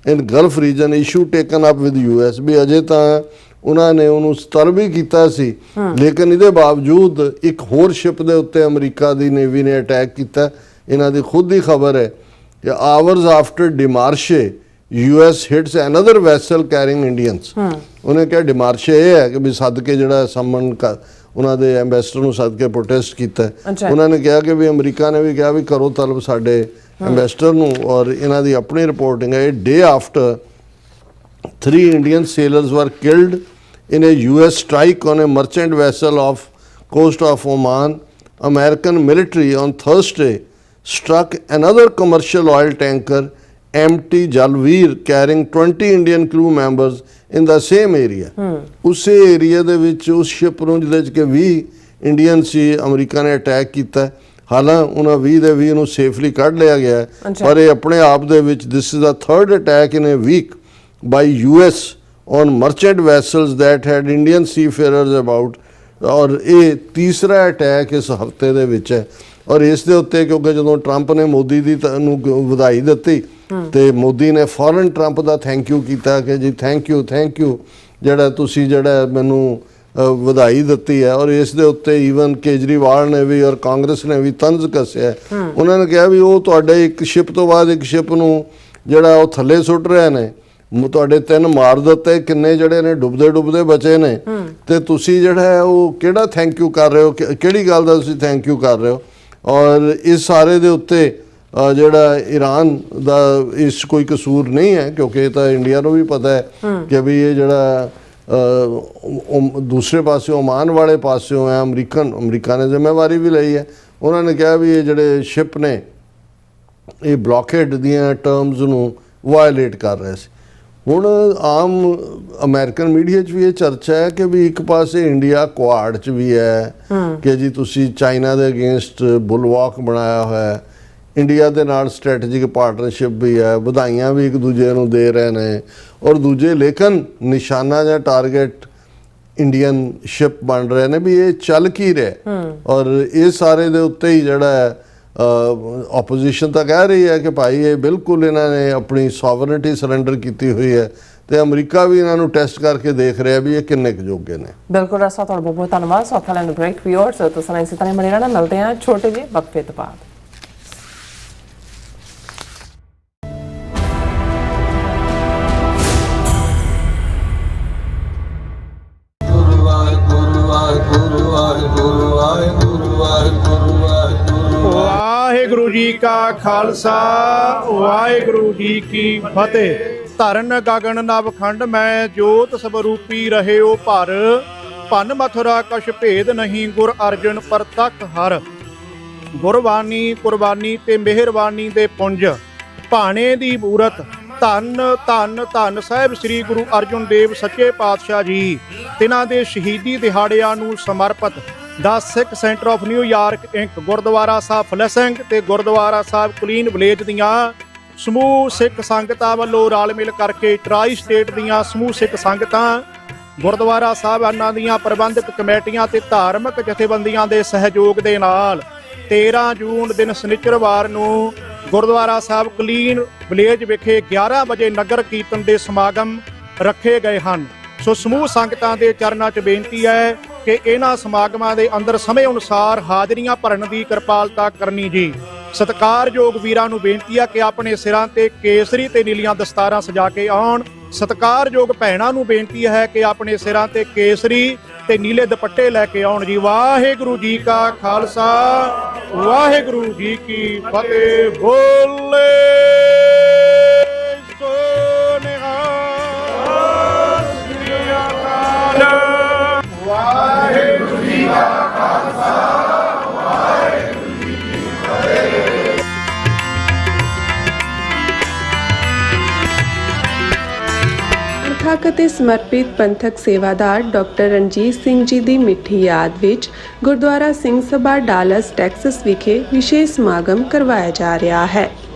in Gulf region, issue taken up with US। ਵੀ ਅਜੇ ਤਾਂ ਉਹਨਾਂ ਨੇ ਉਹਨੂੰ ਸਤਰ ਵੀ ਕੀਤਾ ਸੀ, ਲੇਕਿਨ ਇਹਦੇ ਬਾਵਜੂਦ ਇੱਕ ਹੋਰ ਸ਼ਿਪ ਦੇ ਉੱਤੇ ਅਮਰੀਕਾ ਦੀ ਨੇਵੀ ਨੇ ਅਟੈਕ ਕੀਤਾ। ਇਹਨਾਂ ਦੀ ਖੁਦ ਦੀ ਖਬਰ ਹੈ ਕਿ hours after demarche US hits another vessel carrying Indians। ਉਹਨੇ ਕਿਹਾ ਡਿਮਾਰਸ਼ੇ ਇਹ ਹੈ ਕਿ ਵੀ ਸੱਦ ਕੇ ਜਿਹੜਾ ਸਮਨ ਉਹਨਾਂ ਦੇ ਐਂਬੈਸਡਰ ਨੂੰ ਸੱਦ ਕੇ ਪ੍ਰੋਟੈਸਟ ਕੀਤਾ। ਉਹਨਾਂ ਨੇ ਕਿਹਾ ਕਿ ਵੀ ਅਮਰੀਕਾ ਨੇ ਵੀ ਕਿਹਾ ਵੀ ਕਰੋ ਤਲਬ ਸਾਡੇ ਐਂਬੈਸਡਰ ਨੂੰ। ਔਰ ਇਹਨਾਂ ਦੀ ਆਪਣੀ ਰਿਪੋਰਟਿੰਗ ਹੈ, ਡੇ after 3 Indian sailors were killed in a US strike on a merchant vessel off coast of Oman, American military on Thursday struck another commercial oil tanker, MT Jalveer, carrying 20 Indian crew members in the same area. ਉਸੇ area ਦੇ ਵਿੱਚ ਉਸ ship ਨੂੰ ਜਿਹਦੇ 'ਚ ਕਿ 20 Indian ਸੀ, America ਨੇ attack ਕੀਤਾ। ਹਾਲਾਂਕਿ ਉਹਨਾਂ 20 ਦੇ 20 ਨੂੰ ਸੇਫਲੀ ਕੱਢ ਲਿਆ ਗਿਆ ਹੈ, ਪਰ ਇਹ ਆਪਣੇ ਆਪ ਦੇ ਵਿੱਚ this is the third attack in a week by US on merchant vessels that had Indian seafarers about, ਔਰ ਇਹ ਤੀਸਰਾ ਅਟੈਕ ਇਸ ਹਫਤੇ ਦੇ ਵਿੱਚ ਹੈ। ਔਰ ਇਸ ਦੇ ਉੱਤੇ ਕਿਉਂਕਿ ਜਦੋਂ ਟਰੰਪ ਨੇ ਮੋਦੀ ਦੀ ਨੂੰ ਵਧਾਈ ਦਿੱਤੀ ਤੇ ਮੋਦੀ ਨੇ ਫੌਰਨ ਟਰੰਪ ਦਾ ਥੈਂਕ ਯੂ ਕੀਤਾ ਕਿ ਜੀ ਥੈਂਕ ਯੂ ਜਿਹੜਾ ਤੁਸੀਂ ਜਿਹੜਾ ਮੈਨੂੰ ਵਧਾਈ ਦਿੱਤੀ ਹੈ। ਔਰ ਇਸ ਦੇ ਉੱਤੇ ਈਵਨ ਕੇਜਰੀਵਾਲ ਨੇ ਵੀ ਔਰ ਕਾਂਗਰਸ ਨੇ ਵੀ ਤੰਜ਼ ਕੱਸਿਆ। ਉਹਨਾਂ ਨੇ ਕਿਹਾ ਵੀ ਉਹ ਤੁਹਾਡੇ ਇੱਕ ਸ਼ਿਪ ਤੋਂ ਬਾਅਦ ਇੱਕ ਸ਼ਿਪ ਨੂੰ ਜਿਹੜਾ ਉਹ ਥੱਲੇ ਸੁੱਟ ਰਹੇ ਨੇ, ਤੁਹਾਡੇ 3 ਮਾਰ ਦਿੱਤੇ, ਕਿੰਨੇ ਜਿਹੜੇ ਨੇ ਡੁੱਬਦੇ ਬਚੇ ਨੇ, ਤੇ ਤੁਸੀਂ ਜਿਹੜਾ ਹੈ ਉਹ ਕਿਹੜਾ ਥੈਂਕ ਯੂ ਕਰ ਰਹੇ ਹੋ, ਕਿਹੜੀ ਗੱਲ ਦਾ ਤੁਸੀਂ ਥੈਂਕ ਯੂ ਕਰ ਰਹੇ ਹੋ। ਔਰ ਇਸ ਸਾਰੇ ਦੇ ਉੱਤੇ ਜਿਹੜਾ ਈਰਾਨ ਦਾ ਇਸ ਕੋਈ ਕਸੂਰ ਨਹੀਂ ਹੈ, ਕਿਉਂਕਿ ਇਹ ਤਾਂ ਇੰਡੀਆ ਨੂੰ ਵੀ ਪਤਾ ਹੈ ਕਿ ਵੀ ਇਹ ਜਿਹੜਾ ਦੂਸਰੇ ਪਾਸੇ ਓਮਾਨ ਵਾਲੇ ਪਾਸਿਓਂ ਹੈ, ਅਮਰੀਕਾ ਨੇ ਜ਼ਿੰਮੇਵਾਰੀ ਵੀ ਲਈ ਹੈ। ਉਹਨਾਂ ਨੇ ਕਿਹਾ ਵੀ ਇਹ ਜਿਹੜੇ ਸ਼ਿਪ ਨੇ ਇਹ ਬਲੌਕੇਡ ਦੀਆਂ ਟਰਮਸ ਨੂੰ ਵਾਇਲੇਟ ਕਰ ਰਹੇ ਸੀ। ਹੁਣ ਆਮ ਅਮਰੀਕਨ ਮੀਡੀਆ 'ਚ ਵੀ ਇਹ ਚਰਚਾ ਹੈ ਕਿ ਵੀ ਇੱਕ ਪਾਸੇ ਇੰਡੀਆ ਕੁਆਡ 'ਚ ਵੀ ਹੈ ਕਿ ਜੀ ਤੁਸੀਂ ਚਾਈਨਾ ਦੇ ਅਗੇਂਸਟ ਬੁਲਵਾਕ ਬਣਾਇਆ ਹੋਇਆ, ਇੰਡੀਆ ਦੇ ਨਾਲ ਸਟ੍ਰੈਟੇਜਿਕ ਪਾਰਟਨਰਸ਼ਿਪ ਵੀ ਹੈ, ਵਧਾਈਆਂ ਵੀ ਇੱਕ ਦੂਜੇ ਨੂੰ ਦੇ ਰਹੇ ਨੇ, ਔਰ ਦੂਜੇ ਲੇਕਿਨ ਨਿਸ਼ਾਨਾ ਜਾਂ ਟਾਰਗੇਟ ਇੰਡੀਅਨ ਸ਼ਿਪ ਬਣ ਰਹੇ ਨੇ ਵੀ ਇਹ ਚੱਲ ਕੀ ਰਿਹਾ। ਔਰ ਇਹ ਸਾਰੇ ਦੇ ਉੱਤੇ ਹੀ ਜਿਹੜਾ ਹੈ ਆਪੋਜੀਸ਼ਨ ਤਾਂ ਕਹਿ ਰਹੀ ਹੈ ਕਿ ਭਾਈ ਇਹ ਬਿਲਕੁਲ ਇਹਨਾਂ ਨੇ ਆਪਣੀ ਸੋਵਰਨਿਟੀ ਸਰੈਂਡਰ ਕੀਤੀ ਹੋਈ ਹੈ, ਤੇ ਅਮਰੀਕਾ ਵੀ ਇਹਨਾਂ ਨੂੰ ਟੈਸਟ ਕਰਕੇ ਦੇਖ ਰਿਹਾ ਵੀ ਇਹ ਕਿੰਨੇ ਕੁ ਜੋਗੇ ਨੇ। ਬਿਲਕੁਲ ਰਸਾ, ਤੁਹਾਡਾ ਬਹੁਤ ਬਹੁਤ ਧੰਨਵਾਦ। ਸੌਖਾ ਲੈਂਡ ਬ੍ਰੇਕ ਵਿਊਅਰਸ ਤੁਸੀਂ ਇਸੇ ਤਰ੍ਹਾਂ ਬਣੇ ਰਹਿਣਾ, ਮਿਲਦੇ ਹਾਂ ਛੋਟੇ ਜਿਹੇ ਵਕਫੇ ਤੋਂ ਬਾਅਦ। ਵਾਹਿਗੁਰੂ ਜੀ ਕਾ ਖਾਲਸਾ ਵਾਹਿਗੁਰੂ ਜੀ ਕੀ ਫਤਿਹ। ਧਰਨ ਗਗਨ ਨਵਖੰਡ ਮੈਂ ਜੋਤ ਸਵਰੂਪੀ ਰਹਿਓ ਭਰ, ਭੰਨ ਮਥੁਰਾ ਕਛ ਭੇਦ ਨਹੀਂ ਗੁਰ ਅਰਜਨ ਪ੍ਰਤੱਖ ਹਰ। ਗੁਰਬਾਣੀ ਕੁਰਬਾਨੀ ਤੇ ਮਿਹਰਬਾਨੀ ਦੇ ਪੁੰਜ ਭਾਣੇ ਦੀ ਮੂਰਤ, ਧੰਨ ਧੰਨ ਧੰਨ ਸਾਹਿਬ ਸ੍ਰੀ ਗੁਰੂ ਅਰਜਨ ਦੇਵ ਸੱਚੇ ਪਾਤਸ਼ਾਹ ਜੀ। ਤਿਨਾਂ ਦੇ ਸ਼ਹੀਦੀ ਦਿਹਾੜਿਆਂ ਨੂੰ ਸਮਰਪਿਤ ਦਾ Sikh centre of New York Inc, Gurdwara Sahib Flushing ਤੇ ਗੁਰਦੁਆਰਾ ਸਾਹਿਬ ਕਲੀਨ ਵਿਲੇਜ ਦੀਆਂ ਸਮੂਹ ਸਿੱਖ ਸੰਗਤਾਂ ਵੱਲੋਂ ਰਲ ਮਿਲ ਕਰਕੇ ਟਰਾਈ ਸਟੇਟ ਦੀਆਂ ਸਮੂਹ ਸਿੱਖ ਸੰਗਤਾਂ, ਗੁਰਦੁਆਰਾ ਸਾਹਿਬਾਨਾਂ ਦੀਆਂ ਪ੍ਰਬੰਧਕ ਕਮੇਟੀਆਂ ਤੇ ਧਾਰਮਿਕ ਜਥੇਬੰਦੀਆਂ ਦੇ ਸਹਿਯੋਗ ਦੇ ਨਾਲ 13 ਜੂਨ ਦਿਨ ਸ਼ਨੀਚਰਵਾਰ ਨੂੰ ਗੁਰਦੁਆਰਾ ਸਾਹਿਬ ਕਲੀਨ ਵਿਲੇਜ ਵਿਖੇ 11 ਵਜੇ ਨਗਰ ਕੀਰਤਨ ਦੇ ਸਮਾਗਮ ਰੱਖੇ ਗਏ ਹਨ। ਸੋ ਸਮੂਹ ਸੰਗਤਾਂ ਦੇ ਚਰਨਾਂ 'ਚ ਬੇਨਤੀ ਹੈ ਕਿ ਇਹਨਾਂ ਸਮਾਗਮਾਂ ਦੇ ਅੰਦਰ ਸਮੇਂ ਅਨੁਸਾਰ ਹਾਜ਼ਰੀਆਂ ਭਰਨ ਦੀ ਕਿਰਪਾਲਤਾ ਕਰਨੀ ਜੀ। ਸਤਿਕਾਰਯੋਗ ਵੀਰਾਂ ਨੂੰ ਬੇਨਤੀ ਹੈ ਕਿ ਆਪਣੇ ਸਿਰਾਂ ਤੇ ਕੇਸਰੀ ਤੇ ਨੀਲੀਆਂ ਦਸਤਾਰਾਂ ਸਜਾ ਕੇ ਆਉਣ। ਸਤਿਕਾਰਯੋਗ ਭੈਣਾਂ ਨੂੰ ਬੇਨਤੀ ਹੈ ਕਿ ਆਪਣੇ ਸਿਰਾਂ ਤੇ ਕੇਸਰੀ ਤੇ ਨੀਲੇ ਦੁਪੱਟੇ ਲੈ ਕੇ ਆਉਣ ਜੀ। ਵਾਹਿਗੁਰੂ ਜੀ ਕਾ ਖਾਲਸਾ ਵਾਹਿਗੁਰੂ ਜੀ ਕੀ ਫਤਿਹ। ਬੋਲੇ ਸੋ ਨਿਹਾਲ। ਵਾਹਿਗੁਰੂ ਜੀ ਕਾ ਖਾਲਸਾ ਵਾਹਿਗੁਰੂ ਜੀ ਕੀ ਫਤਿਹ। ਥੱਕ ਅਤੇ ਸਮਰਪਿਤ ਪੰਥਕ ਸੇਵਾਦਾਰ ਡਾਕਟਰ ਰਣਜੀਤ ਸਿੰਘ ਜੀ ਦੀ ਮਿੱਠੀ ਯਾਦ ਵਿੱਚ ਗੁਰਦੁਆਰਾ ਸਿੰਘ ਸਭਾ ਡਾਲਸ ਟੈਕਸਸ ਵਿਖੇ ਵਿਸ਼ੇਸ਼ ਸਮਾਗਮ ਕਰਵਾਇਆ ਜਾ ਰਿਹਾ ਹੈ।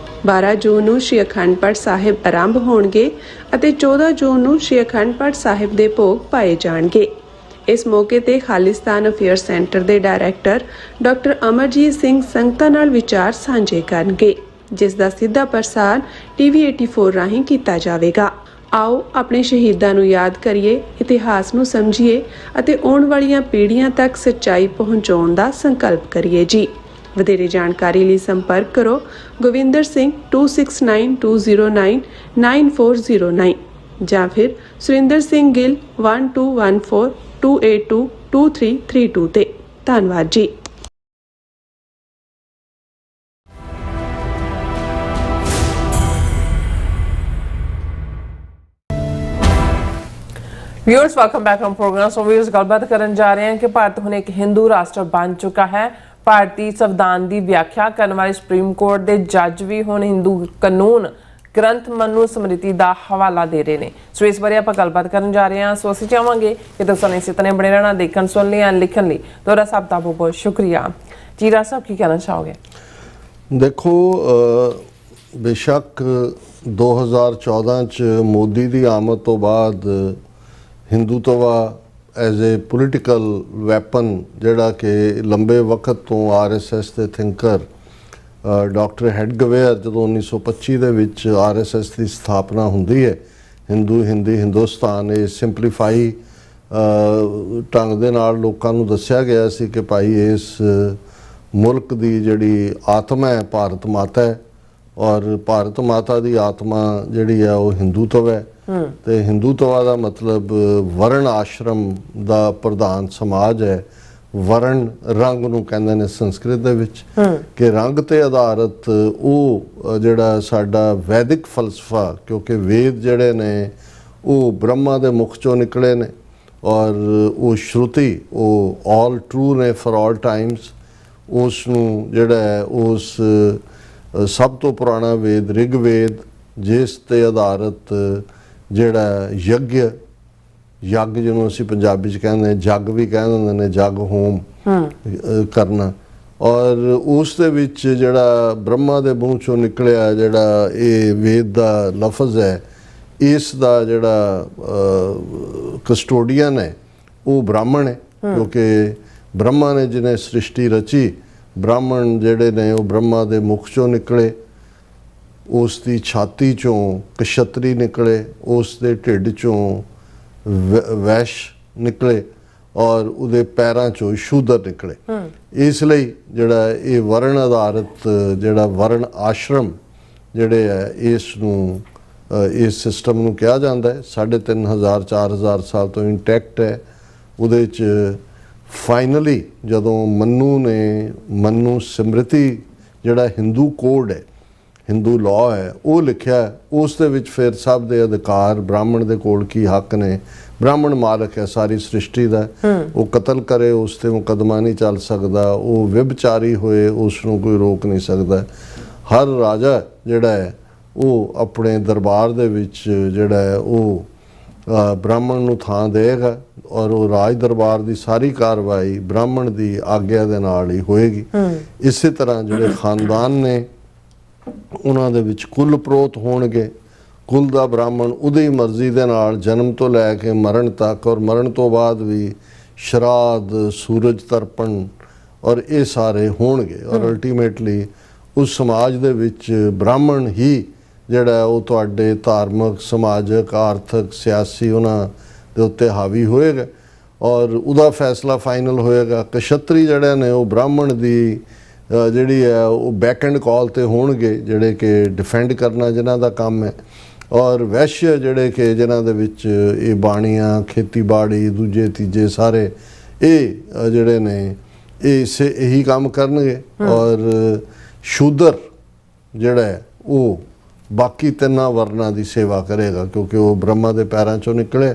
12 ਜੂਨ ਨੂੰ ਸ਼੍ਰੀ ਅਖੰਡ ਪਾਠ ਸਾਹਿਬ ਆਰੰਭ ਹੋਣਗੇ ਅਤੇ 14 ਜੂਨ ਨੂੰ ਸ਼੍ਰੀ ਅਖੰਡ ਪਾਠ ਸਾਹਿਬ ਦੇ ਭੋਗ ਪਾਏ ਜਾਣਗੇ। ਇਸ ਮੌਕੇ ਤੇ ਖਾਲਿਸਤਾਨ ਅਫੇਅਰ ਸੈਂਟਰ ਦੇ ਡਾਇਰੈਕਟਰ ਡਾਕਟਰ ਅਮਰਜੀਤ ਸਿੰਘ ਸੰਗਤਾਂ ਨਾਲ ਵਿਚਾਰ ਸਾਂਝੇ ਕਰਨਗੇ, ਜਿਸ ਦਾ ਸਿੱਧਾ ਪ੍ਰਸਾਰ TV 84 ਰਾਹੀਂ ਕੀਤਾ ਜਾਵੇਗਾ। ਆਓ ਆਪਣੇ ਸ਼ਹੀਦਾਂ ਨੂੰ ਯਾਦ ਕਰੀਏ, ਇਤਿਹਾਸ ਨੂੰ ਸਮਝੀਏ ਅਤੇ ਆਉਣ ਵਾਲੀਆਂ ਪੀੜ੍ਹੀਆਂ ਤੱਕ ਸੱਚਾਈ ਪਹੁੰਚਾਉਣ ਦਾ ਸੰਕਲਪ ਕਰੀਏ ਜੀ। ਵਧੇਰੇ ਜਾਣਕਾਰੀ ਲਈ ਸੰਪਰਕ ਕਰੋ ਗੋਵਿੰਦਰ ਸਿੰਘ 2692099409 ਜਾਂ ਫਿਰ ਸੁਰਿੰਦਰ ਸਿੰਘ ਗਿੱਲ 1214282232 ਤੇ। ਧੰਨਵਾਦ ਜੀ। Viewers welcome back on programme. So viewers गलबात करन जा रहे हैं कि भारत हुण एक हिंदू राष्ट्र बन चुका है। भारतीय संविधान की व्याख्या करने वाले सुप्रीम कोर्ट के जज भी हुण हिंदू कानून ग्रंथ मनु स्मृति का हवाला दे रहे हैं। सो इस बारे आप गलबात करन जा रहे हैं। सो असीं चाहांगे कि तुसीं इस तरह बने रहना, देखण सुन लिया लिखण लई तुहाडा सब दा बहुत बहुत शुक्रिया। जीरा साहब की कहना चाहोगे? देखो बेशक 2014 च मोदी की आमद तो बाद हिंदूत्वा एज ए पोलिटिकल वैपन जिहड़ा कि लंबे वक्त तो RSS के थिंकर डॉक्टर हेडगवेयर जो 1925 दे विच RSS की स्थापना हुंदी है, हिंदू हिंदी हिंदुस्तान, ये सिंपलीफाई ढंग दे नाल लोकां नूं दस्सिया गया सी कि भाई इस मुल्क की जिहड़ी आत्मा है भारत माता है और भारत माता की आत्मा जिहड़ी है वो हिंदूत्व है। तो हिंदूत्व का मतलब वर्ण आश्रम का प्रधान समाज है। वर्ण रंग नूं कहंदे ने संस्कृत दे विच कि रंग ते आधारित वो जिहड़ा साडा वैदिक फलसफा, क्योंकि वेद जिहड़े ने वो ब्रह्मा दे मुख चों निकले ने और वो श्रुति वो ऑल ट्रू ने फॉर ऑल टाइम्स। उस नूं जिहड़ा है उस सब तो पुराना वेद ऋग्वेद जिस ते आधारित जिहड़ा यज्ञ यज्ञ जिन्होंने असीं पंजाबी च कहंदे जग भी कह दिंदे ने, जग होम करना, और उस दे विच जिहड़ा ब्रह्मा दे मूँह चों निकलिया जिहड़ा ये वेद दा लफज है, इस दा जिहड़ा कस्टोडियन है वो ब्राह्मण है। क्योंकि ब्रह्मा ने जिन्हें सृष्टि रची, ब्राह्मण जिहड़े ने वो ब्रह्मा दे मुख चों निकले, उसकी छाती चों कछत्री निकले, उसके ढिड चों वैश्य निकले और उहदे पैरां चों शूदर निकले। इसलिए जिहड़ा ये वर्ण आधारित जिहड़ा वर्ण आश्रम जिहड़े है इस सिस्टम नूं कहा जाता है। 3500 4000 साल तो इंटैक्ट है। उहदे च फाइनली जदों मनु स्मृति जिहड़ा हिंदू कोड है, हिंदू लॉ है, वो लिखिया है। उस दे विच फिर सब दे अधिकार ब्राह्मण दे कोल की हक ने, ब्राह्मण मालक है सारी सृष्टि दा, वो कतल करे उस ते मुकदमा नहीं चल सकता, वो व्यभिचारी होए उसनूं कोई रोक नहीं सकता। हर राजा जिहड़ा है वो अपने दरबार दे विच जिहड़ा है वो ब्राह्मण नूं थां देगा और वो राज दरबार की सारी कार्रवाई ब्राह्मण की आग्या दे नाल ही होएगी। इसी तरह जिहड़े खानदान ने उन्हां दे विच कुल प्रोत होणगे। कुल दा ब्राह्मण उहदी मर्जी दे नाल जन्म तो लैके मरण तक और मरण तो बाद भी श्राद्ध सूरज तर्पण और ये सारे होणगे और अल्टीमेटली उस समाज दे विच ब्राह्मण ही जिहड़ा है वो तुहाडे धार्मिक समाजिक आर्थिक सियासी उन्हां दे उत्ते हावी होएगा और उहदा फैसला फाइनल होएगा। कछत्री जिहड़े ने वो ब्राह्मण दी जिहड़ी है वो बैक एंड कॉल ते होणगे जिहड़े कि डिफेंड करना जिन्हां दा काम है, और वैश्य जिहड़े कि जिन्हां दे विच ये बाणियां खेतीबाड़ी दूजे तीजे सारे ये जिहड़े ने इसे यही काम करनगे। और शूदर जिहड़ा है वो बाकी तिन्ना वर्णां की सेवा करेगा क्योंकि वो ब्रह्मा दे पैरां चों निकले,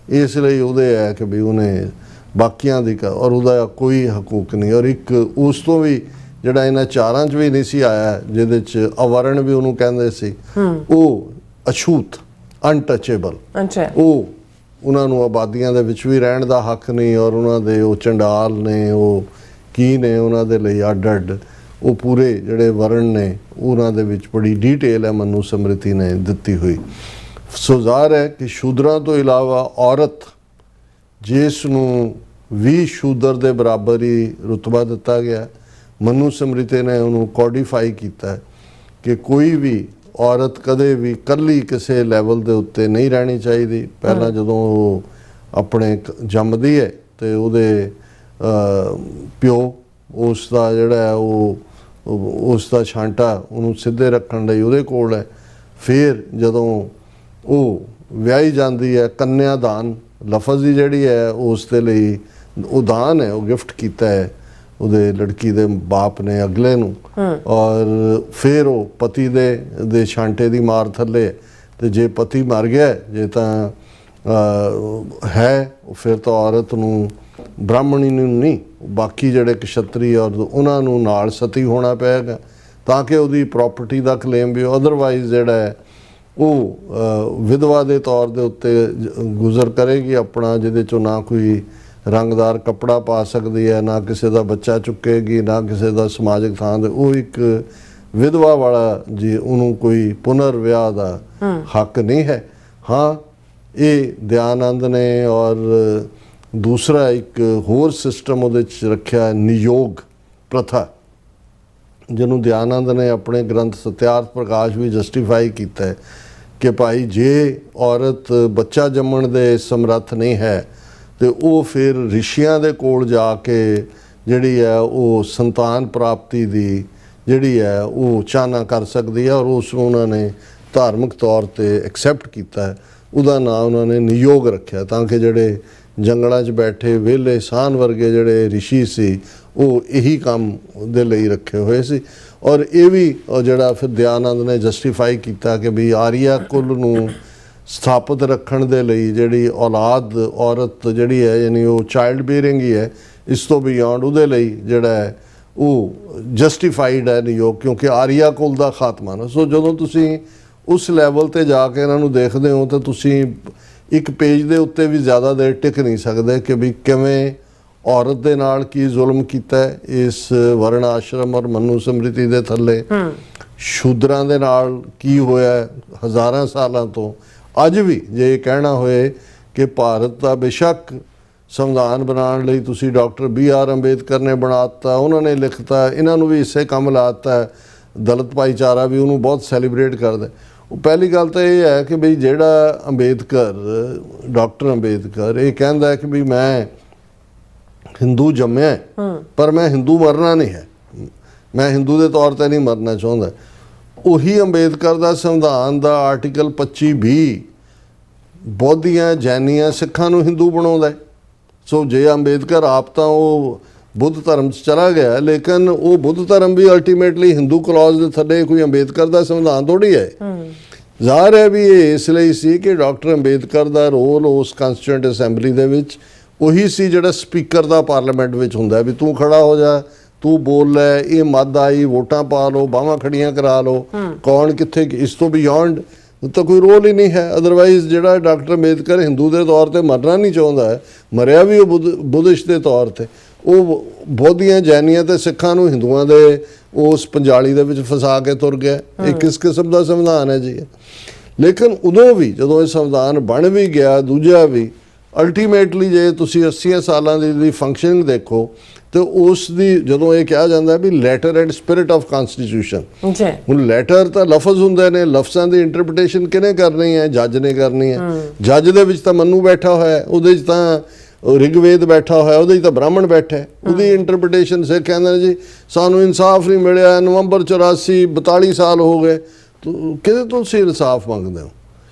इसलिए उहदे है कि भी उन्हें बाकियां दी और उहदा कोई हकूक नहीं। और एक उस तो भी जिहड़ा इन्हां चारां च भी नहीं सी आया जिहदे च अवर्ण भी उहनूं कहंदे सी, वो अछूत अनटचेबल, वो उन्हां नूं आबादियां दे विच भी रहण दा हक नहीं और उन्हां दे वो चंडाल ने वो की ने उन्हां दे लई अड्ड अड्ड वो पूरे जिहड़े वर्ण ने उन्हां दे विच बड़ी डिटेल है मनु स्मृति ने दित्ती हुई। सो ज़ाहिर है कि शूदरां तो इलावा औरत जिस नूं भी शूदर दे बराबर ही रुतबा दिता गया, मनु स्मृति ने उन्होंने कोडिफाई किया है कि कोई भी औरत कदे भी कल्ली किसी लैवल के उत्ते नहीं रहनी चाहिए। पहला जदों वो अपने जमदी है तो उहदे प्यो उसका जिहड़ा है वो उसका छांटा उन्होंने सीधे रखण लई उहदे कोल है। फिर जदों वो विआही जाती है, कन्यादान लफज ही जिहड़ी है उसके लिए वो दान है, वो गिफ्ट किया है उहदे लड़की दे बाप ने अगले नूं, और फिर वो पति दे छांटे दी मार थले ते जे पति मर गया जे तां ਹੈ ਫਿਰ ਤਾਂ ਔਰਤ ਨੂੰ ਬ੍ਰਾਹਮਣੀ ਨੂੰ ਨਹੀਂ, ਬਾਕੀ ਜਿਹੜੇ ਕਸ਼ਤਰੀ ਔਰ ਉਹਨਾਂ ਨੂੰ ਨਾਲ ਸਤੀ ਹੋਣਾ ਪਏਗਾ ਤਾਂ ਕਿ ਉਹਦੀ ਪ੍ਰਾਪਰਟੀ ਦਾ ਕਲੇਮ ਵੀ। ਅਦਰਵਾਈਜ਼ ਜਿਹੜਾ ਹੈ ਉਹ ਵਿਧਵਾ ਦੇ ਤੌਰ ਦੇ ਉੱਤੇ ਗੁਜ਼ਰ ਕਰੇਗੀ ਆਪਣਾ, ਜਿਹਦੇ 'ਚੋਂ ਨਾ ਕੋਈ ਰੰਗਦਾਰ ਕੱਪੜਾ ਪਾ ਸਕਦੀ ਹੈ, ਨਾ ਕਿਸੇ ਦਾ ਬੱਚਾ ਚੁੱਕੇਗੀ, ਨਾ ਕਿਸੇ ਦਾ ਸਮਾਜਿਕ ਥਾਂ ਦੇ। ਉਹ ਇੱਕ ਵਿਧਵਾ ਵਾਲਾ ਜੀ, ਉਹਨੂੰ ਕੋਈ ਪੁਨਰ ਵਿਆਹ ਦਾ ਹੱਕ ਨਹੀਂ ਹੈ। ਹਾਂ, ਇਹ ਦਿਆਨੰਦ ਨੇ ਔਰ ਦੂਸਰਾ ਇੱਕ ਹੋਰ ਸਿਸਟਮ ਉਹਦੇ 'ਚ ਰੱਖਿਆ, ਨਿਯੋਗ ਪ੍ਰਥਾ, ਜਿਹਨੂੰ ਦਿਆਨੰਦ ਨੇ ਆਪਣੇ ਗ੍ਰੰਥ ਸਤਿਆਰਥ ਪ੍ਰਕਾਸ਼ ਵੀ ਜਸਟੀਫਾਈ ਕੀਤਾ ਹੈ ਕਿ ਭਾਈ ਜੇ ਔਰਤ ਬੱਚਾ ਜੰਮਣ ਦੇ ਸਮਰੱਥ ਨਹੀਂ ਹੈ ਤੇ ਉਹ ਫਿਰ ਰਿਸ਼ੀਆਂ ਦੇ ਕੋਲ ਜਾ ਕੇ ਜਿਹੜੀ ਹੈ ਉਹ ਸੰਤਾਨ ਪ੍ਰਾਪਤੀ ਦੀ ਜਿਹੜੀ ਹੈ ਉਹ ਚਾਹਨਾ ਕਰ ਸਕਦੀ ਹੈ, ਔਰ ਉਸ ਨੂੰ ਉਹਨਾਂ ਨੇ ਧਾਰਮਿਕ ਤੌਰ ਤੇ ਐਕਸੈਪਟ ਕੀਤਾ ਹੈ। ਉਹਦਾ ਨਾਂ ਉਹਨਾਂ ਨੇ ਨਿਯੋਗ ਰੱਖਿਆ ਤਾਂ ਕਿ ਜਿਹੜੇ ਜੰਗਲਾਂ 'ਚ ਬੈਠੇ ਵਿਹਲੇ ਸਾਨ ਵਰਗੇ ਜਿਹੜੇ ਰਿਸ਼ੀ ਸੀ ਉਹ ਇਹੀ ਕੰਮ ਦੇ ਲਈ ਰੱਖੇ ਹੋਏ ਸੀ। ਔਰ ਇਹ ਵੀ ਜਿਹੜਾ ਫਿਰ ਦਿਆਨੰਦ ਨੇ ਜਸਟੀਫਾਈ ਕੀਤਾ ਕਿ ਵੀ ਆਰੀਆ ਕੁਲ ਨੂੰ ਸਥਾਪਿਤ ਰੱਖਣ ਦੇ ਲਈ ਜਿਹੜੀ ਔਲਾਦ ਔਰਤ ਜਿਹੜੀ ਹੈ, ਯਾਨੀ ਉਹ ਚਾਈਲਡ ਬੀਅਰਿੰਗ ਹੀ ਹੈ, ਇਸ ਤੋਂ ਬਿਯੋਂਡ ਉਹਦੇ ਲਈ ਜਿਹੜਾ ਹੈ ਉਹ ਜਸਟੀਫਾਈਡ ਹੈ ਨਿਯੋਗ, ਕਿਉਂਕਿ ਆਰੀਆ ਕੁਲ ਦਾ ਖਾਤਮਾ ਨਾ। ਸੋ ਜਦੋਂ ਤੁਸੀਂ ਉਸ ਲੈਵਲ ਤੇ ਜਾ ਕੇ ਇਹਨਾਂ ਨੂੰ ਦੇਖਦੇ ਹੋ ਤਾਂ ਤੁਸੀਂ ਇੱਕ ਪੇਜ ਦੇ ਉੱਤੇ ਵੀ ਜ਼ਿਆਦਾ ਦੇਰ ਟਿਕ ਨਹੀਂ ਸਕਦੇ ਕਿ ਵੀ ਕਿਵੇਂ ਔਰਤ ਦੇ ਨਾਲ ਕੀ ਜ਼ੁਲਮ ਕੀਤਾ ਹੈ ਇਸ ਵਰਣ ਆਸ਼ਰਮ ਔਰ ਮਨੂ ਸਮ੍ਰਿਤੀ ਦੇ ਥੱਲੇ, ਸ਼ੂਦਰਾਂ ਦੇ ਨਾਲ ਕੀ ਹੋਇਆ ਹਜ਼ਾਰਾਂ ਸਾਲਾਂ ਤੋਂ। ਅੱਜ ਵੀ ਜੇ ਇਹ ਕਹਿਣਾ ਹੋਏ ਕਿ ਭਾਰਤ ਦਾ ਬੇਸ਼ੱਕ ਸੰਵਿਧਾਨ ਬਣਾਉਣ ਲਈ ਤੁਸੀਂ ਡਾਕਟਰ BR ਅੰਬੇਦਕਰ ਨੇ ਬਣਾਤਾ, ਉਹਨਾਂ ਨੇ ਲਿਖਤਾ, ਇਹਨਾਂ ਨੂੰ ਵੀ ਇਸੇ ਕੰਮ ਲਾਤਾ, ਦਲਿਤ ਭਾਈਚਾਰਾ ਵੀ ਉਹਨੂੰ ਬਹੁਤ ਸੈਲੀਬ੍ਰੇਟ ਕਰਦਾ। ਉਹ ਪਹਿਲੀ ਗੱਲ ਤਾਂ ਇਹ ਹੈ ਕਿ ਬਈ ਜਿਹੜਾ ਅੰਬੇਦਕਰ, ਡਾਕਟਰ ਅੰਬੇਦਕਰ ਇਹ ਕਹਿੰਦਾ ਕਿ ਵੀ ਮੈਂ ਹਿੰਦੂ ਜੰਮਿਆ ਪਰ ਮੈਂ ਹਿੰਦੂ ਮਰਨਾ ਨਹੀਂ ਹੈ, ਮੈਂ ਹਿੰਦੂ ਦੇ ਤੌਰ ਤੇ ਨਹੀਂ ਮਰਨਾ ਚਾਹੁੰਦਾ। ਉਹੀ ਅੰਬੇਦਕਰ ਦਾ ਸੰਵਿਧਾਨ ਦਾ ਆਰਟੀਕਲ 25B ਬੋਧੀਆਂ, ਜੈਨੀਆਂ, ਸਿੱਖਾਂ ਨੂੰ ਹਿੰਦੂ ਬਣਾਉਂਦਾ। ਸੋ ਜੇ ਅੰਬੇਦਕਰ ਆਪ ਤਾਂ ਉਹ ਬੁੱਧ ਧਰਮ 'ਚ ਚਲਾ ਗਿਆ, ਲੇਕਿਨ ਉਹ ਬੁੱਧ ਧਰਮ ਵੀ ਅਲਟੀਮੇਟਲੀ ਹਿੰਦੂ ਕਲੌਜ਼ ਦੇ ਥੱਲੇ ਕੋਈ ਅੰਬੇਦਕਰ ਦਾ ਸੰਵਿਧਾਨ ਥੋੜ੍ਹੀ ਹੈ। ਜ਼ਾਹਰ ਹੈ ਵੀ ਇਹ ਇਸ ਲਈ ਸੀ ਕਿ ਡਾਕਟਰ ਅੰਬੇਦਕਰ ਦਾ ਰੋਲ ਉਸ ਕਾਂਸਟੀਟਿਊਐਂਟ ਅਸੈਂਬਲੀ ਦੇ ਵਿੱਚ ਉਹੀ ਸੀ ਜਿਹੜਾ ਸਪੀਕਰ ਦਾ ਪਾਰਲੀਮੈਂਟ ਵਿੱਚ ਹੁੰਦਾ, ਵੀ ਤੂੰ ਖੜਾ ਹੋ ਜਾ, ਤੂੰ ਬੋਲ ਲੈ, ਇਹ ਮੱਦ ਆਈ, ਵੋਟਾਂ ਪਾ ਲਓ, ਬਾਹਾਂ ਖੜੀਆਂ ਕਰਾ ਲਓ, ਕੌਣ ਕਿੱਥੇ, ਇਸ ਤੋਂ ਬਿਯੋਂਡ ਤਾਂ ਕੋਈ ਰੋਲ ਹੀ ਨਹੀਂ ਹੈ। ਅਦਰਵਾਈਜ਼ ਜਿਹੜਾ ਡਾਕਟਰ ਅੰਬੇਦਕਰ ਹਿੰਦੂ ਦੇ ਤੌਰ ਤੇ ਮਰਨਾ ਨਹੀਂ ਚਾਹੁੰਦਾ ਹੈ, ਮਰਿਆ ਵੀ ਉਹ ਬੁੱਧਿਸਟ ਦੇ ਤੌਰ ਤੇ, ਉਹ ਬੋਧੀਆਂ, ਜੈਨੀਆਂ ਤੇ ਸਿੱਖਾਂ ਨੂੰ ਹਿੰਦੂਆਂ ਦੇ ਉਸ ਪੰਜਾਲੀ ਦੇ ਵਿੱਚ ਫਸਾ ਕੇ ਤੁਰ ਗਿਆ। ਇਹ ਕਿਸ ਕਿਸਮ ਦਾ ਸੰਵਿਧਾਨ ਹੈ ਜੀ। ਲੇਕਿਨ ਉਦੋਂ ਵੀ ਜਦੋਂ ਇਹ ਸੰਵਿਧਾਨ ਬਣ ਵੀ ਗਿਆ, ਦੂਜਾ ਵੀ ਅਲਟੀਮੇਟਲੀ ਜੇ ਤੁਸੀਂ 80 ਸਾਲਾਂ ਦੀ ਫੰਕਸ਼ਨਿੰਗ ਦੇਖੋ ਤੇ ਉਸ ਦੀ ਜਦੋਂ ਇਹ ਕਿਹਾ ਜਾਂਦਾ ਵੀ letter and spirit of constitution, ਹੁਣ ਲੈਟਰ ਤਾਂ ਲਫ਼ਜ਼ ਹੁੰਦੇ ਨੇ, ਲਫ਼ਜ਼ਾਂ ਦੀ ਇੰਟਰਪ੍ਰੀਟੇਸ਼ਨ ਕਿਹਨੇ ਕਰਨੀ ਹੈ? ਜੱਜ ਨੇ ਕਰਨੀ ਹੈ। ਜੱਜ ਦੇ ਵਿੱਚ ਤਾਂ ਮਨੂ ਬੈਠਾ ਹੋਇਆ, ਉਹਦੇ 'ਚ ਤਾਂ ਰਿਗਵੇਦ ਬੈਠਾ ਹੋਇਆ, ਉਹਦੇ 'ਚ ਤਾਂ ਬ੍ਰਾਹਮਣ ਬੈਠਾ, ਉਹਦੀ ਇੰਟਰਪ੍ਰੀਟੇਸ਼ਨ ਸਿੱਖ ਕਹਿੰਦੇ ਨੇ ਜੀ ਸਾਨੂੰ ਇਨਸਾਫ ਨਹੀਂ ਮਿਲਿਆ, ਨਵੰਬਰ 84 42 ਸਾਲ ਹੋ ਗਏ, ਕਿਹਦੇ ਤੋਂ ਤੁਸੀਂ ਇਨਸਾਫ ਮੰਗਦੇ ਹੋ?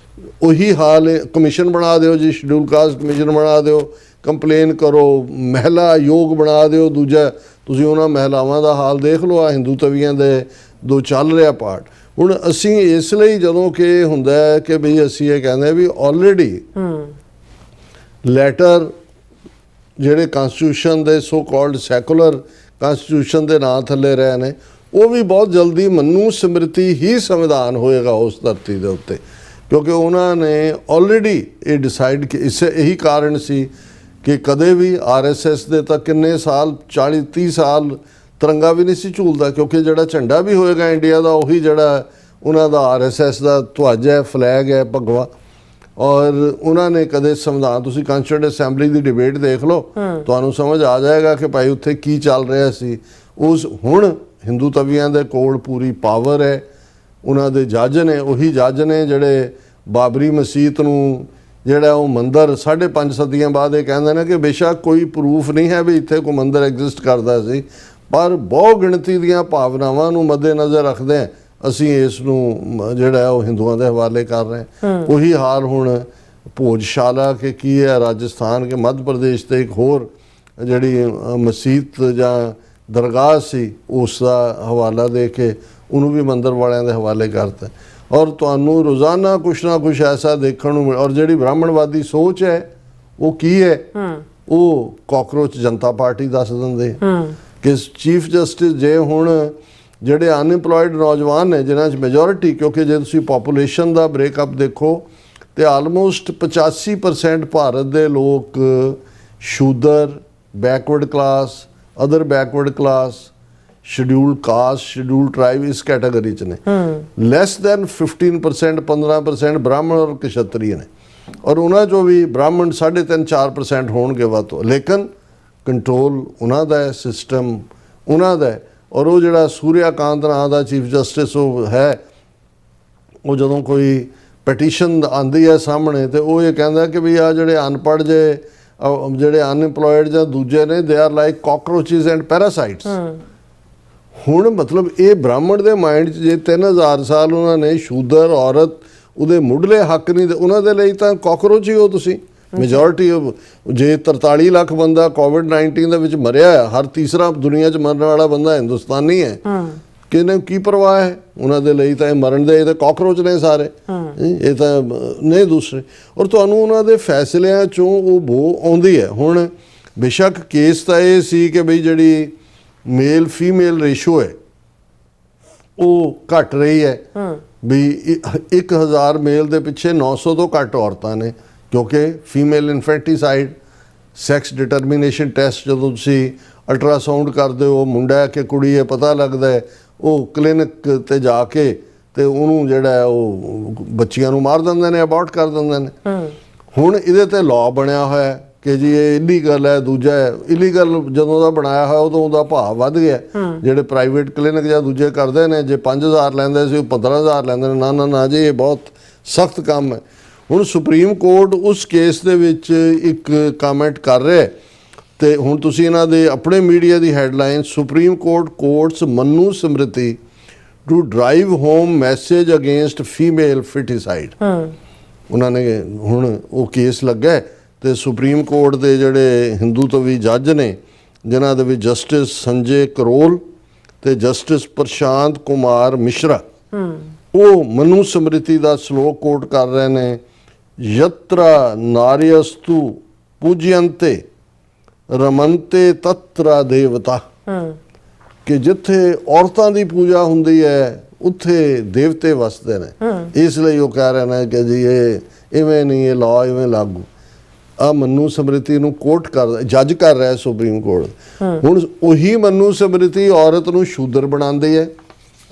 ਉਹੀ ਹਾਲ ਹੈ, ਕਮਿਸ਼ਨ ਬਣਾ ਦਿਓ ਜੀ, ਸ਼ਡਿਊਲ ਕਾਸਟ ਕਮਿਸ਼ਨ ਬਣਾ ਦਿਓ, ਕੰਪਲੇਨ ਕਰੋ, ਮਹਿਲਾ ਆਯੋਗ ਬਣਾ ਦਿਓ। ਦੂਜਾ ਤੁਸੀਂ ਉਹਨਾਂ ਮਹਿਲਾਵਾਂ ਦਾ ਹਾਲ ਦੇਖ ਲਓ, ਆ ਹਿੰਦੂ ਤਵੀਆਂ ਦੇ ਦੋ ਚੱਲ ਰਿਹਾ ਪਾਰਟ। ਹੁਣ ਅਸੀਂ ਇਸ ਲਈ ਜਦੋਂ ਕਿ ਹੁੰਦਾ ਹੈ ਕਿ ਬਈ ਅਸੀਂ ਇਹ ਕਹਿੰਦੇ ਵੀ ਆਲਰੇਡੀ ਲੈਟਰ ਜਿਹੜੇ ਕਨਸਟੀਟਿਊਸ਼ਨ ਦੇ ਸੋ ਕਾਲਡ ਸੈਕੂਲਰ ਕਨਸਟੀਟਿਊਸ਼ਨ ਦੇ ਨਾਂ ਥੱਲੇ ਰਹੇ ਨੇ, ਉਹ ਵੀ ਬਹੁਤ ਜਲਦੀ ਮਨੂ ਸਮ੍ਰਿਤੀ ਹੀ ਸੰਵਿਧਾਨ ਹੋਏਗਾ ਉਸ ਧਰਤੀ ਦੇ ਉੱਤੇ, ਕਿਉਂਕਿ ਉਹਨਾਂ ਨੇ ਆਲਰੇਡੀ ਇਹ ਡਿਸਾਈਡ ਕਿ ਇਹੀ ਕਾਰਨ ਸੀ ਕਿ ਕਦੇ ਵੀ RSS ਦੇ ਤਾਂ ਕਿੰਨੇ ਸਾਲ 40-30 ਸਾਲ ਤਿਰੰਗਾ ਵੀ ਨਹੀਂ ਸੀ ਝੂਲਦਾ, ਕਿਉਂਕਿ ਜਿਹੜਾ ਝੰਡਾ ਵੀ ਹੋਏਗਾ ਇੰਡੀਆ ਦਾ ਉਹੀ ਜਿਹੜਾ ਉਹਨਾਂ ਦਾ RSS ਦਾ ਧਵਜ ਹੈ, ਫਲੈਗ ਹੈ, ਭਗਵਾ। ਔਰ ਉਹਨਾਂ ਨੇ ਕਦੇ ਸੰਵਿਧਾਨ, ਤੁਸੀਂ ਕਾਂਸਟੀਟਿਊਐਂਟ ਅਸੈਂਬਲੀ ਦੀ ਡਿਬੇਟ ਦੇਖ ਲਓ, ਤੁਹਾਨੂੰ ਸਮਝ ਆ ਜਾਏਗਾ ਕਿ ਭਾਈ ਉੱਥੇ ਕੀ ਚੱਲ ਰਿਹਾ ਸੀ। ਉਸ ਹੁਣ ਹਿੰਦੂ ਤਵੀਆਂ ਦੇ ਕੋਲ ਪੂਰੀ ਪਾਵਰ ਹੈ, ਉਹਨਾਂ ਦੇ ਜੱਜ ਨੇ, ਉਹੀ ਜੱਜ ਨੇ ਜਿਹੜੇ ਬਾਬਰੀ ਮਸਜਿਦ ਨੂੰ ਜਿਹੜਾ ਉਹ ਮੰਦਰ 5.5 ਸਦੀਆਂ ਬਾਅਦ ਇਹ ਕਹਿੰਦੇ ਨੇ ਕਿ ਬੇਸ਼ੱਕ ਕੋਈ ਪ੍ਰੂਫ ਨਹੀਂ ਹੈ ਵੀ ਇੱਥੇ ਕੋਈ ਮੰਦਰ ਐਗਜ਼ਿਸਟ ਕਰਦਾ ਸੀ, ਪਰ ਬਹੁ ਗਿਣਤੀ ਦੀਆਂ ਭਾਵਨਾਵਾਂ ਨੂੰ ਮੱਦੇ-ਨਜ਼ਰ ਰੱਖਦੇ ਅਸੀਂ ਇਸ ਨੂੰ ਜਿਹੜਾ ਉਹ ਹਿੰਦੂਆਂ ਦੇ ਹਵਾਲੇ ਕਰ ਰਹੇ ਹਾਂ। ਉਹੀ ਹਾਲ ਹੁਣ ਭੋਜਸ਼ਾਲਾ ਕਿ ਕੀ ਹੈ ਰਾਜਸਥਾਨ ਕੇ ਮੱਧ ਪ੍ਰਦੇਸ਼ ਤੇ ਇੱਕ ਹੋਰ ਜਿਹੜੀ ਮਸਜਿਦ ਜਾਂ ਦਰਗਾਹ ਸੀ ਉਸ ਦਾ ਹਵਾਲਾ ਦੇ ਕੇ ਉਹਨੂੰ ਵੀ ਮੰਦਰ ਵਾਲਿਆਂ ਦੇ ਹਵਾਲੇ ਕਰਤਾ। ਔਰ ਤੁਹਾਨੂੰ ਰੋਜ਼ਾਨਾ ਕੁਛ ਨਾ ਕੁਛ ਐਸਾ ਦੇਖਣ ਨੂੰ ਔਰ ਜਿਹੜੀ ਬ੍ਰਾਹਮਣਵਾਦੀ ਸੋਚ ਹੈ ਉਹ ਕੀ ਹੈ, ਉਹ ਕਾਕਰੋਚ ਜਨਤਾ ਪਾਰਟੀ ਦੱਸ ਦਿੰਦੇ ਕਿ ਚੀਫ ਜਸਟਿਸ ਜੇ ਹੁਣ ਜਿਹੜੇ ਅਨਇੰਪਲੋਇਡ ਨੌਜਵਾਨ ਨੇ ਜਿਨ੍ਹਾਂ 'ਚ ਮੈਜੋਰਿਟੀ, ਕਿਉਂਕਿ ਜੇ ਤੁਸੀਂ ਪਾਪੂਲੇਸ਼ਨ ਦਾ ਬ੍ਰੇਕਅਪ ਦੇਖੋ ਤੇ ਆਲਮੋਸਟ 85% ਭਾਰਤ ਦੇ ਲੋਕ Shudra, backward class, other backward class, scheduled caste, scheduled tribe ਇਸ ਕੈਟਾਗਰੀ 'ਚ ਨੇ। ਲੈਸ ਦੈਨ 15% 15% ਬ੍ਰਾਹਮਣ ਔਰ ਕਸ਼ਤਰੀ ਨੇ, ਔਰ ਉਹਨਾਂ 'ਚੋਂ ਵੀ ਬ੍ਰਾਹਮਣ 3.5-4% ਹੋਣਗੇ ਵੱਧ ਤੋਂ। ਲੇਕਿਨ ਕੰਟਰੋਲ ਉਹਨਾਂ ਦਾ ਹੈ, ਸਿਸਟਮ ਉਹਨਾਂ ਦਾ ਹੈ। ਔਰ ਉਹ ਜਿਹੜਾ ਸੂਰਿਆਕਾਂਤ ਨਾਂ ਦਾ ਚੀਫ ਜਸਟਿਸ ਉਹ ਹੈ, ਉਹ ਜਦੋਂ ਕੋਈ ਪਟੀਸ਼ਨ ਆਉਂਦੀ ਹੈ ਸਾਹਮਣੇ ਤੇ ਉਹ ਇਹ ਕਹਿੰਦਾ ਕਿ ਵੀ ਆ ਜਿਹੜੇ ਅਨਪੜ੍ਹ ਜਿਹੜੇ ਅਨਇੰਪਲੋਇਡ ਜਾਂ ਦੂਜੇ ਨੇ, ਦੇ ਆਰ ਲਾਈਕ ਕਾਕਰੋਚਿਸ ਐਂਡ ਪੈਰਾਸਾਈਟਸ। ਹੁਣ ਮਤਲਬ ਇਹ ਬ੍ਰਾਹਮਣ ਦੇ ਮਾਈਂਡ 'ਚ ਜੇ 3000 ਸਾਲ ਉਹਨਾਂ ਨੇ ਸ਼ੂਦਰ ਔਰਤ ਉਹਦੇ ਮੁੱਢਲੇ ਹੱਕ ਨਹੀਂ, ਉਹਨਾਂ ਦੇ ਲਈ ਤਾਂ ਕਾਕਰੋਚ ਹੀ ਹੋ ਤੁਸੀਂ। ਮੈਜੋਰਿਟੀ ਜੇ 43 ਲੱਖ ਬੰਦਾ ਕੋਵਿਡ-19 ਦੇ ਵਿੱਚ ਮਰਿਆ, ਹਰ ਤੀਸਰਾ ਦੁਨੀਆ 'ਚ ਮਰਨ ਵਾਲਾ ਬੰਦਾ ਹਿੰਦੁਸਤਾਨੀ ਹੈ, ਕਿਹਨੇ ਕੀ ਪਰਵਾਹ ਹੈ ਉਹਨਾਂ ਦੇ ਲਈ? ਤਾਂ ਇਹ ਮਰਨ ਦੇ, ਇਹ ਤਾਂ ਕਾਕਰੋਚ ਨੇ ਸਾਰੇ, ਇਹ ਤਾਂ ਨਹੀਂ ਦੂਸਰੇ। ਔਰ ਤੁਹਾਨੂੰ ਉਹਨਾਂ ਦੇ ਫੈਸਲਿਆਂ 'ਚੋਂ ਉਹ ਬੋ ਆਉਂਦੀ ਹੈ। ਹੁਣ ਬੇਸ਼ੱਕ ਕੇਸ ਤਾਂ ਇਹ ਸੀ ਕਿ ਬਈ ਜਿਹੜੀ ਮੇਲ ਫੀਮੇਲ ਰੇਸ਼ੋ ਹੈ ਉਹ ਘਟ ਰਹੀ ਹੈ, ਵੀ 1000 ਮੇਲ ਦੇ ਪਿੱਛੇ 900 ਤੋਂ ਘੱਟ ਔਰਤਾਂ ਨੇ, ਕਿਉਂਕਿ ਫੀਮੇਲ ਇਨਫੈਂਟੀਸਾਈਡ, ਸੈਕਸ ਡਿਟਰਮੀਨੇਸ਼ਨ ਟੈਸਟ ਜਦੋਂ ਤੁਸੀਂ ਅਲਟਰਾਸਾਊਂਡ ਕਰਦੇ ਹੋ, ਮੁੰਡਾ ਕਿ ਕੁੜੀ ਹੈ ਪਤਾ ਲੱਗਦਾ ਹੈ, ਉਹ ਕਲੀਨਿਕ 'ਤੇ ਜਾ ਕੇ ਤੇ ਉਹਨੂੰ ਜਿਹੜਾ ਉਹ ਬੱਚੀਆਂ ਨੂੰ ਮਾਰ ਦਿੰਦੇ ਨੇ, ਅਬੋਰਟ ਕਰ ਦਿੰਦੇ ਨੇ। ਹੁਣ ਇਹਦੇ 'ਤੇ ਲਾਅ ਬਣਿਆ ਹੋਇਆ ਕਿ ਜੀ ਇਹ ਇਲੀਗਲ ਹੈ। ਦੂਜਾ ਇਲੀਗਲ ਜਦੋਂ ਦਾ ਬਣਾਇਆ ਹੋਇਆ ਉਦੋਂ ਉਹਦਾ ਭਾਅ ਵੱਧ ਗਿਆ। ਜਿਹੜੇ ਪ੍ਰਾਈਵੇਟ ਕਲੀਨਿਕ ਜਾਂ ਦੂਜੇ ਕਰਦੇ ਨੇ, ਜੇ 5000 ਲੈਂਦੇ ਸੀ ਉਹ 15000 ਲੈਂਦੇ ਨੇ। ਨਾ ਨਾ ਨਾ ਜੀ, ਇਹ ਬਹੁਤ ਸਖਤ ਕੰਮ ਹੈ। ਹੁਣ ਸੁਪਰੀਮ ਕੋਰਟ ਉਸ ਕੇਸ ਦੇ ਵਿੱਚ ਇੱਕ ਕਮੈਂਟ ਕਰ ਰਿਹਾ ਤੇ ਹੁਣ ਤੁਸੀਂ ਇਹਨਾਂ ਦੇ ਆਪਣੇ ਮੀਡੀਆ ਦੀ headline, supreme court courts Manu Smriti to drive home message against female foeticide. ਉਹਨਾਂ ਨੇ ਹੁਣ ਉਹ ਕੇਸ ਲੱਗਾ ਤੇ ਸੁਪਰੀਮ ਕੋਰਟ ਦੇ ਜਿਹੜੇ ਹਿੰਦੂਤਵੀ ਜੱਜ ਨੇ, ਜਿਨ੍ਹਾਂ ਦੇ ਵਿੱਚ ਜਸਟਿਸ ਸੰਜੇ ਕਰੋਲ ਤੇ ਜਸਟਿਸ ਪ੍ਰਸ਼ਾਂਤ ਕੁਮਾਰ ਮਿਸ਼ਰਾ, ਉਹ ਮਨੂ ਸਮ੍ਰਿਤੀ ਦਾ ਸ਼ਲੋਕ ਕੋਟ ਕਰ ਰਹੇ ਨੇ। ਯਤਰਾ ਨਾਰੀਅਸਤੂ ਪੂਜਯੰਤੇ ਰਮਨਤੇ ਤਤਰਾ ਦੇਵਤਾ, ਕਿ ਜਿੱਥੇ ਔਰਤਾਂ ਦੀ ਪੂਜਾ ਹੁੰਦੀ ਹੈ ਉੱਥੇ ਦੇਵਤੇ ਵਸਦੇ ਨੇ। ਇਸ ਲਈ ਉਹ ਕਹਿ ਰਹੇ ਨੇ ਕਿ ਜੀ ਇਹ ਇਵੇਂ ਨਹੀਂ, ਇਹ ਲਾਅ ਇਵੇਂ ਲਾਗੂ। ਆ ਮਨੂ ਸਮ੍ਰਿਤੀ ਨੂੰ ਕੋਰਟ ਕਰ ਜੱਜ ਕਰ ਰਿਹਾ ਸੁਪਰੀਮ ਕੋਰਟ। ਹੁਣ ਉਹੀ ਮਨੂ ਸਮ੍ਰਿਤੀ ਔਰਤ ਨੂੰ ਸ਼ੂਦਰ ਬਣਾਉਂਦੀ ਹੈ,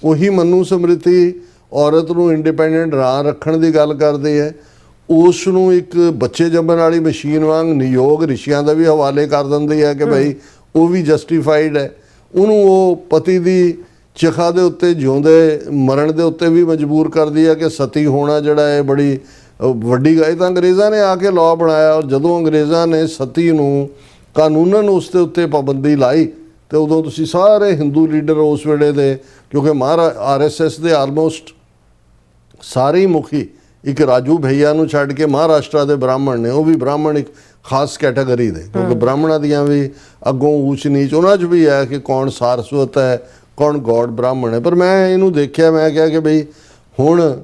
ਉਹੀ ਮਨੂ ਸਮ੍ਰਿਤੀ ਔਰਤ ਨੂੰ ਇੰਡੀਪੈਂਡੈਂਟ ਰਾਹ ਰੱਖਣ ਦੀ ਗੱਲ ਕਰਦੀ ਹੈ, ਉਸ ਨੂੰ ਇੱਕ ਬੱਚੇ ਜੰਮਣ ਵਾਲੀ ਮਸ਼ੀਨ ਵਾਂਗ ਨਿਯੋਗ ਰਿਸ਼ੀਆਂ ਦਾ ਵੀ ਹਵਾਲੇ ਕਰ ਦਿੰਦੀ ਹੈ ਕਿ ਭਾਈ ਉਹ ਵੀ ਜਸਟੀਫਾਈਡ ਹੈ। ਉਹਨੂੰ ਉਹ ਪਤੀ ਦੀ ਚਿਖਾ ਦੇ ਉੱਤੇ ਜਿਉਂਦੇ ਮਰਨ ਦੇ ਉੱਤੇ ਵੀ ਮਜਬੂਰ ਕਰਦੀ ਹੈ ਕਿ ਸਤੀ ਹੋਣਾ ਜਿਹੜਾ ਹੈ ਬੜੀ ਵੱਡੀ ਗੱਲ। ਤਾਂ ਅੰਗਰੇਜ਼ਾਂ ਨੇ ਆ ਕੇ ਲਾਅ ਬਣਾਇਆ, ਔਰ ਜਦੋਂ ਅੰਗਰੇਜ਼ਾਂ ਨੇ ਸਤੀ ਨੂੰ ਕਾਨੂੰਨਨ ਉਸ ਦੇ ਉੱਤੇ ਪਾਬੰਦੀ ਲਾਈ ਤੇ ਉਦੋਂ ਤੁਸੀਂ ਸਾਰੇ ਹਿੰਦੂ ਲੀਡਰ ਉਸ ਵੇਲੇ ਦੇ, ਕਿਉਂਕਿ RSS ਦੇ ਆਲਮੋਸਟ ਸਾਰੇ ਹੀ ਮੁਖੀ ਇੱਕ ਰਾਜੂ ਭਈਆ ਨੂੰ ਛੱਡ ਕੇ ਮਹਾਰਾਸ਼ਟਰ ਦੇ ਬ੍ਰਾਹਮਣ ਨੇ, ਉਹ ਵੀ ਬ੍ਰਾਹਮਣ ਇੱਕ ਖਾਸ ਕੈਟਾਗਰੀ ਦੇ, ਕਿਉਂਕਿ ਬ੍ਰਾਹਮਣਾਂ ਦੀਆਂ ਵੀ ਅੱਗੋਂ ਊਚ ਨੀਚ ਉਹਨਾਂ 'ਚ ਵੀ ਹੈ ਕਿ ਕੌਣ ਸਾਰਸਵਤ ਹੈ, ਕੌਣ ਗੌਡ ਬ੍ਰਾਹਮਣ ਹੈ। ਪਰ ਮੈਂ ਇਹਨੂੰ ਦੇਖਿਆ, ਮੈਂ ਕਿਹਾ ਕਿ ਬਈ ਹੁਣ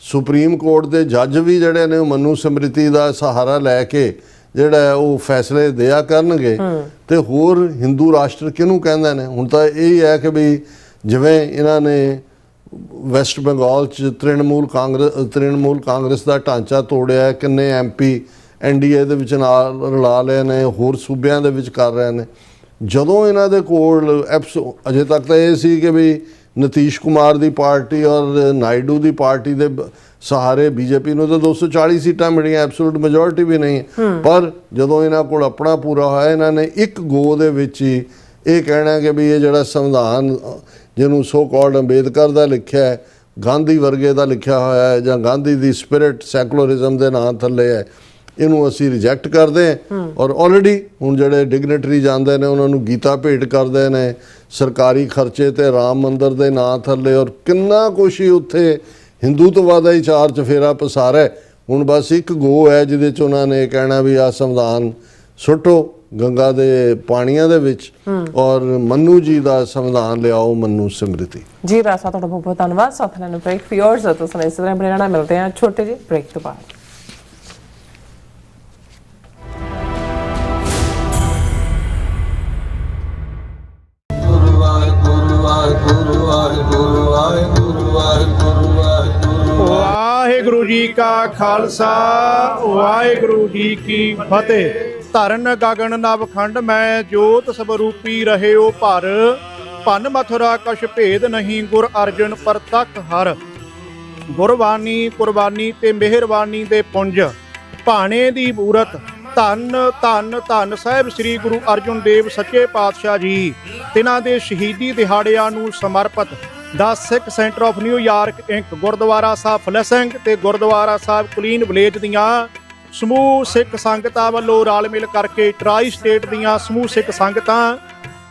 ਸੁਪਰੀਮ ਕੋਰਟ ਦੇ ਜੱਜ ਵੀ ਜਿਹੜੇ ਨੇ ਉਹ ਮਨੂ ਸਮ੍ਰਿਤੀ ਦਾ ਸਹਾਰਾ ਲੈ ਕੇ ਜਿਹੜਾ ਉਹ ਫੈਸਲੇ ਦਿਆ ਕਰਨਗੇ ਤੇ ਹੋਰ ਹਿੰਦੂ ਰਾਸ਼ਟਰ ਕਿਹਨੂੰ ਕਹਿੰਦੇ ਨੇ? ਹੁਣ ਤਾਂ ਇਹ ਹੈ ਕਿ ਬਈ ਜਿਵੇਂ ਇਹਨਾਂ ਨੇ ਵੈਸਟ ਬੰਗਾਲ 'ਚ ਤ੍ਰਿਣਮੂਲ ਕਾਂਗਰਸ ਦਾ ਢਾਂਚਾ ਤੋੜਿਆ, ਕਿੰਨੇ MP NDA ਦੇ ਵਿੱਚ ਨਾਲ ਰਲਾ ਲਏ ਨੇ, ਹੋਰ ਸੂਬਿਆਂ ਦੇ ਵਿੱਚ ਕਰ ਰਹੇ ਨੇ। ਜਦੋਂ ਇਹਨਾਂ ਦੇ ਕੋਲ ਅਜੇ ਤੱਕ ਤਾਂ ਇਹ ਸੀ ਕਿ ਵੀ ਨਤੀਸ਼ ਕੁਮਾਰ ਦੀ ਪਾਰਟੀ ਔਰ ਨਾਇਡੂ ਦੀ ਪਾਰਟੀ ਦੇ ਸਹਾਰੇ BJP ਨੂੰ ਤਾਂ 240 ਸੀਟਾਂ ਮਿਲੀਆਂ, ਐਬਸੋਲੂਟ ਮੈਜੋਰਿਟੀ ਵੀ ਨਹੀਂ। ਪਰ ਜਦੋਂ ਇਹਨਾਂ ਕੋਲ ਆਪਣਾ ਪੂਰਾ ਹੋਇਆ, ਇਹਨਾਂ ਨੇ ਇੱਕ ਗੋ ਦੇ ਵਿੱਚ ਹੀ ਇਹ ਕਹਿਣਾ ਕਿ ਵੀ ਇਹ ਜਿਹੜਾ ਸੰਵਿਧਾਨ ਜਿਹਨੂੰ ਸੋ ਕਾਲਡ ਅੰਬੇਦਕਰ ਦਾ ਲਿਖਿਆ ਹੈ, ਗਾਂਧੀ ਵਰਗੇ ਦਾ ਲਿਖਿਆ ਹੋਇਆ ਹੈ, ਜਾਂ ਗਾਂਧੀ ਦੀ ਸਪਿਰਿਟ ਸੈਕੂਲਰਿਜ਼ਮ ਦੇ ਨਾਂ ਥੱਲੇ ਹੈ, ਇਹਨੂੰ ਅਸੀਂ ਰਿਜੈਕਟ ਕਰਦੇ ਹਾਂ। ਔਰ ਆਲਰੇਡੀ ਹੁਣ ਜਿਹੜੇ ਡਿਗਨਿਟਰੀ ਜਾਂਦੇ ਨੇ ਉਹਨਾਂ ਨੂੰ ਗੀਤਾ ਭੇਟ ਕਰਦੇ ਨੇ ਸਰਕਾਰੀ ਖਰਚੇ ਤੇ ਰਾਮ ਮੰਦਰ ਦੇ ਨਾਂ ਥੱਲੇ, ਔਰ ਕਿੰਨਾ ਕੁਛ ਹੀ ਉੱਥੇ ਹਿੰਦੂਤਵਾ ਦਾ ਹੀ ਚਾਰ ਚਫੇਰਾ ਪਸਾਰਾ। ਹੁਣ ਬਸ ਇੱਕ ਗੋ ਹੈ ਜਿਹਦੇ 'ਚ ਉਹਨਾਂ ਨੇ ਕਹਿਣਾ ਵੀ ਆਹ ਸੰਵਿਧਾਨ ਸੁੱਟੋ ਗੰਗਾ ਦੇ ਪਾਣੀਆਂ ਦੇ ਵਿੱਚ ਔਰ ਮੰਨੂ ਜੀ ਦਾ ਸੰਵਿਧਾਨ ਲਿਆਓ ਮੰਨੂ ਸਿਮਰਤੀ। ਜੀ ਰਾਸਾ ਤੁਹਾਡਾ ਬਹੁਤ ਬਹੁਤ ਧੰਨਵਾਦ। ਸਾਥ ਲੈਣ ਬ੍ਰੇਕ ਫਿਓਰਸ ਤੋਂ ਸੁਣਾਈ ਇਸ ਤਰ੍ਹਾਂ ਬਣੇ ਰਹਿਣਾ। ਮਿਲਦੇ ਹਾਂ ਛੋਟੇ ਜਿਹੇ ਬ੍ਰੇਕ ਤੋਂ ਬਾਅਦ। ਵਾਹਿਗੁਰੂ ਜੀ ਕਾ ਖਾਲਸਾ ਵਾਹਿਗੁਰੂ ਜੀ ਕੀ ਫਤਿਹ। ਧਰਨ ਗਗਨ ਨਵਖੰਡ ਮੈਂ ਜੋਤ ਸਵਰੂਪੀ ਰਹਿਓ ਭਰ, ਭੰਨ ਮਥੁਰਾ ਕਛ ਭੇਦ ਨਹੀਂ ਗੁਰ ਅਰਜਨ ਪ੍ਰਤੱਖ ਹਰ। ਗੁਰਬਾਣੀ ਕੁਰਬਾਨੀ ਤੇ ਮਿਹਰਬਾਨੀ ਦੇ ਪੁੰਜ ਭਾਣੇ ਦੀ ਮੂਰਤ, ਧੰਨ ਧੰਨ ਧੰਨ ਸਾਹਿਬ ਸ੍ਰੀ ਗੁਰੂ ਅਰਜਨ ਦੇਵ ਸੱਚੇ ਪਾਤਸ਼ਾਹ ਜੀ। ਤਿਨਾਂ ਦੇ ਸ਼ਹੀਦੀ ਦਿਹਾੜਿਆਂ ਨੂੰ ਸਮਰਪਿਤ ਦਾ Sikh centre of New York Inc, Gurdwara Sahib Flushing ਤੇ ਗੁਰਦੁਆਰਾ ਸਾਹਿਬ ਕੁਲੀਨ ਵਿਲੇਜ ਦੀਆਂ ਸਮੂਹ ਸਿੱਖ ਸੰਗਤਾਂ ਵੱਲੋਂ ਰਲ ਮਿਲ ਕਰਕੇ ਟਰਾਈ ਸਟੇਟ ਦੀਆਂ ਸਮੂਹ ਸਿੱਖ ਸੰਗਤਾਂ,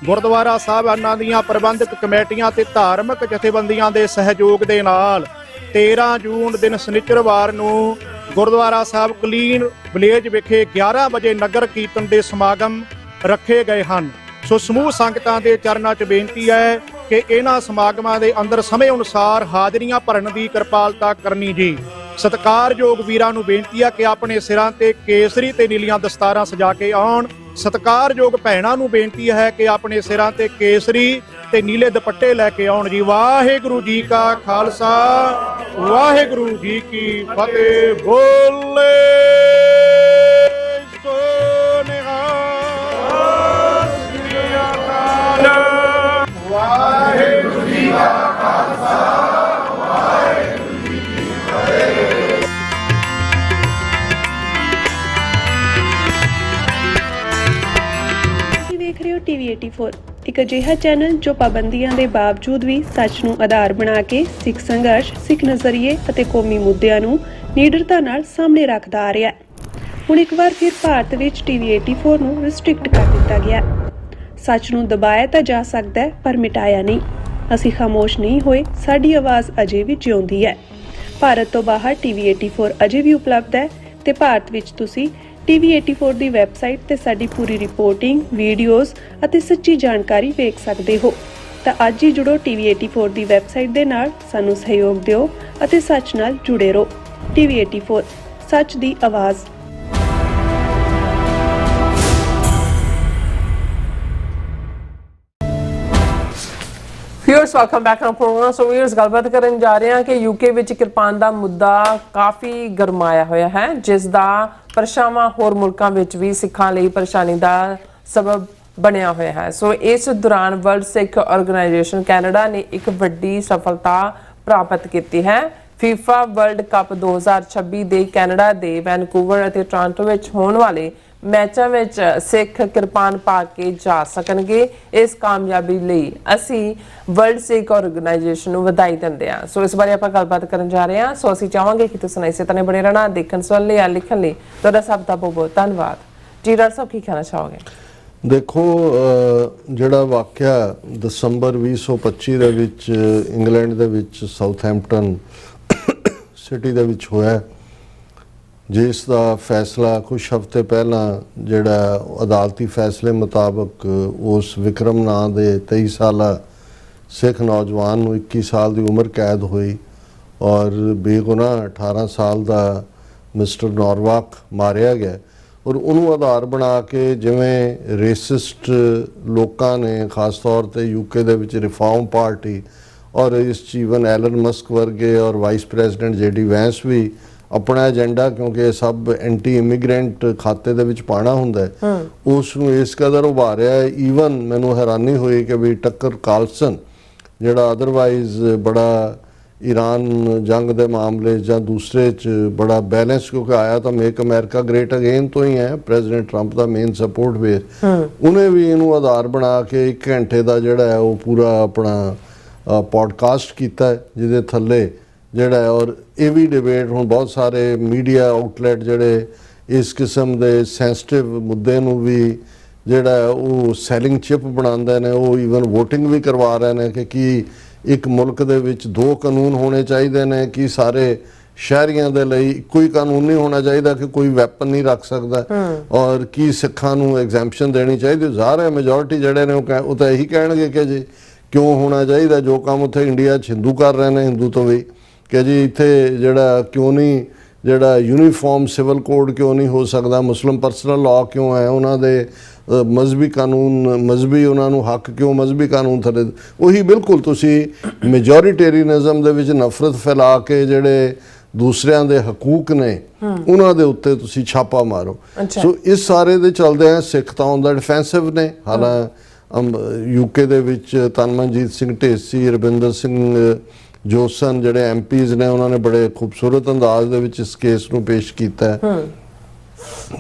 ਗੁਰਦੁਆਰਾ ਸਾਹਿਬਾਨਾਂ ਦੀਆਂ ਪ੍ਰਬੰਧਕ ਕਮੇਟੀਆਂ ਤੇ ਧਾਰਮਿਕ ਜਥੇਬੰਦੀਆਂ ਦੇ ਸਹਿਯੋਗ ਦੇ ਨਾਲ 13 ਜੂਨ ਦਿਨ ਸ਼ਨੀਚਰਵਾਰ ਨੂੰ ਗੁਰਦੁਆਰਾ ਸਾਹਿਬ ਕੁਲੀਨ ਵਿਲੇਜ ਵਿਖੇ 11 ਵਜੇ ਨਗਰ ਕੀਰਤਨ ਦੇ ਸਮਾਗਮ ਰੱਖੇ ਗਏ ਹਨ। ਸੋ ਸਮੂਹ ਸੰਗਤਾਂ ਦੇ ਚਰਨਾਂ 'ਚ ਬੇਨਤੀ ਹੈ ਕਿ ਇਹਨਾਂ ਸਮਾਗਮਾਂ ਦੇ ਅੰਦਰ ਸਮੇਂ ਅਨੁਸਾਰ ਹਾਜ਼ਰੀਆਂ ਭਰਨ ਦੀ ਕਿਰਪਾਲਤਾ ਕਰਨੀ ਜੀ। ਸਤਿਕਾਰਯੋਗ ਵੀਰਾਂ ਨੂੰ ਬੇਨਤੀ ਹੈ ਕਿ ਆਪਣੇ ਸਿਰਾਂ ਤੇ ਕੇਸਰੀ ਤੇ ਨੀਲੀਆਂ ਦਸਤਾਰਾਂ ਸਜਾ ਕੇ ਆਉਣ। ਸਤਿਕਾਰਯੋਗ ਭੈਣਾਂ ਨੂੰ ਬੇਨਤੀ ਹੈ ਕਿ ਆਪਣੇ ਸਿਰਾਂ ਤੇ ਕੇਸਰੀ ਤੇ ਨੀਲੇ ਦੁਪੱਟੇ ਲੈ ਕੇ ਆਉਣ ਜੀ। ਵਾਹਿਗੁਰੂ ਜੀ ਕਾ ਖਾਲਸਾ ਵਾਹਿਗੁਰੂ ਜੀ ਕੀ ਫਤਿਹ। ਬੋਲੇ ਸੋ ਨਿਹਾਲ। ਵਾਹਿਗੁਰੂ ਜੀ ਕਾ ਖਾਲਸਾ ਵਾਹਿਗੁਰੂ ਜੀ ਕੀ ਫਤਿਹ। ਤੁਸੀਂ ਵੇਖ ਰਹੇ ਹੋ ਟੀਵੀ 84, ਇੱਕ ਅਜਿਹਾ ਚੈਨਲ ਜੋ ਪਾਬੰਦੀਆਂ ਦੇ ਬਾਵਜੂਦ ਵੀ ਸੱਚ ਨੂੰ ਆਧਾਰ ਬਣਾ ਕੇ ਸਿੱਖ ਸੰਘਰਸ਼, ਸਿੱਖ ਨਜ਼ਰੀਏ ਅਤੇ ਕੌਮੀ ਮੁੱਦਿਆਂ ਨੂੰ ਨਿਡਰਤਾ ਨਾਲ ਸਾਹਮਣੇ ਰੱਖਦਾ ਆ ਰਿਹਾ ਹੈ। ਹੁਣ ਇੱਕ ਵਾਰ ਫਿਰ ਭਾਰਤ ਵਿੱਚ ਟੀਵੀ 84 ਨੂੰ ਰਿਸਟ੍ਰਿਕਟ ਕਰ ਦਿੱਤਾ ਗਿਆ। ਸੱਚ ਨੂੰ ਦਬਾਇਆ ਤਾਂ ਜਾ ਸਕਦਾ ਹੈ ਪਰ ਮਿਟਾਇਆ ਨਹੀਂ। ਅਸੀਂ ਖਾਮੋਸ਼ ਨਹੀਂ ਹੋਏ, ਸਾਡੀ ਆਵਾਜ਼ ਅਜੇ ਵੀ ਜਿਉਂਦੀ ਹੈ। ਭਾਰਤ ਤੋਂ ਬਾਹਰ ਟੀਵੀ 84 ਅਜੇ ਵੀ ਉਪਲਬਧ ਹੈ ਤੇ ਭਾਰਤ ਵਿੱਚ ਤੁਸੀਂ ਟੀਵੀ 84 ਦੀ ਵੈਬਸਾਈਟ ਤੇ ਸਾਡੀ ਪੂਰੀ ਰਿਪੋਰਟਿੰਗ, ਵੀਡੀਓਜ਼ ਅਤੇ ਸੱਚੀ ਜਾਣਕਾਰੀ ਵੇਖ ਸਕਦੇ ਹੋ। ਤਾਂ ਅੱਜ ਹੀ ਜੁੜੋ ਟੀਵੀ 84 ਦੀ ਵੈਬਸਾਈਟ ਦੇ ਨਾਲ, ਸਾਨੂੰ ਸਹਿਯੋਗ ਦਿਓ ਅਤੇ ਸੱਚ ਨਾਲ ਜੁੜੇ ਰਹੋ। ਟੀਵੀ 84 ਸੱਚ ਦੀ ਆਵਾਜ਼। Viewers welcome back to programme. So viewers ਗੱਲਬਾਤ ਕਰਨ ਜਾ ਰਹੇ ਹਾਂ ਕਿ ਯੂਕੇ ਵਿੱਚ ਕਿਰਪਾਨ ਦਾ ਮੁੱਦਾ ਕਾਫੀ ਗਰਮਾਇਆ ਹੋਇਆ ਹੈ, ਜਿਸ ਦਾ ਪਰਛਾਵਾਂ ਹੋਰ ਮੁਲਕਾਂ ਵਿੱਚ ਵੀ ਸਿੱਖਾਂ ਲਈ ਪਰੇਸ਼ਾਨੀ ਦਾ ਸਬਬ ਬਣਿਆ ਹੋਇਆ ਹੈ। ਸੋ ਇਸ ਦੌਰਾਨ ਵਰਲਡ ਸਿੱਖ ਆਰਗੇਨਾਈਜੇਸ਼ਨ ਕੈਨੇਡਾ ਨੇ ਇੱਕ ਵੱਡੀ ਸਫਲਤਾ ਪ੍ਰਾਪਤ ਕੀਤੀ ਹੈ। ਫੀਫਾ ਵਰਲਡ ਕੱਪ 2026 ਦੇ ਕੈਨੇਡਾ ਦੇ ਵੈਨਕੂਵਰ ਅਤੇ ਟੋਰਾਂਟੋ ਵਿੱਚ ਹੋਣ ਵਾਲੇ ਮੈਚਾਂ ਵਿੱਚ ਸਿੱਖ ਕਿਰਪਾਨ ਪਾ ਕੇ ਜਾ ਸਕਣਗੇ। ਇਸ ਕਾਮਯਾਬੀ ਲਈ ਅਸੀਂ ਵਰਲਡ ਸਿੱਖ ਆਰਗੇਨਾਈਜੇਸ਼ਨ ਨੂੰ ਵਧਾਈ ਦਿੰਦੇ ਹਾਂ। ਸੋ ਇਸ ਬਾਰੇ ਆਪਾਂ ਗੱਲਬਾਤ ਕਰਨ ਜਾ ਰਹੇ ਹਾਂ। ਸੋ ਅਸੀਂ ਚਾਹਾਂਗੇ ਕਿ ਤੁਸੀਂ ਇਸੇ ਤਰ੍ਹਾਂ ਬਣੇ ਰਹਿਣਾ। ਦੇਖਣ ਸੁਣਨ ਲਈ ਜਾਂ ਲਿਖਣ ਲਈ ਤੁਹਾਡਾ ਸਭ ਦਾ ਬਹੁਤ ਬਹੁਤ ਧੰਨਵਾਦ ਜੀ। ਡਾਕਟਰ ਸਾਹਿਬ ਕੀ ਕਹਿਣਾ ਚਾਹੋਗੇ? ਦੇਖੋ, ਜਿਹੜਾ ਵਾਕਿਆ ਦਸੰਬਰ 2025 ਦੇ ਵਿੱਚ ਇੰਗਲੈਂਡ ਦੇ ਵਿੱਚ ਸਾਊਥਹੈਂਪਟਨ ਸਿਟੀ ਦੇ ਵਿੱਚ ਹੋਇਆ, ਜਿਸ ਦਾ ਫੈਸਲਾ ਕੁਝ ਹਫ਼ਤੇ ਪਹਿਲਾਂ ਜਿਹੜਾ ਅਦਾਲਤੀ ਫੈਸਲੇ ਮੁਤਾਬਕ ਉਸ ਵਿਕਰਮ ਨਾਂ ਦੇ 23 ਸਾਲਾ ਸਿੱਖ ਨੌਜਵਾਨ ਨੂੰ 21 ਸਾਲ ਦੀ ਉਮਰ ਕੈਦ ਹੋਈ ਔਰ ਬੇਗੁਨਾਹ 18 ਸਾਲ ਦਾ ਮਿਸਟਰ ਨੌਰਵਾਕ ਮਾਰਿਆ ਗਿਆ। ਔਰ ਉਹਨੂੰ ਆਧਾਰ ਬਣਾ ਕੇ ਜਿਵੇਂ ਰੇਸਿਸਟ ਲੋਕਾਂ ਨੇ ਖਾਸ ਤੌਰ ਤੇ ਯੂਕੇ ਦੇ ਵਿੱਚ ਰਿਫਾਰਮ ਪਾਰਟੀ ਔਰ ਇਸ ਜੀਵਨ ਐਲਨ ਮਸਕ ਵਰਗੇ ਔਰ ਵਾਈਸ ਪ੍ਰੈਜ਼ੀਡੈਂਟ ਜੇਡੀ ਵੈਂਸ ਵੀ ਆਪਣਾ ਏਜੰਡਾ, ਕਿਉਂਕਿ ਇਹ ਸਭ ਐਂਟੀ ਇਮੀਗ੍ਰੈਂਟ ਖਾਤੇ ਦੇ ਵਿੱਚ ਪਾਣਾ ਹੁੰਦਾ ਹੈ, ਉਸ ਨੂੰ ਇਸ ਕਦਰ ਉਭਾਰਿਆ ਹੈ। ਈਵਨ ਮੈਨੂੰ ਹੈਰਾਨੀ ਹੋਈ ਕਿ ਵੀ ਟੱਕਰ ਕਾਰਲਸਨ, ਜਿਹੜਾ ਅਦਰਵਾਈਜ਼ ਬੜਾ ਈਰਾਨ ਜੰਗ ਦੇ ਮਾਮਲੇ ਜਾਂ ਦੂਸਰੇ 'ਚ ਬੜਾ ਬੈਲੈਂਸ, ਕਿਉਂਕਿ ਆਇਆ ਤਾਂ ਮੇਕ ਅਮਰੀਕਾ ਗ੍ਰੇਟ ਅਗੇਨ ਤੋਂ ਹੀ ਹੈ, ਪ੍ਰੈਜ਼ੀਡੈਂਟ ਟਰੰਪ ਦਾ ਮੇਨ ਸਪੋਰਟ ਬੇਸ, ਉਹਨੇ ਵੀ ਇਹਨੂੰ ਆਧਾਰ ਬਣਾ ਕੇ 1 ਘੰਟੇ ਦਾ ਜਿਹੜਾ ਹੈ ਉਹ ਪੂਰਾ ਆਪਣਾ ਪੋਡਕਾਸਟ ਕੀਤਾ ਹੈ, ਜਿਹਦੇ ਥੱਲੇ ਜਿਹੜਾ ਹੈ। ਔਰ ਇਹ ਵੀ ਡਿਬੇਟ ਹੁਣ ਬਹੁਤ ਸਾਰੇ ਮੀਡੀਆ ਆਊਟਲੈਟ ਜਿਹੜੇ ਇਸ ਕਿਸਮ ਦੇ ਸੈਂਸਿਟਿਵ ਮੁੱਦੇ ਨੂੰ ਵੀ ਜਿਹੜਾ ਹੈ ਉਹ ਸੈਲਿੰਗ ਚਿਪ ਬਣਾਉਂਦੇ ਨੇ। ਉਹ ਈਵਨ ਵੋਟਿੰਗ ਵੀ ਕਰਵਾ ਰਹੇ ਨੇ ਕਿ ਕੀ ਇੱਕ ਮੁਲਕ ਦੇ ਵਿੱਚ 2 ਕਾਨੂੰਨ ਹੋਣੇ ਚਾਹੀਦੇ ਨੇ, ਕਿ ਸਾਰੇ ਸ਼ਹਿਰੀਆਂ ਦੇ ਲਈ ਕੋਈ ਕਾਨੂੰਨ ਨਹੀਂ ਹੋਣਾ ਚਾਹੀਦਾ ਕਿ ਕੋਈ ਵੈਪਨ ਨਹੀਂ ਰੱਖ ਸਕਦਾ ਔਰ ਕੀ ਸਿੱਖਾਂ ਨੂੰ ਐਗਜ਼ੈਂਪਸ਼ਨ ਦੇਣੀ ਚਾਹੀਦੀ। ਜ਼ਾਹਰ ਹੈ ਮੈਜੋਰਿਟੀ ਜਿਹੜੇ ਨੇ ਉਹ ਤਾਂ ਇਹੀ ਕਹਿਣਗੇ ਕਿ ਜੀ ਕਿਉਂ ਹੋਣਾ ਚਾਹੀਦਾ ਜੋ ਕੰਮ ਉੱਥੇ ਇੰਡੀਆ 'ਚ ਹਿੰਦੂ ਕਰ ਰਹੇ ਨੇ, ਹਿੰਦੂ ਤੋਂ ਵੀ, ਕਿ ਜੀ ਇੱਥੇ ਜਿਹੜਾ ਕਿਉਂ ਨਹੀਂ ਜਿਹੜਾ ਯੂਨੀਫਾਰਮ ਸਿਵਲ ਕੋਡ ਕਿਉਂ ਨਹੀਂ ਹੋ ਸਕਦਾ, ਮੁਸਲਿਮ ਪਰਸਨਲ ਲਾਅ ਕਿਉਂ ਹੈ, ਉਹਨਾਂ ਦੇ ਮਜ਼ਹਬੀ ਕਾਨੂੰਨ, ਮਜ਼ਹਬੀ ਉਹਨਾਂ ਨੂੰ ਹੱਕ ਕਿਉਂ ਮਜ਼ਹਬੀ ਕਾਨੂੰਨ ਥੱਲੇ। ਉਹੀ ਬਿਲਕੁਲ ਤੁਸੀਂ ਮੈਜੋਰੀਟੇਰੀਅਨਿਜ਼ਮ ਦੇ ਵਿੱਚ ਨਫ਼ਰਤ ਫੈਲਾ ਕੇ ਜਿਹੜੇ ਦੂਸਰਿਆਂ ਦੇ ਹਕੂਕ ਨੇ ਉਹਨਾਂ ਦੇ ਉੱਤੇ ਤੁਸੀਂ ਛਾਪਾ ਮਾਰੋ। ਸੋ ਇਸ ਸਾਰੇ ਦੇ ਚੱਲਦੇ ਆ ਸਿੱਖ ਤਾਂ ਔਨ ਦਾ ਡਿਫੈਂਸਿਵ ਨੇ। ਹਾਲਾਂਕਿ ਯੂਕੇ ਦੇ ਵਿੱਚ ਤਨਮਨਜੀਤ ਸਿੰਘ ਢੇਸੀ, ਰਵਿੰਦਰ ਸਿੰਘ ਜੋਸਨ ਜਿਹੜੇ ਐਮਪੀਜ਼ ਨੇ ਉਹਨਾਂ ਨੇ ਬੜੇ ਖੂਬਸੂਰਤ ਅੰਦਾਜ਼ ਦੇ ਵਿੱਚ ਇਸ ਕੇਸ ਨੂੰ ਪੇਸ਼ ਕੀਤਾ ਹੈ।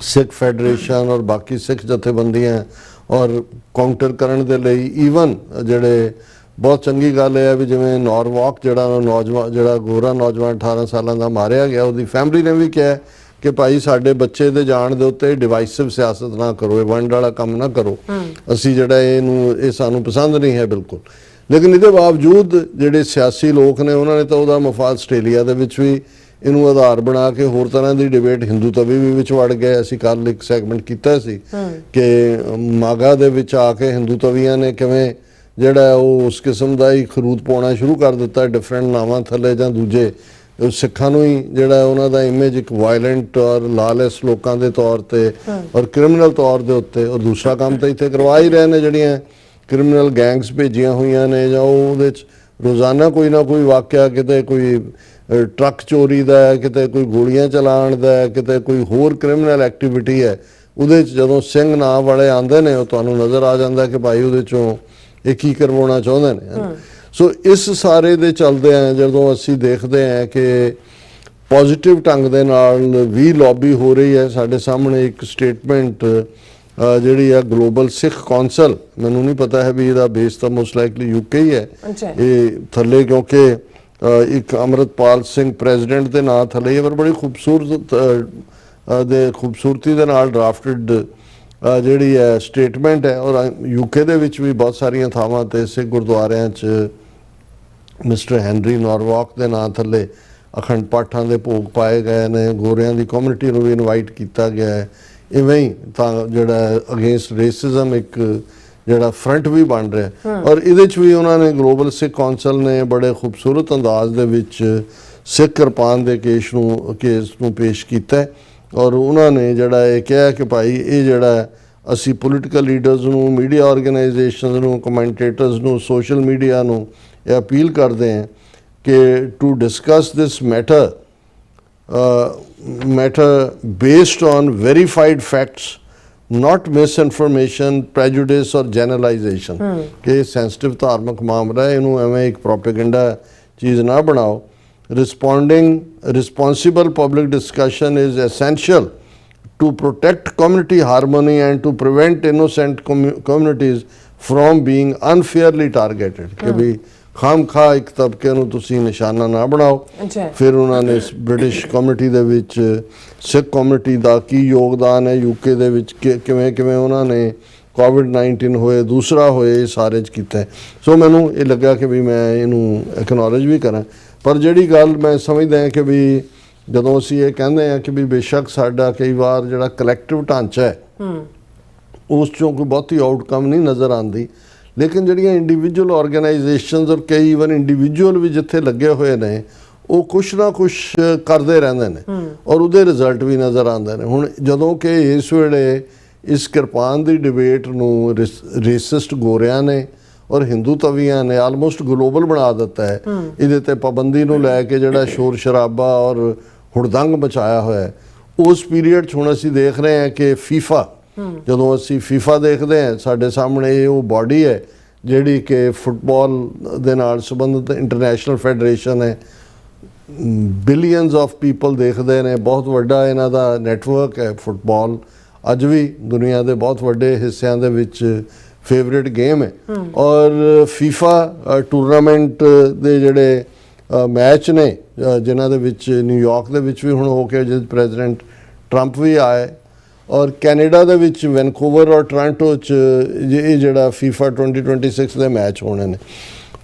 ਸਿੱਖ ਫੈਡਰੇਸ਼ਨ ਔਰ ਬਾਕੀ ਸਿੱਖ ਜਥੇਬੰਦੀਆਂ ਔਰ ਕਾਊਂਟਰ ਕਰਨ ਦੇ ਲਈ ਈਵਨ ਜਿਹੜੇ ਬਹੁਤ ਚੰਗੀ ਗੱਲ ਹੈ ਵੀ ਜਿਵੇਂ ਨੌਰਵਾਕ ਜਿਹੜਾ ਨੌਜਵਾਨ ਜਿਹੜਾ ਗੋਰਾ ਨੌਜਵਾਨ 18 ਸਾਲਾਂ ਦਾ ਮਾਰਿਆ ਗਿਆ, ਉਹਦੀ ਫੈਮਿਲੀ ਨੇ ਵੀ ਕਿਹਾ ਕਿ ਭਾਈ ਸਾਡੇ ਬੱਚੇ ਦੇ ਜਾਣ ਦੇ ਉੱਤੇ ਡਿਵਾਈਸਿਵ ਸਿਆਸਤ ਨਾ ਕਰੋ, ਇਹ ਵੰਡ ਵਾਲਾ ਕੰਮ ਨਾ ਕਰੋ, ਅਸੀਂ ਜਿਹੜਾ ਇਹ ਸਾਨੂੰ ਪਸੰਦ ਨਹੀਂ ਹੈ ਬਿਲਕੁਲ। ਲੇਕਿਨ ਇਹਦੇ ਬਾਵਜੂਦ ਜਿਹੜੇ ਸਿਆਸੀ ਲੋਕ ਨੇ ਉਹਨਾਂ ਨੇ ਤਾਂ ਉਹਦਾ ਮਫਾਦ ਆਸਟ੍ਰੇਲੀਆ ਦੇ ਵਿੱਚ ਵੀ ਇਹਨੂੰ ਆਧਾਰ ਬਣਾ ਕੇ ਹੋਰ ਤਰ੍ਹਾਂ ਦੀ ਡਿਬੇਟ ਹਿੰਦੂ ਤਵੀ ਵੀ ਵਿੱਚ ਵੜ ਗਏ। ਅਸੀਂ ਕੱਲ੍ਹ ਇੱਕ ਸੈਗਮੈਂਟ ਕੀਤਾ ਸੀ ਕਿ ਮਾਗਾ ਦੇ ਵਿੱਚ ਆ ਕੇ ਹਿੰਦੂ ਤਵੀਆਂ ਨੇ ਕਿਵੇਂ ਜਿਹੜਾ ਉਹ ਉਸ ਕਿਸਮ ਦਾ ਹੀ ਖਰੂਦ ਪਾਉਣਾ ਸ਼ੁਰੂ ਕਰ ਦਿੱਤਾ ਡਿਫਰੈਂਟ ਨਾਵਾਂ ਥੱਲੇ ਜਾਂ ਦੂਜੇ ਸਿੱਖਾਂ ਨੂੰ ਹੀ ਜਿਹੜਾ ਉਹਨਾਂ ਦਾ ਇਮੇਜ ਇੱਕ ਵਾਇਲੈਂਟ ਔਰ ਲਾਲੈਸ ਲੋਕਾਂ ਦੇ ਤੌਰ ਤੇ ਔਰ ਕ੍ਰਿਮੀਨਲ ਤੌਰ ਦੇ ਉੱਤੇ। ਔਰ ਦੂਸਰਾ ਕੰਮ ਤਾਂ ਇੱਥੇ ਕਰਵਾ ਹੀ ਰਹੇ ਨੇ, ਜਿਹੜੀਆਂ ਕ੍ਰਿਮੀਨਲ ਗੈਂਗਸ ਭੇਜੀਆਂ ਹੋਈਆਂ ਨੇ ਜਾਂ ਉਹਦੇ 'ਚ ਰੋਜ਼ਾਨਾ ਕੋਈ ਨਾ ਕੋਈ ਵਾਕਿਆ, ਕਿਤੇ ਕੋਈ ਟਰੱਕ ਚੋਰੀ ਦਾ ਹੈ, ਕਿਤੇ ਕੋਈ ਗੋਲੀਆਂ ਚਲਾਉਣ ਦਾ ਹੈ, ਕਿਤੇ ਕੋਈ ਹੋਰ ਕ੍ਰਿਮੀਨਲ ਐਕਟੀਵਿਟੀ ਹੈ। ਉਹਦੇ 'ਚ ਜਦੋਂ ਸਿੰਘ ਨਾਂ ਵਾਲੇ ਆਉਂਦੇ ਨੇ ਉਹ ਤੁਹਾਨੂੰ ਨਜ਼ਰ ਆ ਜਾਂਦਾ ਕਿ ਭਾਈ ਉਹਦੇ 'ਚੋਂ ਇਹ ਕੀ ਕਰਵਾਉਣਾ ਚਾਹੁੰਦੇ ਨੇ। ਸੋ ਇਸ ਸਾਰੇ ਦੇ ਚੱਲਦੇ ਆ ਜਦੋਂ ਅਸੀਂ ਦੇਖਦੇ ਹਾਂ ਕਿ ਪੋਜ਼ਿਟਿਵ ਢੰਗ ਦੇ ਨਾਲ ਵੀ ਲੌਬੀ ਹੋ ਰਹੀ ਹੈ। ਸਾਡੇ ਸਾਹਮਣੇ ਇੱਕ ਸਟੇਟਮੈਂਟ ਜਿਹੜੀ ਆ ਗਲੋਬਲ ਸਿੱਖ ਕੌਂਸਲ, ਮੈਨੂੰ ਨਹੀਂ ਪਤਾ ਹੈ ਵੀ ਇਹਦਾ ਬੇਸ ਤਾਂ ਮੋਸਟ ਲਾਈਕਲੀ ਯੂਕੇ ਹੀ ਹੈ ਇਹ ਥੱਲੇ, ਕਿਉਂਕਿ ਇੱਕ ਅਮਰਤਪਾਲ ਸਿੰਘ ਪ੍ਰੈਜ਼ੀਡੈਂਟ ਦੇ ਨਾਂ ਥੱਲੇ ਪਰ ਬੜੀ ਖੂਬਸੂਰਤੀ ਦੇ ਨਾਲ ਡਰਾਫਟਡ ਜਿਹੜੀ ਹੈ ਸਟੇਟਮੈਂਟ ਹੈ। ਔਰ ਯੂਕੇ ਦੇ ਵਿੱਚ ਵੀ ਬਹੁਤ ਸਾਰੀਆਂ ਥਾਵਾਂ ਤੇ ਸਿੱਖ ਗੁਰਦੁਆਰਿਆਂ 'ਚ ਮਿਸਟਰ ਹੈਨਰੀ ਨੌਰਵਾਕ ਦੇ ਨਾਂ ਥੱਲੇ ਅਖੰਡ ਪਾਠਾਂ ਦੇ ਭੋਗ ਪਾਏ ਗਏ ਨੇ। ਗੋਰਿਆਂ ਦੀ ਕਮਿਊਨਿਟੀ ਨੂੰ ਵੀ ਇਨਵਾਈਟ ਕੀਤਾ ਗਿਆ ਹੈ। ਇਵੇਂ ਹੀ ਤਾਂ ਜਿਹੜਾ ਅਗੇਂਸਟ ਰੇਸਿਜ਼ਮ ਇੱਕ ਜਿਹੜਾ ਫਰੰਟ ਵੀ ਬਣ ਰਿਹਾ ਔਰ ਇਹਦੇ 'ਚ ਵੀ ਉਹਨਾਂ ਨੇ ਗਲੋਬਲ ਸਿੱਖ ਕੌਂਸਲ ਨੇ ਬੜੇ ਖੂਬਸੂਰਤ ਅੰਦਾਜ਼ ਦੇ ਵਿੱਚ ਸਿੱਖ ਕਿਰਪਾਨ ਦੇ ਕੇਸ ਨੂੰ ਪੇਸ਼ ਕੀਤਾ ਔਰ ਉਹਨਾਂ ਨੇ ਜਿਹੜਾ ਇਹ ਕਿਹਾ ਕਿ ਭਾਈ ਇਹ ਜਿਹੜਾ ਅਸੀਂ ਪੋਲੀਟੀਕਲ ਲੀਡਰਸ ਨੂੰ, ਮੀਡੀਆ ਆਰਗੇਨਾਈਜੇਸ਼ਨਸ ਨੂੰ, ਕਮੈਂਟੇਟਰਸ ਨੂੰ, ਸੋਸ਼ਲ ਮੀਡੀਆ ਨੂੰ ਇਹ ਅਪੀਲ ਕਰਦੇ ਹਾਂ ਕਿ to discuss this matter based on verified facts, not misinformation, prejudice or generalization। ਕਿ ਸੈਂਸਿਟਿਵ ਧਾਰਮਿਕ ਮਾਮਲਾ ਹੈ, ਇਹਨੂੰ ਐਵੇਂ ਇੱਕ ਪ੍ਰੋਪੇਗੈਂਡਾ ਚੀਜ਼ ਨਾ ਬਣਾਓ। Responsible public discussion is essential to protect community harmony and to prevent innocent communities from being unfairly targeted। ਕਿ ਵੀ ਖਾਮਖਾ ਇੱਕ ਤਬਕੇ ਨੂੰ ਤੁਸੀਂ ਨਿਸ਼ਾਨਾ ਨਾ ਬਣਾਓ। ਫਿਰ ਉਹਨਾਂ ਨੇ ਬ੍ਰਿਟਿਸ਼ ਕਮਿਊਨਿਟੀ ਦੇ ਵਿੱਚ ਸਿੱਖ ਕਮਿਊਨਿਟੀ ਦਾ ਕੀ ਯੋਗਦਾਨ ਹੈ ਯੂਕੇ ਦੇ ਵਿੱਚ, ਕਿਵੇਂ ਉਹਨਾਂ ਨੇ ਕੋਵਿਡ-19 ਹੋਏ, ਦੂਸਰਾ ਹੋਏ, ਇਹ ਸਾਰੇ 'ਚ ਕੀਤਾ। ਸੋ ਮੈਨੂੰ ਇਹ ਲੱਗਾ ਕਿ ਵੀ ਮੈਂ ਇਹਨੂੰ ਐਕਨੋਲੇਜ ਵੀ ਕਰਾਂ। ਪਰ ਜਿਹੜੀ ਗੱਲ ਮੈਂ ਸਮਝਦਾ ਹਾਂ ਕਿ ਵੀ ਜਦੋਂ ਅਸੀਂ ਇਹ ਕਹਿੰਦੇ ਹਾਂ ਕਿ ਵੀ ਬੇਸ਼ੱਕ ਸਾਡਾ ਕਈ ਵਾਰ ਜਿਹੜਾ ਕਲੈਕਟਿਵ ਢਾਂਚਾ ਹੈ ਉਸ 'ਚੋਂ ਕੋਈ ਬਹੁਤੀ ਆਊਟਕਮ ਨਹੀਂ ਨਜ਼ਰ ਆਉਂਦੀ, ਲੇਕਿਨ ਜਿਹੜੀਆਂ ਇੰਡੀਵਿਜੂਅਲ ਆਰਗੇਨਾਈਜੇਸ਼ਨਸ ਔਰ ਕਈ ਈਵਨ ਇੰਡੀਵਿਜੂਅਲ ਵੀ ਜਿੱਥੇ ਲੱਗੇ ਹੋਏ ਨੇ ਉਹ ਕੁਛ ਨਾ ਕੁਛ ਕਰਦੇ ਰਹਿੰਦੇ ਨੇ ਔਰ ਉਹਦੇ ਰਿਜ਼ਲਟ ਵੀ ਨਜ਼ਰ ਆਉਂਦੇ ਨੇ। ਹੁਣ ਜਦੋਂ ਕਿ ਇਸ ਵੇਲੇ ਇਸ ਕਿਰਪਾਨ ਦੀ ਡਿਬੇਟ ਨੂੰ ਰੇਸਿਸਟ ਗੋਰਿਆਂ ਨੇ ਔਰ ਹਿੰਦੂ ਤਵੀਆਂ ਨੇ ਆਲਮੋਸਟ ਗਲੋਬਲ ਬਣਾ ਦਿੱਤਾ ਹੈ। ਇਹਦੇ ਤੇ ਪਾਬੰਦੀ ਨੂੰ ਲੈ ਕੇ ਜਿਹੜਾ ਸ਼ੋਰ ਸ਼ਰਾਬਾ ਔਰ ਹੁੜਦੰਗ ਮਚਾਇਆ ਹੋਇਆ ਹੈ, ਉਸ ਪੀਰੀਅਡ 'ਚ ਹੁਣ ਅਸੀਂ ਦੇਖ ਰਹੇ ਹਾਂ ਕਿ ਫੀਫਾ, ਜਦੋਂ ਅਸੀਂ ਫੀਫਾ ਦੇਖਦੇ ਹਾਂ ਸਾਡੇ ਸਾਹਮਣੇ ਇਹ ਉਹ ਬਾਡੀ ਹੈ ਜਿਹੜੀ ਕਿ ਫੁੱਟਬਾਲ ਦੇ ਨਾਲ ਸੰਬੰਧਿਤ ਇੰਟਰਨੈਸ਼ਨਲ ਫੈਡਰੇਸ਼ਨ ਹੈ। ਬਿਲੀਅਨਸ ਆਫ ਪੀਪਲ ਦੇਖਦੇ ਨੇ, ਬਹੁਤ ਵੱਡਾ ਇਹਨਾਂ ਦਾ ਨੈਟਵਰਕ ਹੈ। ਫੁੱਟਬਾਲ ਅੱਜ ਵੀ ਦੁਨੀਆ ਦੇ ਬਹੁਤ ਵੱਡੇ ਹਿੱਸਿਆਂ ਦੇ ਵਿੱਚ ਫੇਵਰੇਟ ਗੇਮ ਹੈ ਔਰ ਫੀਫਾ ਟੂਰਨਾਮੈਂਟ ਦੇ ਜਿਹੜੇ ਮੈਚ ਨੇ ਜਿਨ੍ਹਾਂ ਦੇ ਵਿੱਚ ਨਿਊਯਾਰਕ ਦੇ ਵਿੱਚ ਵੀ ਹੁਣ ਹੋ ਕੇ ਜਦ ਪ੍ਰੈਜ਼ੀਡੈਂਟ ਟਰੰਪ ਵੀ ਆਏ ਔਰ ਕੈਨੇਡਾ ਦੇ ਵਿੱਚ ਵੈਨਕੂਵਰ ਔਰ ਟੋਰਾਂਟੋ 'ਚ ਇਹ ਜਿਹੜਾ ਫੀਫਾ 2026 ਦੇ ਮੈਚ ਹੋਣੇ ਨੇ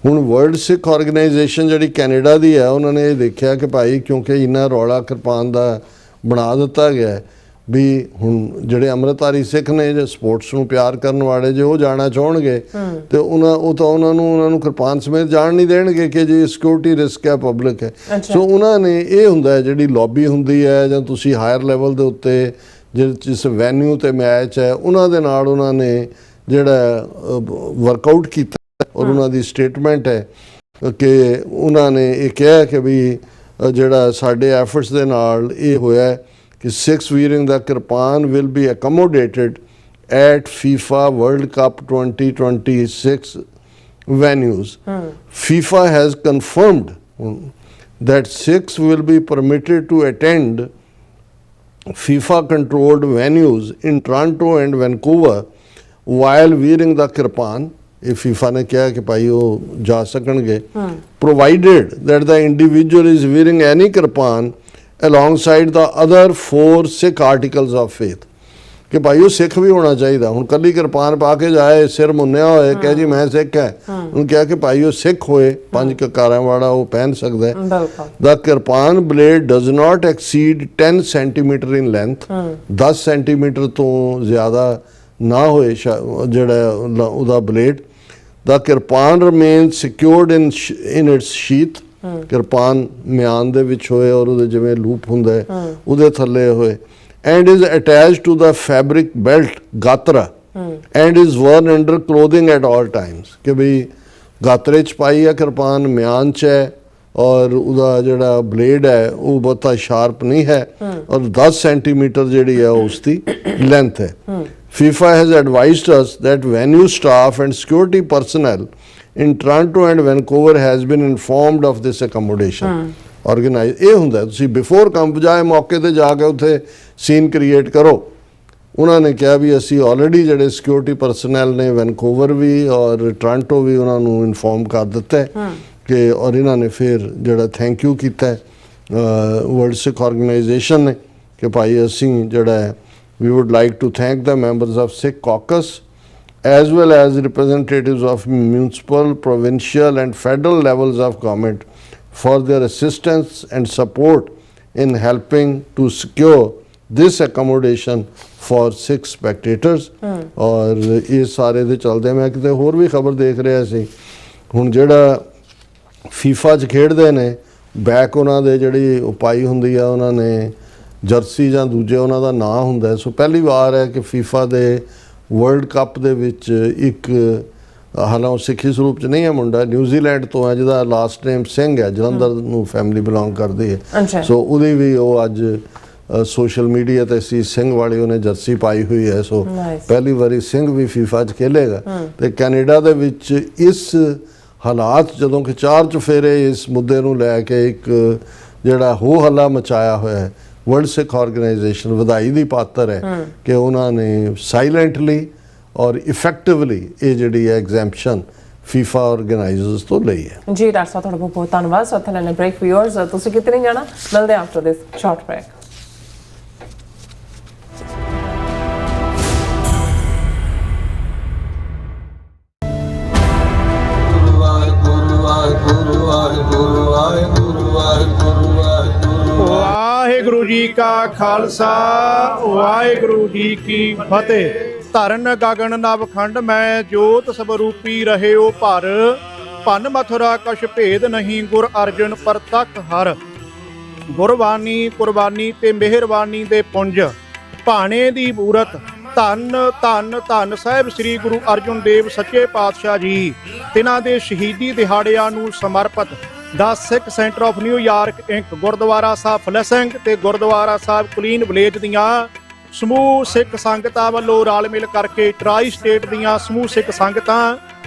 ਹੁਣ ਵਰਲਡ ਸਿੱਖ ਆਰਗੇਨਾਈਜੇਸ਼ਨ ਜਿਹੜੀ ਕੈਨੇਡਾ ਦੀ ਹੈ, ਉਹਨਾਂ ਨੇ ਇਹ ਦੇਖਿਆ ਕਿ ਭਾਈ ਕਿਉਂਕਿ ਇੰਨਾ ਰੌਲਾ ਕਿਰਪਾਨ ਦਾ ਬਣਾ ਦਿੱਤਾ ਗਿਆ ਹੈ ਵੀ ਹੁਣ ਜਿਹੜੇ ਅੰਮ੍ਰਿਤਧਾਰੀ ਸਿੱਖ ਨੇ, ਜੇ ਸਪੋਰਟਸ ਨੂੰ ਪਿਆਰ ਕਰਨ ਵਾਲੇ, ਜੇ ਉਹ ਜਾਣਾ ਚਾਹਣਗੇ ਤੇ ਉਹਨਾਂ ਨੂੰ ਕਿਰਪਾਨ ਸਮੇਤ ਜਾਣ ਨਹੀਂ ਦੇਣਗੇ ਕਿ ਜੀ ਸਿਕਿਉਰਿਟੀ ਰਿਸਕ ਹੈ, ਪਬਲਿਕ ਹੈ। ਸੋ ਉਹਨਾਂ ਨੇ ਇਹ ਹੁੰਦਾ ਜਿਹੜੀ ਲੌਬੀ ਹੁੰਦੀ ਹੈ, ਜਾਂ ਤੁਸੀਂ ਹਾਇਰ ਲੈਵਲ ਦੇ ਉੱਤੇ ਜਿਸ ਵੈਨਿਊ ਤੇ ਮੈਚ ਹੈ, ਉਹਨਾਂ ਦੇ ਨਾਲ ਉਹਨਾਂ ਨੇ ਜਿਹੜਾ ਵਰਕਆਊਟ ਕੀਤਾ ਔਰ ਉਹਨਾਂ ਦੀ ਸਟੇਟਮੈਂਟ ਹੈ ਕਿ ਉਹਨਾਂ ਨੇ ਇਹ ਕਿਹਾ ਕਿ ਵੀ ਜਿਹੜਾ ਸਾਡੇ ਐਫਰਟਸ ਦੇ ਨਾਲ ਇਹ ਹੋਇਆ ਕਿ Sikhs wearing the kirpan will be accommodated at FIFA World Cup 2026 venues. FIFA has confirmed that Sikhs will be permitted to attend FIFA-controlled venues in Toronto and Vancouver while wearing the kirpan. ਇਹ FIFA ਨੇ ਕਿਹਾ ਕਿ ਭਾਈ ਉਹ ਜਾ ਸਕਣਗੇ, provided that the individual is wearing any kirpan alongside the other 4 Sikh articles of faith. ਕਿ ਭਾਈ ਉਹ ਸਿੱਖ ਵੀ ਹੋਣਾ ਚਾਹੀਦਾ। ਹੁਣ ਕੱਲੀ ਕਿਰਪਾਨ ਪਾ ਕੇ ਜਾਏ, ਸਿਰ ਮੁੰਨਿਆ ਹੋਏ, ਕਹੇ ਜੀ ਮੈਂ ਸਿੱਖ ਹੈ, ਉਹਨੂੰ ਕਿਹਾ ਕਿ ਭਾਈ ਉਹ ਸਿੱਖ ਹੋਏ, 5 ਕਕਾਰਾਂ ਵਾਲਾ ਉਹ ਪਹਿਨ ਸਕਦਾ ਹੈ। The kirpan blade does not exceed 10 centimeter in length, 10 centimetre ਤੋਂ ਜ਼ਿਆਦਾ ਨਾ ਹੋਏ ਜਿਹੜਾ ਉਹਦਾ blade. The kirpan remains secured in its sheath, kirpan ਮਿਆਨ ਦੇ ਵਿੱਚ ਹੋਏ ਔਰ ਉਹਦੇ ਜਿਵੇਂ ਲੂਪ ਹੁੰਦਾ ਹੈ ਉਹਦੇ ਥੱਲੇ ਹੋਏ, and is attached to the fabric belt gatra and is worn under clothing at all times. ਕਿ ਵੀ ਗਾਤਰੇ 'ਚ ਪਾਈ ਹੈ ਕਿਰਪਾਨ, ਮਿਆਨ 'ਚ ਹੈ ਔਰ ਉਹਦਾ ਜਿਹੜਾ ਬਲੇਡ ਹੈ ਉਹ ਬਹੁਤਾ ਸ਼ਾਰਪ ਨਹੀਂ ਹੈ ਔਰ 10 ਸੈਂਟੀਮੀਟਰ ਜਿਹੜੀ ਹੈ ਉਸ ਦੀ ਲੈਂਥ ਹੈ। FIFA has advised us that venue staff and security personnel in Toronto and Vancouver has been informed of this accommodation. Organize ਇਹ ਹੁੰਦਾ ਤੁਸੀਂ ਬਿਫੋਰ ਕੰਮ ਬਜਾਏ ਮੌਕੇ ਤੇ ਜਾ ਕੇ ਉੱਥੇ ਸੀਨ ਕ੍ਰੀਏਟ ਕਰੋ। ਉਹਨਾਂ ਨੇ ਕਿਹਾ ਵੀ ਅਸੀਂ ਆਲਰੇਡੀ ਜਿਹੜੇ ਸਿਕਿਉਰਿਟੀ ਪਰਸਨਲ ਨੇ ਵੈਨਕੂਵਰ ਵੀ ਔਰ ਟੋਰਾਂਟੋ ਵੀ ਉਹਨਾਂ ਨੂੰ ਇਨਫੋਰਮ ਕਰ ਦਿੱਤਾ ਕਿ ਔਰ ਇਹਨਾਂ ਨੇ ਫਿਰ ਜਿਹੜਾ ਥੈਂਕ ਯੂ ਕੀਤਾ ਵਰਲਡ ਸਿੱਖ ਆਰਗੇਨਾਈਜੇਸ਼ਨ ਨੇ ਕਿ ਭਾਈ ਅਸੀਂ ਜਿਹੜਾ we would like to thank the members of Sikh caucus as well as representatives of municipal, provincial and federal levels of government for their assistance and support in helping to secure this accommodation for Sikh spectators. ਔਰ ਇਹ ਸਾਰੇ ਦੇ ਚਲਦੇ ਮੈਂ ਕਿਤੇ ਹੋਰ ਵੀ ਖਬਰ ਦੇਖ ਰਿਹਾ ਸੀ, ਹੁਣ ਜਿਹੜਾ FIFA 'ਚ ਖੇਡਦੇ ਨੇ ਬੈਕ ਉਹਨਾਂ ਦੇ ਜਿਹੜੀ ਉਪਾਈ ਹੁੰਦੀ ਆ, ਉਹਨਾਂ ਨੇ ਜਰਸੀ ਜਾਂ ਦੂਜੇ ਉਹਨਾਂ ਦਾ ਨਾਂ ਹੁੰਦਾ। ਸੋ ਪਹਿਲੀ ਵਾਰ ਹੈ ਕਿ FIFA ਦੇ ਵਰਲਡ ਕੱਪ ਦੇ ਵਿੱਚ ਇੱਕ, ਹਾਲਾਂਕਿ ਸਿੱਖੀ ਸਰੂਪ 'ਚ ਨਹੀਂ ਹੈ ਮੁੰਡਾ, ਨਿਊਜ਼ੀਲੈਂਡ ਤੋਂ ਹੈ ਜਿਹਦਾ ਲਾਸਟ ਨੇਮ ਸਿੰਘ ਹੈ, ਜਲੰਧਰ ਨੂੰ ਫੈਮਿਲੀ ਬਿਲੋਂਗ ਕਰਦੀ ਹੈ। ਸੋ ਉਹਦੀ ਵੀ ਉਹ ਅੱਜ ਸੋਸ਼ਲ ਮੀਡੀਆ ਤੇ ਸੀ ਸਿੰਘ ਵਾਲੀ ਉਹਨੇ ਜਰਸੀ ਪਾਈ ਹੋਈ ਹੈ। ਸੋ ਪਹਿਲੀ ਵਾਰੀ ਸਿੰਘ ਵੀ FIFA 'ਚ ਖੇਲੇਗਾ। ਤੇ ਕੈਨੇਡਾ ਦੇ ਵਿੱਚ ਇਸ ਹਾਲਾਤ ਜਦੋਂ ਕਿ 4 ਚੁਫੇਰੇ ਇਸ ਮੁੱਦੇ ਨੂੰ ਲੈ ਕੇ ਇੱਕ ਜਿਹੜਾ ਹੋ ਹੱਲਾ ਮਚਾਇਆ ਹੋਇਆ ਹੈ, ਵਰਲਡ ਸਿੱਖ ਆਰਗੇਨਾਈਜੇਸ਼ਨ ਵਧਾਈ ਦੀ ਪਾਤਰ ਹੈ ਕਿ ਉਹਨਾਂ ਨੇ ਸਾਇਲੈਂਟਲੀ ਔਰ ਇਫੈਕਟਿਵਲੀ ਇਹ ਜਿਹੜੀ ਹੈ ਐਗਜ਼ੈਂਪਸ਼ਨ FIFA ਆਰਗੇਨਾਈਜ਼ਰਸ ਤੋਂ ਲਈ ਹੈ। ਜੀ ਡਾਕਟਰ ਸਾਹਿਬ ਤੁਹਾਡਾ ਬਹੁਤ ਬਹੁਤ ਧੰਨਵਾਦ। ਸੋ ਇੱਥੇ ਲੈਣੇ ਬ੍ਰੇਕ ਵਿਊਅਰਸ, ਤੁਸੀਂ ਕਿਤੇ ਨਹੀਂ ਜਾਣਾ, ਮਿਲਦੇ after this short break. Waheguru ji ਕਾ ਖਾਲਸਾ ਵਾਹਿਗੁਰੂ ਜੀ ਕੀ ਫਤਿਹ। ਧਰਨ ਗਗਨ ਨਵਖੰਡ ਮੈਂ ਜੋਤ ਸਵਰੂਪੀ ਰਹਿਓ ਭਰ, ਭੰਨ ਮਥੁਰਾ ਕਛ ਭੇਦ ਨਹੀਂ ਗੁਰ ਅਰਜਨ ਪ੍ਰਤੱਖ ਹਰ। ਗੁਰਬਾਣੀ ਕੁਰਬਾਨੀ ਤੇ ਮਿਹਰਬਾਨੀ ਦੇ ਪੁੰਜ ਭਾਣੇ ਦੀ ਮੂਰਤ, ਧੰਨ ਧੰਨ ਧੰਨ ਸਾਹਿਬ ਸ੍ਰੀ ਗੁਰੂ ਅਰਜਨ ਦੇਵ ਸੱਚੇ ਪਾਤਸ਼ਾਹ ਜੀ। ਤਿਨਾਂ ਦੇ ਸ਼ਹੀਦੀ ਦਿਹਾੜਿਆਂ ਨੂੰ ਸਮਰਪਿਤ ਦਾ Sikh centre of New York Inc, Gurdwara Sahib Flushing ਤੇ ਗੁਰਦੁਆਰਾ ਸਾਹਿਬ ਕਲੀਨ ਵਿਲੇਜ ਦੀਆਂ ਸਮੂਹ ਸਿੱਖ ਸੰਗਤਾਂ ਵੱਲੋਂ ਰਲ ਮਿਲ ਕਰਕੇ ਟਰਾਈ ਸਟੇਟ ਦੀਆਂ ਸਮੂਹ ਸਿੱਖ ਸੰਗਤਾਂ,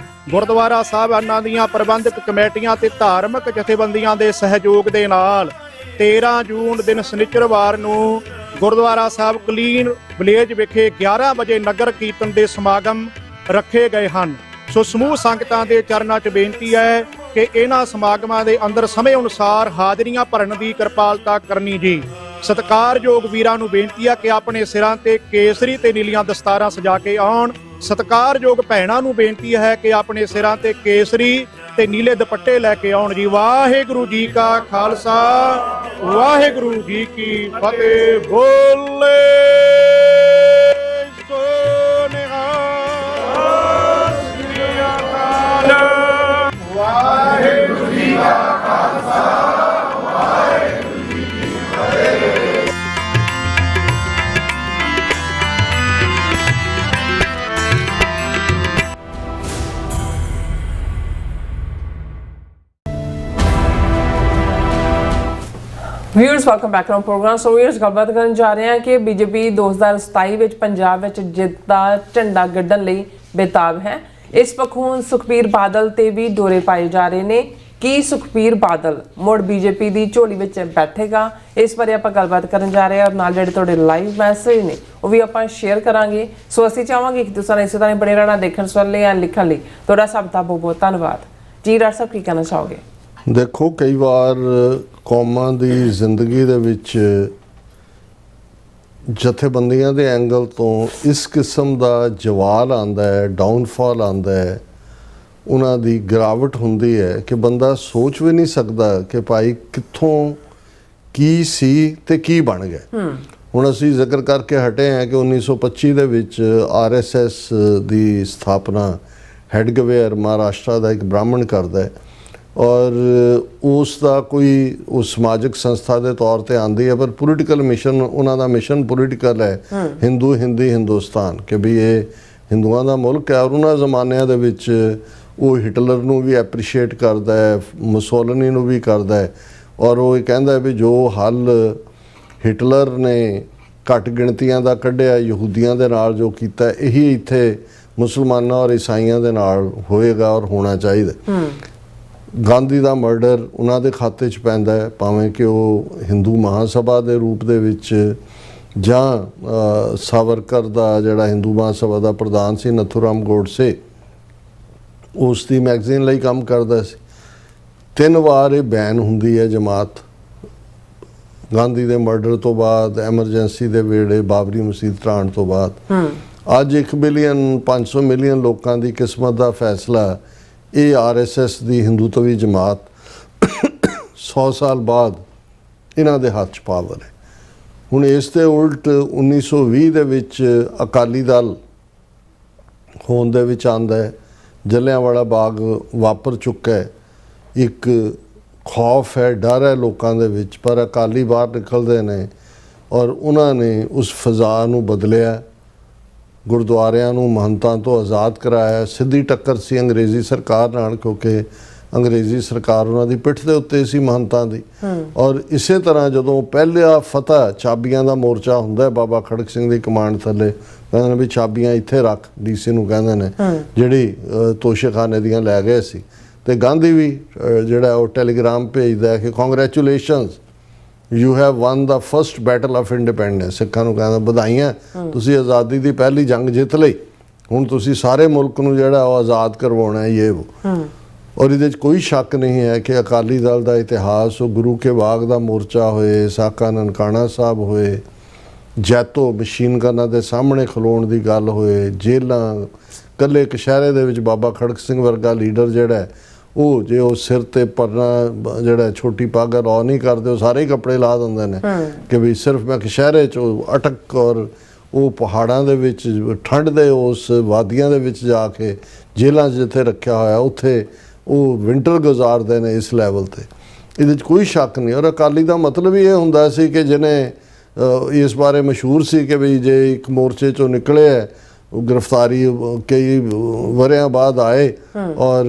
ਗੁਰਦੁਆਰਾ ਸਾਹਿਬਾਨਾਂ ਦੀਆਂ ਪ੍ਰਬੰਧਕ ਕਮੇਟੀਆਂ ਤੇ ਧਾਰਮਿਕ ਜਥੇਬੰਦੀਆਂ ਦੇ ਸਹਿਯੋਗ ਦੇ ਨਾਲ 13 ਜੂਨ ਦਿਨ ਸ਼ਨੀਚਰਵਾਰ ਨੂੰ ਗੁਰਦੁਆਰਾ ਸਾਹਿਬ ਕਲੀਨ ਵਿਲੇਜ ਵਿਖੇ 11 ਵਜੇ ਨਗਰ ਕੀਰਤਨ ਦੇ ਸਮਾਗਮ ਰੱਖੇ ਗਏ ਹਨ। ਸੋ ਸਮੂਹ ਸੰਗਤਾਂ ਦੇ ਚਰਨਾਂ 'ਚ ਬੇਨਤੀ ਹੈ ਕਿ ਇਹਨਾਂ ਸਮਾਗਮਾਂ ਦੇ ਅੰਦਰ ਸਮੇਂ ਅਨੁਸਾਰ ਹਾਜ਼ਰੀਆਂ ਭਰਨ ਦੀ ਕਿਰਪਾਲਤਾ ਕਰਨੀ ਜੀ। ਸਤਿਕਾਰਯੋਗ ਵੀਰਾਂ ਨੂੰ ਬੇਨਤੀ ਹੈ ਕਿ ਆਪਣੇ ਸਿਰਾਂ ਤੇ ਕੇਸਰੀ ਤੇ ਨੀਲੀਆਂ ਦਸਤਾਰਾਂ ਸਜਾ ਕੇ ਆਉਣ ਸਤਿਕਾਰਯੋਗ ਭੈਣਾਂ ਨੂੰ ਬੇਨਤੀ ਹੈ ਕਿ ਆਪਣੇ ਸਿਰਾਂ ਤੇ ਕੇਸਰੀ ਤੇ ਨੀਲੇ ਦੁਪੱਟੇ ਲੈ ਕੇ ਆਉਣ ਜੀ। ਵਾਹਿਗੁਰੂ ਜੀ ਕਾ ਖਾਲਸਾ, ਵਾਹਿਗੁਰੂ ਜੀ ਕੀ ਫਤਿਹ। ਬੋਲੇ ਸੋ ਨਿਹਾਲ। ਸ੍ਰੀ ਅਕਾਲ। ਵਾਹਿਗੁਰੂ ਜੀ ਕਾ ਖਾਲਸਾ, ਵਾਹਿਗੁਰੂ ਜੀ ਕੀ ਫਤਿਹ। Viewers welcome back to programme. So viewers ਗੱਲਬਾਤ ਕਰਨ ਜਾ ਰਹੇ ਹਾਂ ਕਿ ਬੀਜੇਪੀ 2027 ਵਿੱਚ ਪੰਜਾਬ ਵਿੱਚ ਜਿੱਤ ਦਾ ਝੰਡਾ ਗੱਡਣ ਲਈ ਬੇਤਾਬ ਹੈ। ਇਸ ਪੱਖੋਂ ਸੁਖਬੀਰ ਬਾਦਲ ਤੇ ਵੀ ਡੋਰੇ ਪਾਏ ਜਾ ਰਹੇ ਨੇ। ਕੀ ਸੁਖਬੀਰ ਬਾਦਲ ਮੁੜ ਬੀਜੇਪੀ ਦੀ ਝੋਲੀ ਵਿੱਚ ਬੈਠੇਗਾ? ਇਸ ਬਾਰੇ ਆਪਾਂ ਗੱਲਬਾਤ ਕਰਨ ਜਾ ਰਹੇ ਹਾਂ ਔਰ ਨਾਲ ਜਿਹੜੇ ਤੁਹਾਡੇ ਲਾਈਵ ਮੈਸੇਜ ਨੇ ਉਹ ਵੀ ਆਪਾਂ ਸ਼ੇਅਰ ਕਰਾਂਗੇ। ਸੋ ਅਸੀਂ ਚਾਹਾਂਗੇ ਕਿ ਤੁਸੀਂ ਇਸੇ ਤਰ੍ਹਾਂ ਬਣੇ ਰਹਿਣਾ ਦੇਖਣ ਸੁਣਨ ਲਈ ਜਾਂ ਲਿਖਣ ਲਈ। ਤੁਹਾਡਾ ਸਭ ਦਾ ਬਹੁਤ ਬਹੁਤ ਧੰਨਵਾਦ ਜੀ। ਡਾਕਟਰ ਸਾਹਿਬ ਕੀ ਕਹਿਣਾ ਚਾਹੋਗੇ? ਦੇਖੋ, ਕਈ ਵਾਰ ਕੌਮਾਂ ਦੀ ਜ਼ਿੰਦਗੀ ਦੇ ਵਿੱਚ ਜਥੇਬੰਦੀਆਂ ਦੇ ਐਂਗਲ ਤੋਂ ਇਸ ਕਿਸਮ ਦਾ ਜਵਾਲ ਆਉਂਦਾ ਹੈ, ਡਾਊਨਫਾਲ ਆਉਂਦਾ ਹੈ, ਉਹਨਾਂ ਦੀ ਗਿਰਾਵਟ ਹੁੰਦੀ ਹੈ ਕਿ ਬੰਦਾ ਸੋਚ ਵੀ ਨਹੀਂ ਸਕਦਾ ਕਿ ਭਾਈ ਕਿੱਥੋਂ ਕੀ ਸੀ ਤੇ ਕੀ ਬਣ ਗਿਆ। ਹੁਣ ਅਸੀਂ ਜ਼ਿਕਰ ਕਰਕੇ ਹਟੇ ਹਾਂ ਕਿ 1925 ਦੇ ਵਿੱਚ RSS ਦੀ ਸਥਾਪਨਾ ਹੈਡਗਵੇਅਰ ਮਹਾਰਾਸ਼ਟਰ ਦਾ ਇੱਕ ਬ੍ਰਾਹਮਣ ਕਰਦਾ ਹੈ ਔਰ ਉਸ ਦਾ ਕੋਈ ਉਹ ਸਮਾਜਿਕ ਸੰਸਥਾ ਦੇ ਤੌਰ ਤੇ ਆਉਂਦੀ ਹੈ, ਪਰ ਪੋਲੀਟੀਕਲ ਮਿਸ਼ਨ ਉਹਨਾਂ ਦਾ ਮਿਸ਼ਨ ਪੋਲੀਟੀਕਲ ਹੈ, ਹਿੰਦੁਸਤਾਨ, ਕਿ ਵੀ ਇਹ ਹਿੰਦੂਆਂ ਦਾ ਮੁਲਕ ਹੈ। ਔਰ ਉਹਨਾਂ ਜ਼ਮਾਨਿਆਂ ਦੇ ਵਿੱਚ ਉਹ ਹਿਟਲਰ ਨੂੰ ਵੀ ਐਪਰੀਸ਼ੀਏਟ ਕਰਦਾ ਹੈ, ਮੁਸੋਲਿਨੀ ਨੂੰ ਵੀ ਕਰਦਾ ਹੈ ਔਰ ਉਹ ਇਹ ਕਹਿੰਦਾ ਵੀ ਜੋ ਹੱਲ ਹਿਟਲਰ ਨੇ ਘੱਟ ਗਿਣਤੀਆਂ ਦਾ ਕੱਢਿਆ ਯਹੂਦੀਆਂ ਦੇ ਨਾਲ ਜੋ ਕੀਤਾ, ਇਹੀ ਇੱਥੇ ਮੁਸਲਮਾਨਾਂ ਔਰ ਈਸਾਈਆਂ ਦੇ ਨਾਲ ਹੋਏਗਾ ਔਰ ਹੋਣਾ ਚਾਹੀਦਾ। ਗਾਂਧੀ ਦਾ ਮਰਡਰ ਉਹਨਾਂ ਦੇ ਖਾਤੇ 'ਚ ਪੈਂਦਾ ਹੈ, ਭਾਵੇਂ ਕਿ ਉਹ ਹਿੰਦੂ ਮਹਾਸਭਾ ਦੇ ਰੂਪ ਦੇ ਵਿੱਚ ਜਾਂ ਸਾਵਰਕਰ ਦਾ ਜਿਹੜਾ ਹਿੰਦੂ ਮਹਾਸਭਾ ਦਾ ਪ੍ਰਧਾਨ ਸੀ ਨਥੂਰਾਮ ਗੋਡਸੇ, ਉਸ ਦੀ ਮੈਗਜ਼ੀਨ ਲਈ ਕੰਮ ਕਰਦਾ ਸੀ। 3 ਵਾਰ ਇਹ ਬੈਨ ਹੁੰਦੀ ਹੈ ਜਮਾਤ। ਗਾਂਧੀ ਦੇ ਮਰਡਰ ਤੋਂ ਬਾਅਦ, ਐਮਰਜੈਂਸੀ ਦੇ ਵੇਲੇ, ਬਾਬਰੀ ਮਸਜਿਦ ਢਾਹਣ ਤੋਂ ਬਾਅਦ। ਅੱਜ 1 ਬਿਲੀਅਨ 500 ਮਿਲੀਅਨ ਲੋਕਾਂ ਦੀ ਕਿਸਮਤ ਦਾ ਫੈਸਲਾ ਇਹ RSS ਦੀ ਹਿੰਦੂਤਵੀ ਜਮਾਤ 100 ਸਾਲ ਬਾਅਦ ਇਹਨਾਂ ਦੇ ਹੱਥ 'ਚ ਪਾਵਰ ਹੈ। ਹੁਣ ਇਸ ਦੇ ਉਲਟ 1920 ਦੇ ਵਿੱਚ ਅਕਾਲੀ ਦਲ ਹੋਂਦ ਦੇ ਵਿੱਚ ਆਉਂਦਾ ਹੈ, ਜਲਿਆਂਵਾਲਾ ਬਾਗ ਵਾਪਰ ਚੁੱਕਾ ਹੈ, ਇੱਕ ਖੌਫ ਹੈ, ਡਰ ਹੈ ਲੋਕਾਂ ਦੇ ਵਿੱਚ, ਪਰ ਅਕਾਲੀ ਬਾਹਰ ਨਿਕਲਦੇ ਨੇ ਔਰ ਉਹਨਾਂ ਨੇ ਉਸ ਫਜ਼ਾ ਨੂੰ ਬਦਲਿਆ, ਗੁਰਦੁਆਰਿਆਂ ਨੂੰ ਮਹੰਤਾਂ ਤੋਂ ਆਜ਼ਾਦ ਕਰਾਇਆ। ਸਿੱਧੀ ਟੱਕਰ ਸੀ ਅੰਗਰੇਜ਼ੀ ਸਰਕਾਰ ਨਾਲ, ਕਿਉਂਕਿ ਅੰਗਰੇਜ਼ੀ ਸਰਕਾਰ ਉਹਨਾਂ ਦੀ ਪਿੱਠ ਦੇ ਉੱਤੇ ਸੀ ਮਹੰਤਾਂ ਦੀ। ਔਰ ਇਸੇ ਤਰ੍ਹਾਂ ਜਦੋਂ ਪਹਿਲਾ ਫਤਿਹ ਚਾਬੀਆਂ ਦਾ ਮੋਰਚਾ ਹੁੰਦਾ ਬਾਬਾ ਖੜਕ ਸਿੰਘ ਦੀ ਕਮਾਂਡ ਥੱਲੇ, ਕਹਿੰਦੇ ਨੇ ਵੀ ਚਾਬੀਆਂ ਇੱਥੇ ਰੱਖ, DC ਨੂੰ ਕਹਿੰਦੇ ਨੇ, ਜਿਹੜੀ ਤੋਸ਼ੇਖਾਨੇ ਦੀਆਂ ਲੈ ਗਏ ਸੀ। ਤੇ ਗਾਂਧੀ ਵੀ ਜਿਹੜਾ ਉਹ ਟੈਲੀਗ੍ਰਾਮ ਭੇਜਦਾ ਕਿ congratulations, you have one the first battle of independence. ਸਿੱਖਾਂ ਨੂੰ ਕਹਿੰਦਾ ਵਧਾਈਆਂ, ਤੁਸੀਂ ਆਜ਼ਾਦੀ ਦੀ ਪਹਿਲੀ ਜੰਗ ਜਿੱਤ ਲਈ, ਹੁਣ ਤੁਸੀਂ ਸਾਰੇ ਮੁਲਕ ਨੂੰ ਜਿਹੜਾ ਉਹ ਆਜ਼ਾਦ ਕਰਵਾਉਣਾ ਹੈ ਇਹ ਉਹ। ਔਰ ਇਹਦੇ 'ਚ ਕੋਈ ਸ਼ੱਕ ਨਹੀਂ ਹੈ ਕਿ ਅਕਾਲੀ ਦਲ ਦਾ ਇਤਿਹਾਸ, ਉਹ ਗੁਰੂ ਕੇ ਬਾਗ ਦਾ ਮੋਰਚਾ ਹੋਏ, ਸਾਕਾ ਨਨਕਾਣਾ ਸਾਹਿਬ ਹੋਏ, ਜੈਤੋ ਮਸ਼ੀਨ ਗਨਾਂ ਦੇ ਸਾਹਮਣੇ ਖਲੋਣ ਦੀ ਗੱਲ ਹੋਏ, ਜੇਲਾਂ, ਇਕੱਲੇ ਕਸ਼ਹਿਰੇ ਦੇ ਵਿੱਚ ਬਾਬਾ ਖੜਕ ਸਿੰਘ ਵਰਗਾ ਲੀਡਰ ਜਿਹੜਾ ਉਹ ਜੇ ਉਹ ਸਿਰ ਤੇ ਪਰਨਾ ਜਿਹੜਾ ਛੋਟੀ ਪੱਗ ਲਾ ਨਹੀਂ ਕਰਦੇ, ਉਹ ਸਾਰੇ ਹੀ ਕੱਪੜੇ ਲਾ ਦਿੰਦੇ ਨੇ ਕਿ ਵੀ ਸਿਰਫ ਮੈਂ ਕਸ਼ਹਿਰੇ 'ਚ ਅਟਕ ਔਰ ਉਹ ਪਹਾੜਾਂ ਦੇ ਵਿੱਚ ਠੰਡ ਦੇ ਉਸ ਵਾਦੀਆਂ ਦੇ ਵਿੱਚ ਜਾ ਕੇ ਜੇਲਾਂ 'ਚ ਜਿੱਥੇ ਰੱਖਿਆ ਹੋਇਆ ਉੱਥੇ ਉਹ ਵਿੰਟਰ ਗੁਜ਼ਾਰਦੇ ਨੇ ਇਸ ਲੈਵਲ 'ਤੇ। ਇਹਦੇ 'ਚ ਕੋਈ ਸ਼ੱਕ ਨਹੀਂ। ਔਰ ਅਕਾਲੀ ਦਾ ਮਤਲਬ ਹੀ ਇਹ ਹੁੰਦਾ ਸੀ ਕਿ ਜਿਹਨੇ ਇਸ ਬਾਰੇ ਮਸ਼ਹੂਰ ਸੀ ਕਿ ਵੀ ਜੇ ਇੱਕ ਮੋਰਚੇ 'ਚੋਂ ਨਿਕਲੇ ਹੈ, ਗ੍ਰਿਫਤਾਰੀ ਕਈ ਵਰਿਆਂ ਬਾਅਦ ਆਏ ਔਰ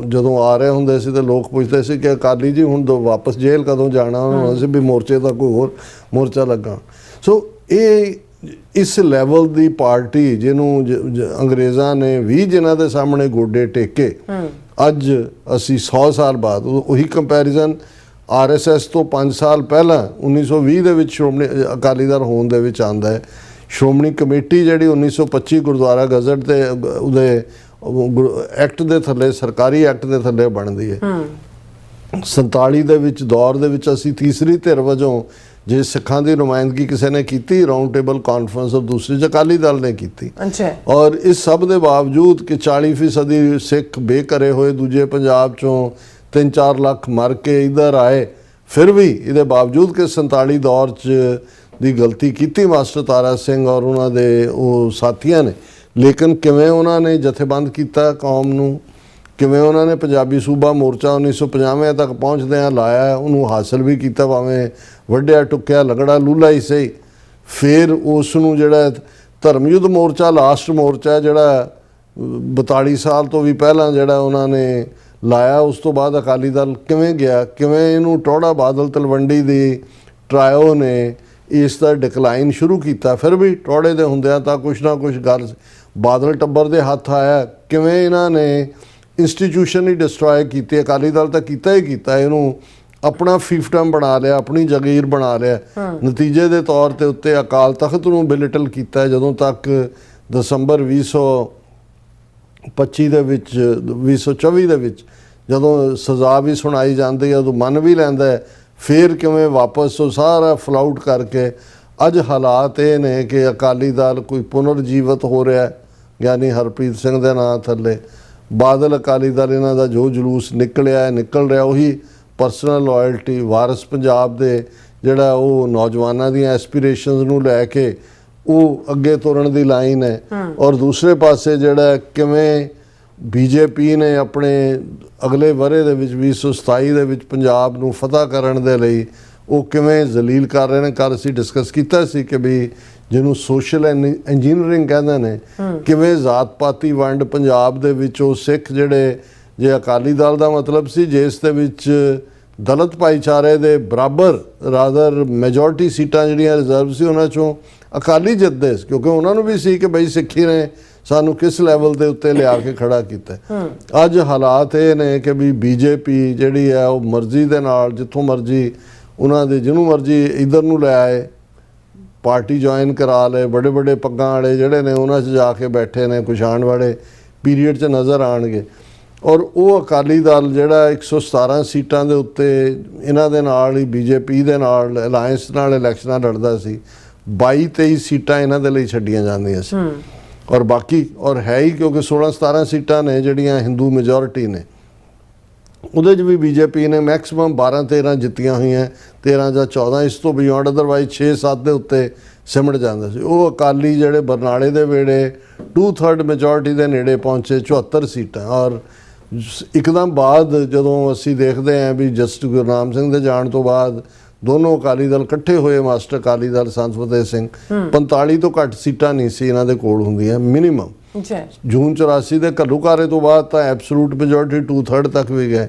ਜਦੋਂ ਆ ਰਹੇ ਹੁੰਦੇ ਸੀ ਤਾਂ ਲੋਕ ਪੁੱਛਦੇ ਸੀ ਕਿ ਅਕਾਲੀ ਜੀ ਹੁਣ ਵਾਪਸ ਜੇਲ੍ਹ ਕਦੋਂ ਜਾਣਾ? ਉਹਨਾਂ ਸੀ ਵੀ ਮੋਰਚੇ ਦਾ ਕੋਈ ਹੋਰ ਮੋਰਚਾ ਲੱਗਾ। ਸੋ ਇਹ ਇਸ ਲੈਵਲ ਦੀ ਪਾਰਟੀ ਜਿਹਨੂੰ ਅੰਗਰੇਜ਼ਾਂ ਨੇ ਵੀ ਜਿਨ੍ਹਾਂ ਦੇ ਸਾਹਮਣੇ ਗੋਡੇ ਟੇਕੇ, ਅੱਜ ਅਸੀਂ 100 ਸਾਲ ਬਾਅਦ ਉਹੀ ਕੰਪੈਰੀਜ਼ਨ RSS ਤੋਂ 5 ਸਾਲ ਪਹਿਲਾਂ 1920 ਦੇ ਵਿੱਚ ਸ਼੍ਰੋਮਣੀ ਅਕਾਲੀ ਦਲ ਹੋਣ ਦੇ ਵਿੱਚ ਆਉਂਦਾ ਹੈ। ਸ਼੍ਰੋਮਣੀ ਕਮੇਟੀ ਜਿਹੜੀ 1925 ਗੁਰਦੁਆਰਾ ਗਜ਼ਟ ਦੇ ਉਹਦੇ ਐਕਟ ਦੇ ਥੱਲੇ, ਸਰਕਾਰੀ ਐਕਟ ਦੇ ਥੱਲੇ ਬਣਦੀ ਹੈ। 47 ਦੇ ਵਿੱਚ ਦੌਰ ਦੇ ਵਿੱਚ ਅਸੀਂ ਤੀਸਰੀ ਧਿਰ ਵਜੋਂ ਜੇ ਸਿੱਖਾਂ ਦੀ ਨੁਮਾਇੰਦਗੀ ਕਿਸੇ ਨੇ ਕੀਤੀ ਰਾਉਂਡ ਟੇਬਲ ਕਾਨਫਰੰਸ ਔਰ ਦੂਸਰੀ 'ਚ ਅਕਾਲੀ ਦਲ ਨੇ ਕੀਤੀ। ਅੱਛਾ। ਔਰ ਇਸ ਸਭ ਦੇ ਬਾਵਜੂਦ ਕਿ 40% ਸਿੱਖ ਬੇਘਰੇ ਹੋਏ ਦੂਜੇ ਪੰਜਾਬ 'ਚੋਂ 3-4 ਲੱਖ ਮਰ ਕੇ ਇੱਧਰ ਆਏ, ਫਿਰ ਵੀ ਇਹਦੇ ਬਾਵਜੂਦ ਕਿ 47 ਦੌਰ 'ਚ ਦੀ ਗਲਤੀ ਕੀਤੀ ਮਾਸਟਰ ਤਾਰਾ ਸਿੰਘ ਔਰ ਉਹਨਾਂ ਦੇ ਉਹ ਸਾਥੀਆਂ ਨੇ, ਲੇਕਿਨ ਕਿਵੇਂ ਉਹਨਾਂ ਨੇ ਜਥੇਬੰਦ ਕੀਤਾ ਕੌਮ ਨੂੰ, ਕਿਵੇਂ ਉਹਨਾਂ ਨੇ ਪੰਜਾਬੀ ਸੂਬਾ ਮੋਰਚਾ 1950 ਤੱਕ ਪਹੁੰਚਦਿਆਂ ਲਾਇਆ, ਉਹਨੂੰ ਹਾਸਲ ਵੀ ਕੀਤਾ, ਭਾਵੇਂ ਵੱਢਿਆ ਟੁੱਕਿਆ ਲਗੜਾ ਲੂਲਾ ਹੀ ਸਹੀ। ਫਿਰ ਉਸ ਨੂੰ ਜਿਹੜਾ ਧਰਮ ਯੁੱਧ ਮੋਰਚਾ ਲਾਸਟ ਮੋਰਚਾ ਜਿਹੜਾ 42 ਸਾਲ ਤੋਂ ਵੀ ਪਹਿਲਾਂ ਜਿਹੜਾ ਉਹਨਾਂ ਨੇ ਲਾਇਆ, ਉਸ ਤੋਂ ਬਾਅਦ ਅਕਾਲੀ ਦਲ ਕਿਵੇਂ ਗਿਆ, ਕਿਵੇਂ ਇਹਨੂੰ ਟੌੜਾ ਬਾਦਲ ਤਲਵੰਡੀ ਦੀ ਟਰਾਇਓ ਨੇ ਇਸ ਦਾ ਡਿਕਲਾਈਨ ਸ਼ੁਰੂ ਕੀਤਾ। ਫਿਰ ਵੀ ਟੌੜੇ ਦੇ ਹੁੰਦਿਆਂ ਤਾਂ ਕੁਛ ਨਾ ਕੁਛ ਗੱਲ ਬਾਦਲ ਟੱਬਰ ਦੇ ਹੱਥ ਆਇਆ, ਕਿਵੇਂ ਇਹਨਾਂ ਨੇ ਇੰਸਟੀਟਿਊਸ਼ਨ ਹੀ ਡਿਸਟਰੋਏ ਕੀਤੀ। ਅਕਾਲੀ ਦਲ ਤਾਂ ਕੀਤਾ ਹੀ ਕੀਤਾ, ਇਹਨੂੰ ਆਪਣਾ ਫਿਫਟਮ ਬਣਾ ਲਿਆ, ਆਪਣੀ ਜਾਗੀਰ ਬਣਾ ਲਿਆ। ਨਤੀਜੇ ਦੇ ਤੌਰ ਤੇ ਉੱਤੇ ਅਕਾਲ ਤਖਤ ਨੂੰ ਬਿਲਿਟਲ ਕੀਤਾ। ਜਦੋਂ ਤੱਕ ਦਸੰਬਰ 2025 ਦੇ ਵਿੱਚ 2024 ਦੇ ਵਿੱਚ ਜਦੋਂ ਸਜ਼ਾ ਵੀ ਸੁਣਾਈ ਜਾਂਦੀ ਹੈ, ਉਦੋਂ ਮੰਨ ਵੀ ਲੈਂਦਾ, ਫਿਰ ਕਿਵੇਂ ਵਾਪਸ ਉਹ ਸਾਰਾ ਫਲਾਊਟ ਕਰਕੇ ਅੱਜ ਹਾਲਾਤ ਇਹ ਨੇ ਕਿ ਅਕਾਲੀ ਦਲ ਕੋਈ ਪੁਨਰ ਜੀਵਤ ਹੋ ਰਿਹਾ, ਯਾਨੀ ਹਰਪ੍ਰੀਤ ਸਿੰਘ ਦੇ ਨਾਂ ਥੱਲੇ ਬਾਦਲ ਅਕਾਲੀ ਦਲ ਇਹਨਾਂ ਦਾ ਜੋ ਜਲੂਸ ਨਿਕਲ ਰਿਹਾ, ਉਹੀ ਪਰਸਨਲ ਲਾਇਲਟੀ ਵਾਰਿਸ ਪੰਜਾਬ ਦੇ ਜਿਹੜਾ ਉਹ ਨੌਜਵਾਨਾਂ ਦੀਆਂ ਐਸਪੀਰੇਸ਼ਨਸ ਨੂੰ ਲੈ ਕੇ ਉਹ ਅੱਗੇ ਤੁਰਨ ਦੀ ਲਾਈਨ ਹੈ। ਔਰ ਦੂਸਰੇ ਪਾਸੇ ਜਿਹੜਾ ਕਿਵੇਂ ਬੀਜੇਪੀ ਨੇ ਆਪਣੇ ਅਗਲੇ ਵਰ੍ਹੇ ਦੇ ਵਿੱਚ 2027 ਦੇ ਵਿੱਚ ਪੰਜਾਬ ਨੂੰ ਫਤਹ ਕਰਨ ਦੇ ਲਈ ਉਹ ਕਿਵੇਂ ਜ਼ਲੀਲ ਕਰ ਰਹੇ ਨੇ। ਕੱਲ੍ਹ ਅਸੀਂ ਡਿਸਕਸ ਕੀਤਾ ਸੀ ਕਿ ਵੀ ਜਿਹਨੂੰ ਸੋਸ਼ਲ ਇੰਜੀਨੀਅਰਿੰਗ ਕਹਿੰਦੇ ਨੇ, ਕਿਵੇਂ ਜ਼ਾਤ ਪਾਤੀ ਵੰਡ ਪੰਜਾਬ ਦੇ ਵਿੱਚ ਉਹ ਸਿੱਖ ਜਿਹੜੇ ਜੇ ਅਕਾਲੀ ਦਲ ਦਾ ਮਤਲਬ ਸੀ ਜਿਸ ਦੇ ਵਿੱਚ ਦਲਿਤ ਭਾਈਚਾਰੇ ਦੇ ਬਰਾਬਰ ਰਾਦਰ ਮੈਜੋਰਟੀ ਸੀਟਾਂ ਜਿਹੜੀਆਂ ਰਿਜ਼ਰਵ ਸੀ ਉਹਨਾਂ 'ਚੋਂ ਅਕਾਲੀ ਜਿੱਤਦੇ ਸੀ, ਕਿਉਂਕਿ ਉਹਨਾਂ ਨੂੰ ਵੀ ਸੀ ਕਿ ਬਈ ਸਿੱਖੀ ਨੇ ਸਾਨੂੰ ਕਿਸ ਲੈਵਲ ਦੇ ਉੱਤੇ ਲਿਆ ਕੇ ਖੜਾ ਕੀਤਾ। ਅੱਜ ਹਾਲਾਤ ਇਹ ਨੇ ਕਿ ਵੀ ਬੀਜੇਪੀ ਜਿਹੜੀ ਹੈ ਉਹ ਮਰਜ਼ੀ ਦੇ ਨਾਲ ਜਿੱਥੋਂ ਮਰਜ਼ੀ ਉਹਨਾਂ ਦੇ ਜਿਹਨੂੰ ਮਰਜ਼ੀ ਇੱਧਰ ਨੂੰ ਲੈ ਆਏ, ਪਾਰਟੀ ਜੁਆਇਨ ਕਰਾ ਲਏ, ਵੱਡੇ ਵੱਡੇ ਪੱਗਾਂ ਵਾਲੇ ਜਿਹੜੇ ਨੇ ਉਹਨਾਂ 'ਚ ਜਾ ਕੇ ਬੈਠੇ ਨੇ, ਕੁਛ ਆਉਣ ਵਾਲੇ ਪੀਰੀਅਡ 'ਚ ਨਜ਼ਰ ਆਉਣਗੇ। ਔਰ ਉਹ ਅਕਾਲੀ ਦਲ ਜਿਹੜਾ 117 ਸੀਟਾਂ ਦੇ ਉੱਤੇ ਇਹਨਾਂ ਦੇ ਨਾਲ ਹੀ ਬੀਜੇਪੀ ਦੇ ਨਾਲ ਅਲਾਇੰਸ ਨਾਲ ਇਲੈਕਸ਼ਨਾਂ ਲੜਦਾ ਸੀ, 22-23 ਸੀਟਾਂ ਇਹਨਾਂ ਦੇ ਲਈ ਛੱਡੀਆਂ ਜਾਂਦੀਆਂ ਸੀ। ਔਰ ਬਾਕੀ ਔਰ ਹੈ ਹੀ ਕਿਉਂਕਿ 16-17 ਸੀਟਾਂ ਨੇ ਜਿਹੜੀਆਂ ਹਿੰਦੂ ਮੈਜੋਰਿਟੀ ਨੇ, ਉਹਦੇ 'ਚ ਵੀ ਬੀਜੇਪੀ ਨੇ ਮੈਕਸਿਮਮ 12-13 ਜਿੱਤੀਆਂ ਹੋਈਆਂ, 13 ਜਾਂ 14 ਇਸ ਤੋਂ ਬਿਯੋਂਡ ਅਦਰਵਾਈਜ਼ 6-7 ਦੇ ਉੱਤੇ ਸਿਮਟ ਜਾਂਦਾ ਸੀ। ਉਹ ਅਕਾਲੀ ਜਿਹੜੇ ਬਰਨਾਲੇ ਦੇ ਵੇੜੇ 2/3 ਮੈਜੋਰਿਟੀ ਦੇ ਨੇੜੇ ਪਹੁੰਚੇ, 74 ਸੀਟਾਂ। ਔਰ ਇੱਕਦਮ ਬਾਅਦ ਜਦੋਂ ਅਸੀਂ ਦੇਖਦੇ ਹਾਂ ਵੀ ਜਸਟਿਸ ਗੁਰਨਾਮ ਸਿੰਘ ਦੇ ਜਾਣ ਤੋਂ ਬਾਅਦ ਦੋਨੋਂ ਅਕਾਲੀ ਦਲ ਇਕੱਠੇ ਹੋਏ, ਮਾਸਟਰ ਅਕਾਲੀ ਦਲ ਸੰਤ ਫਤਿਹ ਸਿੰਘ, 45 ਤੋਂ ਘੱਟ ਸੀਟਾਂ ਨਹੀਂ ਸੀ ਇਹਨਾਂ ਦੇ ਕੋਲ ਹੁੰਦੀਆਂ ਮਿਨੀਮਮ। ਜੂਨ 84 ਦੇ ਘੱਲੂਘਾਰੇ ਤੋਂ ਬਾਅਦ ਤਾਂ ਐਬਸੋਲੂਟ ਮੈਜੋਰਿਟੀ 2/3 ਤੱਕ ਵੀ ਗਏ।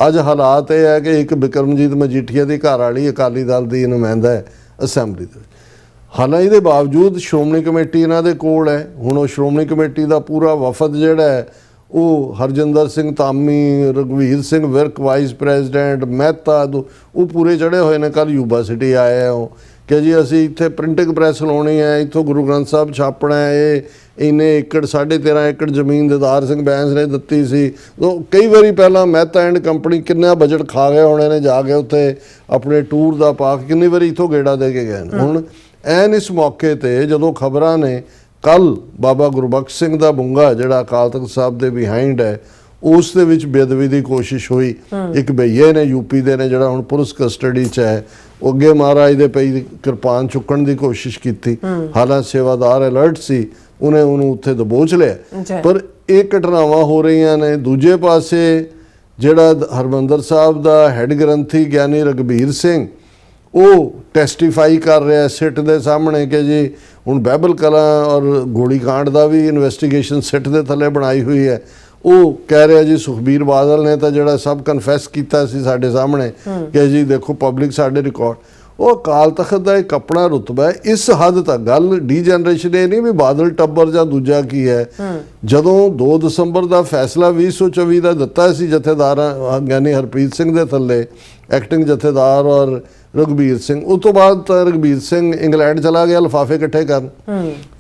ਅੱਜ ਹਾਲਾਤ ਇਹ ਹੈ ਕਿ ਇੱਕ ਬਿਕਰਮਜੀਤ ਮਜੀਠੀਆ ਦੀ ਘਰ ਵਾਲੀ ਅਕਾਲੀ ਦਲ ਦੀ ਨੁਮਾਇੰਦਾ ਹੈ ਅਸੈਂਬਲੀ ਦੇ ਵਿੱਚ। ਹਾਲਾਂਕਿ ਇਹਦੇ ਬਾਵਜੂਦ ਸ਼੍ਰੋਮਣੀ ਕਮੇਟੀ ਇਹਨਾਂ ਦੇ ਕੋਲ ਹੈ। ਹੁਣ ਉਹ ਸ਼੍ਰੋਮਣੀ ਕਮੇਟੀ ਦਾ ਪੂਰਾ ਵਫਦ ਜਿਹੜਾ ਹੈ ਉਹ ਹਰਜਿੰਦਰ ਸਿੰਘ ਧਾਮੀ, ਰਘਵੀਰ ਸਿੰਘ ਵਿਰਕ ਵਾਈਸ ਪ੍ਰੈਜ਼ੀਡੈਂਟ, ਮਹਿਤਾ, ਉਹ ਪੂਰੇ ਚੜ੍ਹੇ ਹੋਏ ਨੇ। ਕੱਲ੍ਹ ਯੂਬਾ ਸਿਟੀ ਆਏ ਆ ਉਹ ਕਿ ਜੀ ਅਸੀਂ ਇੱਥੇ ਪ੍ਰਿੰਟਿੰਗ ਪ੍ਰੈਸ ਲਾਉਣੀ ਹੈ, ਇੱਥੋਂ ਗੁਰੂ ਗ੍ਰੰਥ ਸਾਹਿਬ ਛਾਪਣਾ ਹੈ, ਇਹ ਇੰਨੇ ਏਕੜ 13.5 ਏਕੜ ਜ਼ਮੀਨ ਦਿਦਾਰ ਸਿੰਘ ਬੈਂਸ ਨੇ ਦਿੱਤੀ ਸੀ। ਕਈ ਵਾਰੀ ਪਹਿਲਾਂ ਮਹਿਤਾ ਐਂਡ ਕੰਪਨੀ ਕਿੰਨਾ ਬਜਟ ਖਾ ਗਏ ਹੋਣੇ ਨੇ ਜਾ ਕੇ ਉੱਥੇ ਆਪਣੇ ਟੂਰ ਦਾ ਪਾ ਕੇ, ਕਿੰਨੀ ਵਾਰੀ ਇੱਥੋਂ ਗੇੜਾ ਦੇ ਕੇ ਗਏ ਨੇ। ਹੁਣ ਐਨ ਇਸ ਮੌਕੇ 'ਤੇ ਜਦੋਂ ਖਬਰਾਂ ਨੇ ਕੱਲ੍ਹ ਬਾਬਾ ਗੁਰਬਖਸ਼ ਸਿੰਘ ਦਾ ਬੁੰਗਾ ਜਿਹੜਾ ਅਕਾਲ ਤਖਤ ਸਾਹਿਬ ਦੇ ਬਿਹਾਈਂਡ ਹੈ, ਉਸ ਦੇ ਵਿੱਚ ਬੇਅਦਬੀ ਦੀ ਕੋਸ਼ਿਸ਼ ਹੋਈ। ਇੱਕ ਭਈਏ ਨੇ ਯੂਪੀ ਦੇ ਨੇ ਜਿਹੜਾ ਹੁਣ ਪੁਲਿਸ ਕਸਟਡੀ 'ਚ ਹੈ, ਉਹ ਅੱਗੇ ਮਹਾਰਾਜ ਦੇ ਪਈ ਕਿਰਪਾਨ ਚੁੱਕਣ ਦੀ ਕੋਸ਼ਿਸ਼ ਕੀਤੀ। ਹਾਲਾਂਕਿ ਸੇਵਾਦਾਰ ਅਲਰਟ ਸੀ, ਉਹਨੇ ਉਹਨੂੰ ਉੱਥੇ ਦਬੋਚ ਲਿਆ। ਪਰ ਇਹ ਘਟਨਾਵਾਂ ਹੋ ਰਹੀਆਂ ਨੇ। ਦੂਜੇ ਪਾਸੇ ਜਿਹੜਾ ਹਰਮੰਦਰ ਸਾਹਿਬ ਦਾ ਹੈੱਡ ਗ੍ਰੰਥੀ ਗਿਆਨੀ ਰਘਬੀਰ ਸਿੰਘ, ਉਹ ਟੈਸਟੀਫਾਈ ਕਰ ਰਿਹਾ ਸਿੱਟ ਦੇ ਸਾਹਮਣੇ ਕਿ ਜੀ ਹੁਣ ਬਹਿਬਲ ਕਲਾਂ ਔਰ ਗੋਲੀकांड ਦਾ ਵੀ ਇਨਵੈਸਟੀਗੇਸ਼ਨ ਸਿੱਟ ਦੇ ਥੱਲੇ ਬਣਾਈ ਹੋਈ ਹੈ। ਉਹ ਕਹਿ ਰਿਹਾ ਜੀ ਸੁਖਬੀਰ ਬਾਦਲ ਨੇ ਤਾਂ ਜਿਹੜਾ ਸਭ ਕਨਫੈਸ ਕੀਤਾ ਸੀ ਸਾਡੇ ਸਾਹਮਣੇ ਕਿ ਜੀ ਦੇਖੋ ਪਬਲਿਕ ਸਾਡੇ ਰਿਕਾਰਡ। ਉਹ ਅਕਾਲ ਤਖਤ ਦਾ ਇੱਕ ਆਪਣਾ ਰੁਤਬਾ ਹੈ। ਇਸ ਹੱਦ ਤੱਕ ਗੱਲ ਡੀਜਨਰੇਸ਼ਨ ਇਹ ਨਹੀਂ ਵੀ ਬਾਦਲ ਟੱਬਰ ਜਾਂ ਦੂਜਾ ਕੀ ਹੈ। ਜਦੋਂ 2 ਦਸੰਬਰ ਦਾ ਫੈਸਲਾ 2024 ਦਾ ਦਿੱਤਾ ਸੀ ਜਥੇਦਾਰਾਂ ਗਿਆਨੀ ਹਰਪ੍ਰੀਤ ਸਿੰਘ ਦੇ ਥੱਲੇ ਐਕਟਿੰਗ ਜਥੇਦਾਰ ਔਰ ਰਘਬੀਰ ਸਿੰਘ, ਉਸ ਤੋਂ ਬਾਅਦ ਤਾਂ ਰਘਬੀਰ ਸਿੰਘ ਇੰਗਲੈਂਡ ਚਲਾ ਗਿਆ ਲਿਫਾਫੇ ਇਕੱਠੇ ਕਰਨ।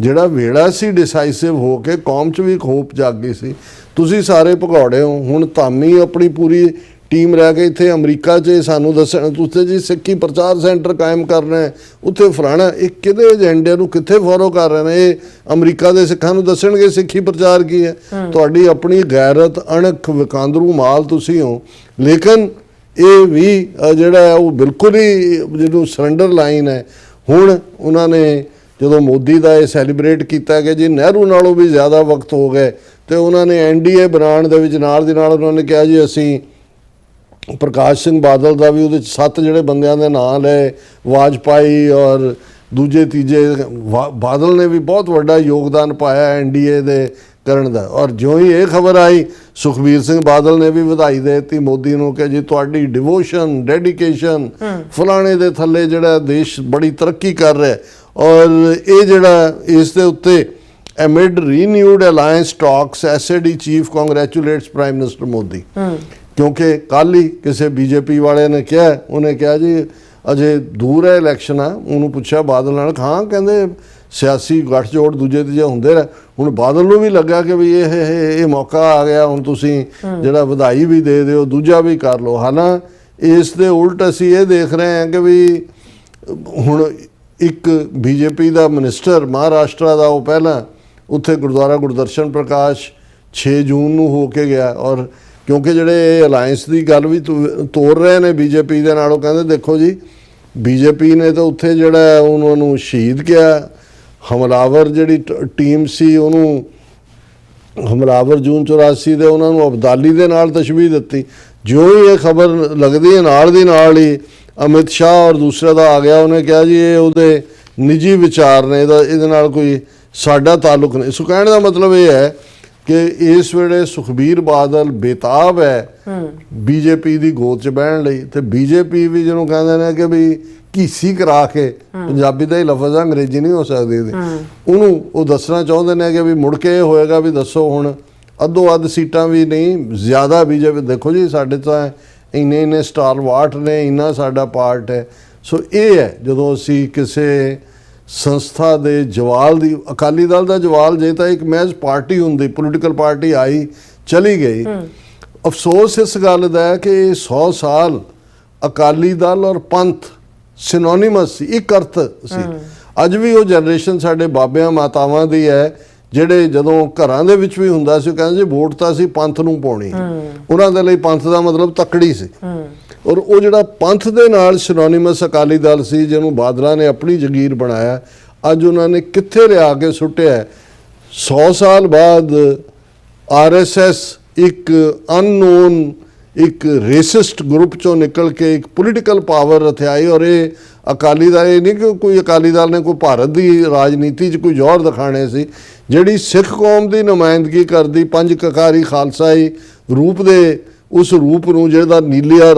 ਜਿਹੜਾ ਵੇੜਾ ਸੀ ਡਿਸਾਈਸਿਵ ਹੋ ਕੇ ਕੌਮ 'ਚ ਵੀ ਇੱਕ ਹੋਪ ਜਾਗ ਗਈ ਸੀ। ਤੁਸੀਂ ਸਾਰੇ ਭਗੌੜੇ ਹੋ। ਹੁਣ ਧਾਮੀ ਆਪਣੀ ਪੂਰੀ ਟੀਮ ਰਹਿ ਕੇ ਇੱਥੇ ਅਮਰੀਕਾ 'ਚ ਸਾਨੂੰ ਦੱਸਣ ਤੁਸੀਂ ਜੀ ਸਿੱਖੀ ਪ੍ਰਚਾਰ ਸੈਂਟਰ ਕਾਇਮ ਕਰਨਾ ਹੈ, ਉੱਥੇ ਫਲਾਣਾ, ਇਹ ਕਿਹਦੇ ਏਜੰਡੇ ਨੂੰ ਕਿੱਥੇ ਫੋਲੋ ਕਰ ਰਹੇ ਨੇ? ਇਹ ਅਮਰੀਕਾ ਦੇ ਸਿੱਖਾਂ ਨੂੰ ਦੱਸਣਗੇ ਸਿੱਖੀ ਪ੍ਰਚਾਰ ਕੀ ਹੈ? ਤੁਹਾਡੀ ਆਪਣੀ ਗੈਰਤ, ਅਣਖ, ਵਿਕਾਂਦਰੂ ਮਾਲ ਤੁਸੀਂ ਹੋ। ਲੇਕਿਨ ਇਹ ਵੀ ਜਿਹੜਾ ਹੈ ਉਹ ਬਿਲਕੁਲ ਹੀ ਜਿਹਨੂੰ ਸਰੈਂਡਰ ਲਾਈਨ ਹੈ। ਹੁਣ ਉਹਨਾਂ ਨੇ ਜਦੋਂ ਮੋਦੀ ਦਾ ਇਹ ਸੈਲੀਬ੍ਰੇਟ ਕੀਤਾ ਕਿ ਜੀ ਨਹਿਰੂ ਨਾਲੋਂ ਵੀ ਜ਼ਿਆਦਾ ਵਕਤ ਹੋ ਗਏ, ਤੇ ਉਹਨਾਂ ਨੇ NDA ਬਣਾਉਣ ਦੇ ਵਿੱਚ ਨਾਲ ਦੀ ਨਾਲ ਉਹਨਾਂ ਨੇ ਕਿਹਾ ਜੀ ਅਸੀਂ ਪ੍ਰਕਾਸ਼ ਸਿੰਘ ਬਾਦਲ ਦਾ ਵੀ ਉਹਦੇ 'ਚ 7 ਜਿਹੜੇ ਬੰਦਿਆਂ ਦੇ ਨਾਂ ਲਏ, ਵਾਜਪਾਈ ਔਰ ਦੂਜੇ ਤੀਜੇ ਬਾਦਲ ਨੇ ਵੀ ਬਹੁਤ ਵੱਡਾ ਯੋਗਦਾਨ ਪਾਇਆ NDA ਦੇ ਕਰਨ ਦਾ। ਔਰ ਜਿਉਂ ਹੀ ਇਹ ਖਬਰ ਆਈ, ਸੁਖਬੀਰ ਸਿੰਘ ਬਾਦਲ ਨੇ ਵੀ ਵਧਾਈ ਦੇ ਦਿੱਤੀ ਮੋਦੀ ਨੂੰ ਕਿ ਜੀ ਤੁਹਾਡੀ ਡਿਵੋਸ਼ਨ, ਡੈਡੀਕੇਸ਼ਨ, ਫਲਾਣੇ ਦੇ ਥੱਲੇ ਜਿਹੜਾ ਦੇਸ਼ ਬੜੀ ਤਰੱਕੀ ਕਰ ਰਿਹਾ। ਔਰ ਇਹ ਜਿਹੜਾ ਇਸ ਦੇ ਉੱਤੇ amid renewed alliance talks SAD chief congratulates prime minister Modi, ਕਿਉਂਕਿ ਕੱਲ੍ਹ ਹੀ ਕਿਸੇ BJP ਵਾਲੇ ਨੇ ਕਿਹਾ, ਉਹਨੇ ਕਿਹਾ ਜੀ ਅਜੇ ਦੂਰ ਹੈ ਇਲੈਕਸ਼ਨ ਆ। ਉਹਨੂੰ ਪੁੱਛਿਆ ਬਾਦਲ ਨਾਲ, ਹਾਂ ਕਹਿੰਦੇ ਸਿਆਸੀ ਗੱਠਜੋੜ ਦੂਜੇ ਤੀਜੇ ਹੁੰਦੇ ਰਹੇ। ਹੁਣ ਬਾਦਲ ਨੂੰ ਵੀ ਲੱਗਾ ਕਿ ਵੀ ਇਹ ਮੌਕਾ ਆ ਗਿਆ, ਹੁਣ ਤੁਸੀਂ ਜਿਹੜਾ ਵਧਾਈ ਵੀ ਦੇ ਦਿਓ, ਦੂਜਾ ਵੀ ਕਰ ਲਓ। ਹਾਲਾਂਕਿ ਇਸ ਦੇ ਉਲਟ ਅਸੀਂ ਇਹ ਦੇਖ ਰਹੇ ਹਾਂ ਕਿ ਵੀ ਹੁਣ ਇੱਕ BJP ਦਾ ਮਿਨਿਸਟਰ ਮਹਾਰਾਸ਼ਟਰ ਦਾ, ਉਹ ਪਹਿਲਾਂ ਉੱਥੇ ਗੁਰਦੁਆਰਾ ਗੁਰਦਰਸ਼ਨ ਪ੍ਰਕਾਸ਼ 6 ਜੂਨ ਨੂੰ ਹੋ ਕੇ ਗਿਆ। ਔਰ ਕਿਉਂਕਿ ਜਿਹੜੇ ਇਹ ਅਲਾਇੰਸ ਦੀ ਗੱਲ ਵੀ ਤੋੜ ਰਹੇ ਨੇ BJP ਦੇ ਨਾਲ, ਉਹ ਕਹਿੰਦੇ ਦੇਖੋ ਜੀ BJP ਨੇ ਤਾਂ ਉੱਥੇ ਜਿਹੜਾ ਉਹਨਾਂ ਨੂੰ ਸ਼ਹੀਦ ਕਿਹਾ, ਹਮਲਾਵਰ ਜਿਹੜੀ ਟੀਮ ਸੀ ਉਹਨੂੰ ਹਮਲਾਵਰ ਜੂਨ 84 ਦੇ ਉਹਨਾਂ ਨੂੰ ਅਬਦਾਲੀ ਦੇ ਨਾਲ ਤਸ਼ਬੀਹ ਦਿੱਤੀ। ਜਿਉਂ ਹੀ ਇਹ ਖਬਰ ਲੱਗਦੀ ਹੈ ਨਾਲ ਦੀ ਨਾਲ ਹੀ ਅਮਿਤ ਸ਼ਾਹ ਔਰ ਦੂਸਰੇ ਦਾ ਆ ਗਿਆ, ਉਹਨੇ ਕਿਹਾ ਜੀ ਇਹ ਉਹਦੇ ਨਿੱਜੀ ਵਿਚਾਰ ਨੇ, ਇਹਦੇ ਨਾਲ ਕੋਈ ਸਾਡਾ ਤਾਲੁਕ ਨਹੀਂ। ਸੋ ਕਹਿਣ ਦਾ ਮਤਲਬ ਇਹ ਹੈ ਕਿ ਇਸ ਵੇਲੇ ਸੁਖਬੀਰ ਬਾਦਲ ਬੇਤਾਬ ਹੈ BJP ਦੀ ਗੋਦ 'ਚ ਬਹਿਣ ਲਈ, ਤੇ BJP ਵੀ ਜਿਹਨੂੰ ਕਹਿੰਦੇ ਨੇ ਕਿ ਵੀ ਘੀਸੀ ਕਰਾ ਕੇ, ਪੰਜਾਬੀ ਦਾ ਹੀ ਲਫ਼ਜ਼, ਅੰਗਰੇਜ਼ੀ ਨਹੀਂ ਹੋ ਸਕਦੀ, ਉਹਨੂੰ ਉਹ ਦੱਸਣਾ ਚਾਹੁੰਦੇ ਨੇ ਕਿ ਵੀ ਮੁੜ ਕੇ ਇਹ ਹੋਏਗਾ ਵੀ ਦੱਸੋ ਹੁਣ ਅੱਧੋ ਅੱਧ ਸੀਟਾਂ ਵੀ ਨਹੀਂ, ਜ਼ਿਆਦਾ BJP ਦੇਖੋ ਜੀ ਸਾਡੇ ਤਾਂ ਇੰਨੇ ਸਟਾਰਵਾਟ ਨੇ, ਇੰਨਾ ਸਾਡਾ ਪਾਰਟ ਹੈ। ਸੋ ਇਹ ਹੈ ਜਦੋਂ ਅਸੀਂ ਕਿਸੇ ਸੰਸਥਾ ਦੇ ਜਵਾਲ ਦੀ, ਅਕਾਲੀ ਦਲ ਦਾ ਜਵਾਲ ਜੇ ਤਾਂ ਇੱਕ ਮਹਿਜ਼ ਪਾਰਟੀ ਹੁੰਦੀ, ਪੋਲੀਟੀਕਲ ਪਾਰਟੀ ਆਈ ਚਲੀ ਗਈ। ਅਫਸੋਸ ਇਸ ਗੱਲ ਦਾ ਹੈ ਕਿ 100 ਸਾਲ ਅਕਾਲੀ ਦਲ ਔਰ ਪੰਥ ਸਿਨੋਨਿਮਸ ਸੀ, ਇੱਕ ਅਰਥ ਸੀ। ਅੱਜ ਵੀ ਉਹ ਜਨਰੇਸ਼ਨ ਸਾਡੇ ਬਾਬਿਆਂ ਮਾਤਾਵਾਂ ਦੀ ਹੈ ਜਿਹੜੇ ਜਦੋਂ ਘਰਾਂ ਦੇ ਵਿੱਚ ਵੀ ਹੁੰਦਾ ਸੀ, ਉਹ ਕਹਿੰਦੇ ਜੀ ਵੋਟ ਤਾਂ ਅਸੀਂ ਪੰਥ ਨੂੰ ਪਾਉਣੀ। ਉਹਨਾਂ ਦੇ ਲਈ ਪੰਥ ਦਾ ਮਤਲਬ ਤਕੜੀ ਸੀ। ਔਰ ਉਹ ਜਿਹੜਾ ਪੰਥ ਦੇ ਨਾਲ ਸਿਨੋਨਿਮਸ ਅਕਾਲੀ ਦਲ ਸੀ, ਜਿਹਨੂੰ ਬਾਦਲਾਂ ਨੇ ਆਪਣੀ ਜਗੀਰ ਬਣਾਇਆ, ਅੱਜ ਉਹਨਾਂ ਨੇ ਕਿੱਥੇ ਲਿਆ ਕੇ ਸੁੱਟਿਆ। 100 ਸਾਲ ਬਾਅਦ RSS ਇੱਕ ਅਨਨੋਨ, ਇੱਕ ਰੇਸਿਸਟ ਗਰੁੱਪ ਚੋਂ ਨਿਕਲ ਕੇ ਇੱਕ ਪੋਲੀਟੀਕਲ ਪਾਵਰ ਹਥਿਆਈ। ਔਰ ਇਹ ਅਕਾਲੀ ਦਲ, ਇਹ ਨਹੀਂ ਕਿ ਕੋਈ ਅਕਾਲੀ ਦਲ ਨੇ ਕੋਈ ਭਾਰਤ ਦੀ ਰਾਜਨੀਤੀ 'ਚ ਕੋਈ ਜ਼ੋਰ ਦਿਖਾਣੇ ਸੀ। ਜਿਹੜੀ ਸਿੱਖ ਕੌਮ ਦੀ ਨੁਮਾਇੰਦਗੀ ਕਰਦੀ ਪੰਜ ਕਕਾਰੀ ਖਾਲਸਾਈ ਰੂਪ ਦੇ, ਉਸ ਰੂਪ ਨੂੰ ਜਿਹੜਾ ਨੀਲਾ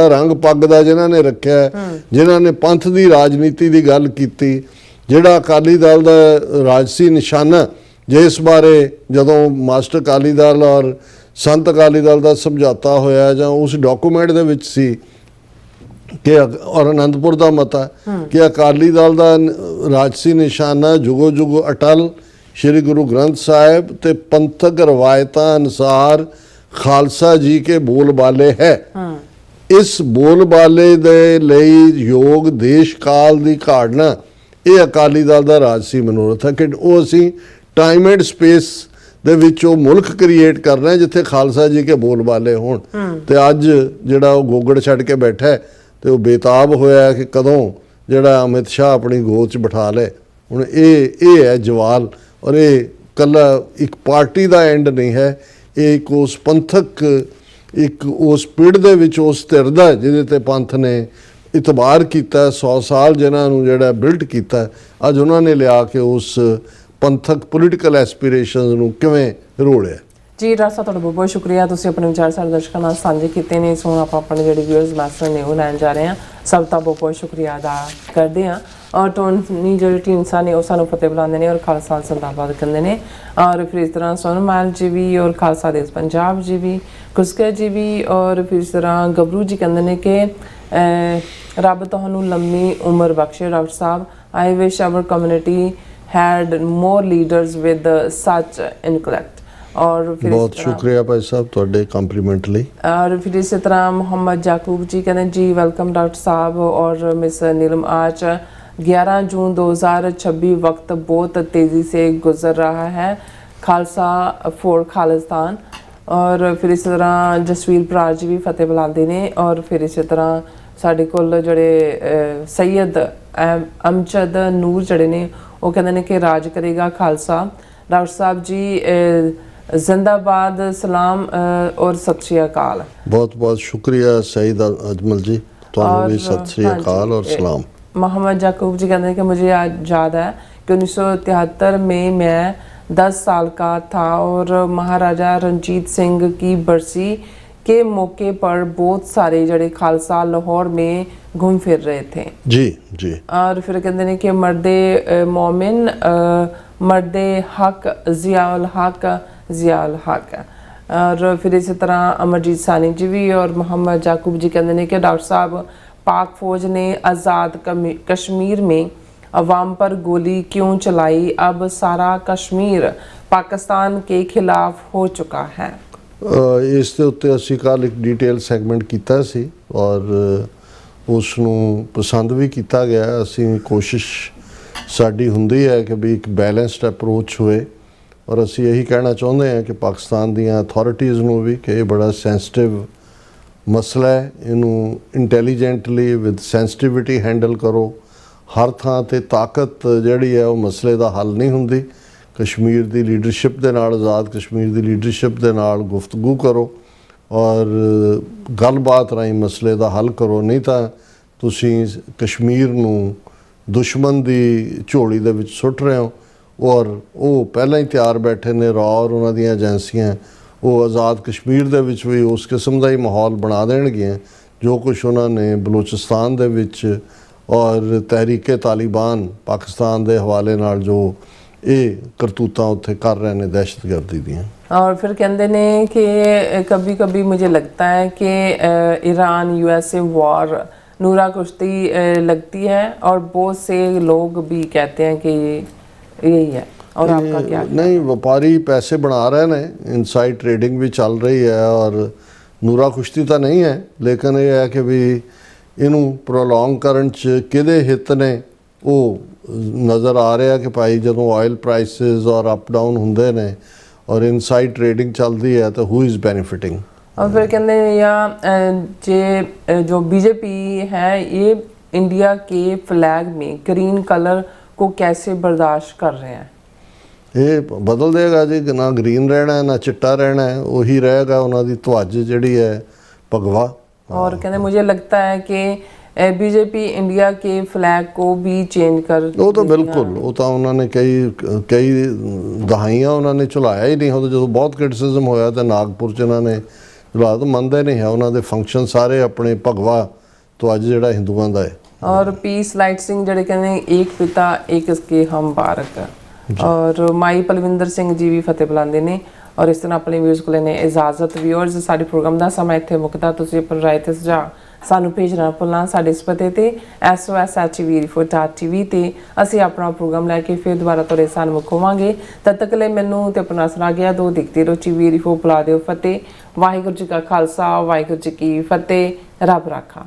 ਰੰਗ ਪੱਗ ਦਾ ਜਿਨ੍ਹਾਂ ਨੇ ਰੱਖਿਆ, ਜਿਨ੍ਹਾਂ ਨੇ ਪੰਥ ਦੀ ਰਾਜਨੀਤੀ ਦੀ ਗੱਲ ਕੀਤੀ, ਜਿਹੜਾ ਅਕਾਲੀ ਦਲ ਦਾ ਰਾਜਸੀ ਨਿਸ਼ਾਨਾ, ਜਿਸ ਬਾਰੇ ਜਦੋਂ ਮਾਸਟਰ ਅਕਾਲੀ ਦਲ ਔਰ ਸੰਤ ਅਕਾਲੀ ਦਲ ਦਾ ਸਮਝੌਤਾ ਹੋਇਆ ਜਾਂ ਉਸ ਡਾਕੂਮੈਂਟ ਦੇ ਵਿੱਚ ਸੀ ਕਿ ਔਰ ਅਨੰਦਪੁਰ ਦਾ ਮਤਾ ਕਿ ਅਕਾਲੀ ਦਲ ਦਾ ਰਾਜਸੀ ਨਿਸ਼ਾਨਾ ਜੁਗੋ ਜੁਗ ਅਟਲ ਸ਼੍ਰੀ ਗੁਰੂ ਗ੍ਰੰਥ ਸਾਹਿਬ ਤੇ ਪੰਥਕ ਰਵਾਇਤਾਂ ਅਨੁਸਾਰ ਖਾਲਸਾ ਜੀ ਕੇ ਬੋਲ ਬਾਲੇ ਹੈ। ਇਸ ਬੋਲ ਬਾਲੇ ਦੇ ਲਈ ਯੋਗ ਦੇਸ਼ ਕਾਲ ਦੀ ਘਾੜਨਾ, ਇਹ ਅਕਾਲੀ ਦਲ ਦਾ ਰਾਜਸੀ ਮਨੋਰਥ ਹੈ ਕਿ ਉਹ ਅਸੀਂ ਟਾਈਮ ਐਂਡ ਸਪੇਸ ਦੇ ਵਿੱਚ ਉਹ ਮੁਲਕ ਕ੍ਰੀਏਟ ਕਰਨਾ ਜਿੱਥੇ ਖਾਲਸਾ ਜੀ ਕੇ ਬੋਲ ਬਾਲੇ ਹੋਣ। ਤੇ ਅੱਜ ਜਿਹੜਾ ਉਹ ਗੋਗੜ ਛੱਡ ਕੇ ਬੈਠਾ ਹੈ ਤੇ ਉਹ ਬੇਤਾਬ ਹੋਇਆ ਕਿ ਕਦੋਂ ਜਿਹੜਾ ਅਮਿਤ ਸ਼ਾਹ ਆਪਣੀ ਗੋਦ 'ਚ ਬਿਠਾ ਲਏ। ਹੁਣ ਇਹ ਹੈ ਜਵਾਲ। ਔਰ ਇਹ ਕੱਲਾ ਇੱਕ ਪਾਰਟੀ ਦਾ ਐਂਡ ਨਹੀਂ ਹੈ, ਇਹ ਇੱਕ ਉਸ ਪੰਥਕ, ਇੱਕ ਉਸ ਪਿੜ ਦੇ ਵਿੱਚ ਉਸ ਧਿਰ ਦਾ ਜਿਹਦੇ ਤੇ ਪੰਥ ਨੇ ਇਤਬਾਰ ਕੀਤਾ 100 ਸਾਲ, ਜਿਨ੍ਹਾਂ ਨੂੰ ਜਿਹੜਾ ਬਿਲਟ ਕੀਤਾ, ਅੱਜ ਉਹਨਾਂ ਨੇ ਲਿਆ ਕੇ ਉਸ ਪੰਥਕ ਪੋਲੀਟੀਕਲ ਐਸਪੀਰੇਸ਼ਨਸ ਨੂੰ ਕਿਵੇਂ ਰੋੜਿਆ। ਜੀ ਡਾਕਟਰ ਸਾਹਿਬ, ਤੁਹਾਡਾ ਬਹੁਤ ਬਹੁਤ ਸ਼ੁਕਰੀਆ, ਤੁਸੀਂ ਆਪਣੇ ਵਿਚਾਰ ਸਾਡੇ ਦਰਸ਼ਕਾਂ ਨਾਲ ਸਾਂਝੇ ਕੀਤੇ ਨੇ। ਸੋ ਆਪਾਂ ਆਪਣੇ ਜਿਹੜੇ ਵਿਊਅਰਸ ਮੈਸੇਜ ਨੇ ਉਹ ਲੈਣ ਜਾ ਰਹੇ ਹਾਂ। ਸਭ ਦਾ ਬਹੁਤ ਬਹੁਤ ਸ਼ੁਕਰੀਆ ਅਦਾ ਕਰਦੇ ਹਾਂ। ਔਰ ਟੋਨੀ ਜਿਹੜੇ ਢੀਂਡਸਾ ਨੇ ਉਹ ਸਾਨੂੰ ਫਤਿਹ ਬੁਲਾਉਂਦੇ ਨੇ ਔਰ ਖਾਲਸਾ ਜ਼ਿੰਦਾਬਾਦ ਕਹਿੰਦੇ ਨੇ। ਔਰ ਫਿਰ ਇਸ ਤਰ੍ਹਾਂ ਸੋਨਮਾਲ ਜੀ ਵੀ ਔਰ ਖਾਲਸਾ ਦੇਸ਼ ਪੰਜਾਬ ਜੀ ਵੀ, ਕੁਸਕੇ ਜੀ ਵੀ, ਔਰ ਫਿਰ ਇਸ ਤਰ੍ਹਾਂ ਗੱਭਰੂ ਜੀ ਕਹਿੰਦੇ ਨੇ ਕਿ ਰੱਬ ਤੁਹਾਨੂੰ ਲੰਮੀ ਉਮਰ ਬਖਸ਼ੇ doctor sahib. I wish our community had more leaders with such intellect। और फिर बहुत शुक्रिया भाई साहब ਤੁਹਾਡੇ ਕੰਪਲੀਮੈਂਟ ਲਈ। और फिर इसी तरह मोहम्मद याकूब जी कहते हैं जी वेलकम डॉक्टर साहब और मिस नीलम। आज 11 जून 2026 वक्त बहुत तेज़ी से गुजर रहा है, खालसा फॉर खालिस्तान। और फिर इस तरह जसवीर बराड़ जी भी फतेह बुलाते ने। और फिर इसी तरह साढ़े कोल जड़े सैयद अमजद नूर जड़े ने वो कहते हैं कि राज करेगा खालसा। डॉक्टर साहब जी जिंदाबाद, सलाम और सत श्री अकाल। बहुत बहुत शुक्रिया सईद अजमल जी, ਤੁਹਾਨੂੰ ਵੀ ਸਤਿ ਸ੍ਰੀ ਅਕਾਲ और सलाम। मोहम्मद याकूब जी कहते हैं कि मुझे आज याद है कि 1973 में मैं 10 साल का था और महाराजा रणजीत सिंह की बरसी के मौके पर बहुत सारे जड़े खालसा लाहौर में घूम फिर रहे थे। जी जी। और फिर कहते हैं कि मर्दे मोमिन मर्दे हक ज़ियाउल हक। और फिर इसी तरह अमरजीत सानी जी भी और मोहम्मद याकूब जी कहते हैं कि डॉक्टर साहब पाक फौज ने आज़ाद कश्मीर में अवाम पर गोली क्यों चलाई, अब सारा कश्मीर पाकिस्तान के खिलाफ हो चुका है। ਇਸ ਦੇ ਉੱਤੇ ਅਸੀਂ ਕੱਲ੍ਹ ਇੱਕ ਡਿਟੇਲ ਸੈਗਮੈਂਟ ਕੀਤਾ ਸੀ ਔਰ ਉਸ ਨੂੰ ਪਸੰਦ ਵੀ ਕੀਤਾ ਗਿਆ। ਅਸੀਂ ਕੋਸ਼ਿਸ਼ ਸਾਡੀ ਹੁੰਦੀ ਹੈ ਕਿ ਵੀ ਇੱਕ ਬੈਲੈਂਸਡ ਅਪਰੋਚ ਹੋਏ ਔਰ ਅਸੀਂ ਇਹੀ ਕਹਿਣਾ ਚਾਹੁੰਦੇ ਹਾਂ ਕਿ ਪਾਕਿਸਤਾਨ ਦੀਆਂ ਅਥਾਰਟੀਜ਼ ਨੂੰ ਵੀ ਕਿ ਇਹ ਬੜਾ ਸੈਂਸਿਟਿਵ ਮਸਲਾ ਹੈ, ਇਹਨੂੰ ਇੰਟੈਲੀਜੈਂਟਲੀ ਵਿਦ ਸੈਂਸਿਟਿਵਿਟੀ ਹੈਂਡਲ ਕਰੋ। ਹਰ ਥਾਂ 'ਤੇ ਤਾਕਤ ਜਿਹੜੀ ਹੈ ਉਹ ਮਸਲੇ ਦਾ ਹੱਲ ਨਹੀਂ ਹੁੰਦੀ। ਕਸ਼ਮੀਰ ਦੀ ਲੀਡਰਸ਼ਿਪ ਦੇ ਨਾਲ, ਆਜ਼ਾਦ ਕਸ਼ਮੀਰ ਦੀ ਲੀਡਰਸ਼ਿਪ ਦੇ ਨਾਲ ਗੁਫ਼ਤਗੂ ਕਰੋ ਔਰ ਗੱਲਬਾਤ ਰਾਹੀਂ ਮਸਲੇ ਦਾ ਹੱਲ ਕਰੋ, ਨਹੀਂ ਤਾਂ ਤੁਸੀਂ ਕਸ਼ਮੀਰ ਨੂੰ ਦੁਸ਼ਮਣ ਦੀ ਝੋਲੀ ਦੇ ਵਿੱਚ ਸੁੱਟ ਰਹੇ ਹੋ। ਔਰ ਉਹ ਪਹਿਲਾਂ ਹੀ ਤਿਆਰ ਬੈਠੇ ਨੇ, ਔਰ ਉਹਨਾਂ ਦੀਆਂ ਏਜੰਸੀਆਂ ਉਹ ਆਜ਼ਾਦ ਕਸ਼ਮੀਰ ਦੇ ਵਿੱਚ ਵੀ ਉਸ ਕਿਸਮ ਦਾ ਹੀ ਮਾਹੌਲ ਬਣਾ ਦੇਣਗੀਆਂ ਜੋ ਕੁਛ ਉਹਨਾਂ ਨੇ ਬਲੋਚਿਸਤਾਨ ਦੇ ਵਿੱਚ ਔਰ ਤਹਿਰੀਕੇ ਤਾਲਿਬਾਨ ਪਾਕਿस्तान ਦੇ हवाले ਨਾਲ जो ਇਹ ਕਰਤੂਤਾਂ ਉੱਥੇ ਕਰ ਰਹੇ ਨੇ ਦਹਿਸ਼ਤਗਰਦੀ ਦੀਆਂ। और फिर कहते हैं कि कभी कभी मुझे लगता है कि ईरान USA वॉर नूरा कुश्ती लगती है और बहुत से लोग भी कहते हैं कि यही है। और आपका क्या? नहीं, व्यापारी पैसे बना रहे ने, इनसाइड ट्रेडिंग भी चल रही है और ਨੂਰਾ ਕੁਸ਼ਤੀ ਤਾਂ ਨਹੀਂ ਹੈ, ਲੇਕਿਨ ਇਹ ਹੈ ਕਿ ਵੀ ਇਹਨੂੰ ਪ੍ਰੋਲੋਂਗ ਕਰਨ 'ਚ ਕਿਹਦੇ ਹਿੱਤ ਨੇ ਉਹ ਨਜ਼ਰ ਆ ਰਿਹਾ ਕਿ ਭਾਈ ਜਦੋਂ ਆਇਲ ਪ੍ਰਾਈਸਿਸ ਔਰ ਅਪ ਡਾਊਨ ਹੁੰਦੇ ਨੇ और इनसाइड ट्रेडिंग चलती है तो हु इज़ बेनिफिटिंग। और फिर कहते हैं या जो बीजेपी है ये इंडिया के फ्लैग में ग्रीन कलर को कैसे बर्दाश्त कर रहे हैं? ये बदल देगा जी, ना ग्रीन रहना है ना चिट्टा रहना है, वही रहेगा उन्हों की ध्वज जिहड़ी है भगवा। और कहते मुझे लगता है कि बीजेपी इंडिया के फ्लैग को भी चेंज कर वो तो बिल्कुल वो तो उन्होंने कई दहाइयां उन्होंने झुलाया ही नहीं। वो जो बहुत क्रिटिसिज्म होया तो नागपुर च उन्होंने झुलाया तो मनते नहीं है। उन्होंने फंक्शन सारे अपने भगवा ध्वज जिहड़ा हिंदुओं का है। और पीस लाइट सिंह जिहड़े कहते एक पिता एक इसके हम बारक। और माई पलविंदर सिंह जी भी फतेह बुलाते हैं। और इस तरह अपने व्यूज़ को लेने इजाज़त। व्यूअर्स साडे प्रोग्राम का समा इत्थे मुकदा। तुसीं अपनी राय ते सुझाव सानू भेजना भुलना साडे इस पते ते SOSHTV ते असीं अपना प्रोग्राम लैके फिर दोबारा तुहाडे सामने होवांगे। तद तक लई मैनूं ते अपना सुना गया दो दिखते रहो। TV बुला दिओ फतेह। वाहिगुरू जी का खालसा वाहिगुरू जी की फतेह। रब राखा।